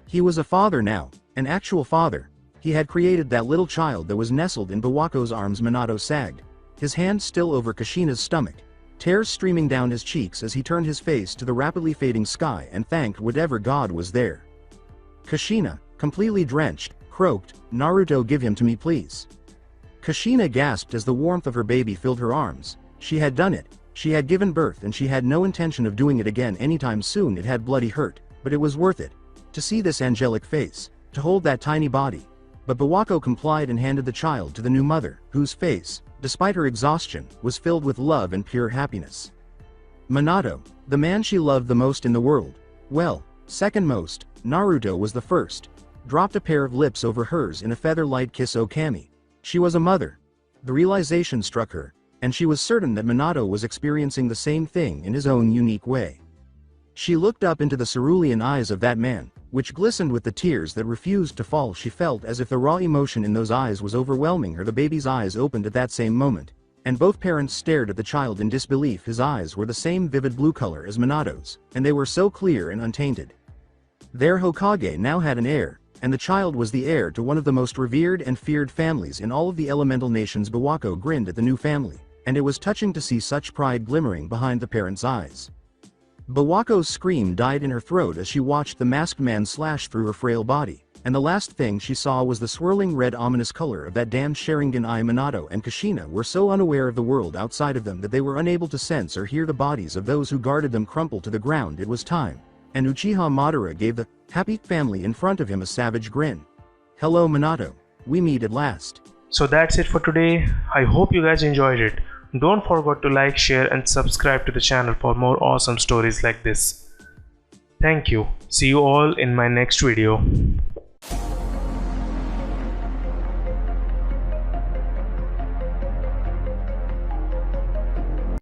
He was a father now, an actual father. He had created that little child that was nestled in Bawako's arms. Minato sagged, his hand still over Kushina's stomach, tears streaming down his cheeks as he turned his face to the rapidly fading sky and thanked whatever god was there. Kushina, completely drenched, croaked, Naruto, give him to me please. Kushina gasped as the warmth of her baby filled her arms. She had done it, she had given birth, and she had no intention of doing it again anytime soon. It had bloody hurt, but it was worth it. To see this angelic face, to hold that tiny body. But Bawako complied and handed the child to the new mother, whose face, despite her exhaustion, was filled with love and pure happiness. Minato, the man she loved the most in the world, well, second most, Naruto was the first, dropped a pair of lips over hers in a feather-light kiss. Kami. She was a mother. The realization struck her, and she was certain that Minato was experiencing the same thing in his own unique way. She looked up into the cerulean eyes of that man, which glistened with the tears that refused to fall. She felt as if the raw emotion in those eyes was overwhelming her. The baby's eyes opened at that same moment, and both parents stared at the child in disbelief. His eyes were the same vivid blue color as Minato's, and they were so clear and untainted. Their Hokage now had an heir, and the child was the heir to one of the most revered and feared families in all of the elemental nations. Bawako grinned at the new family, and it was touching to see such pride glimmering behind the parents' eyes. Bawako's scream died in her throat as she watched the masked man slash through her frail body, and the last thing she saw was the swirling red ominous color of that damned Sharingan eye. Minato and Kushina were so unaware of the world outside of them that they were unable to sense or hear the bodies of those who guarded them crumple to the ground. It was time, and Uchiha Madara gave the happy family in front of him a savage grin. Hello Minato, we meet at last. So that's it for today. I hope you guys enjoyed it. Don't forget to like, share and subscribe to the channel for more awesome stories like this. Thank you. See you all in my next video.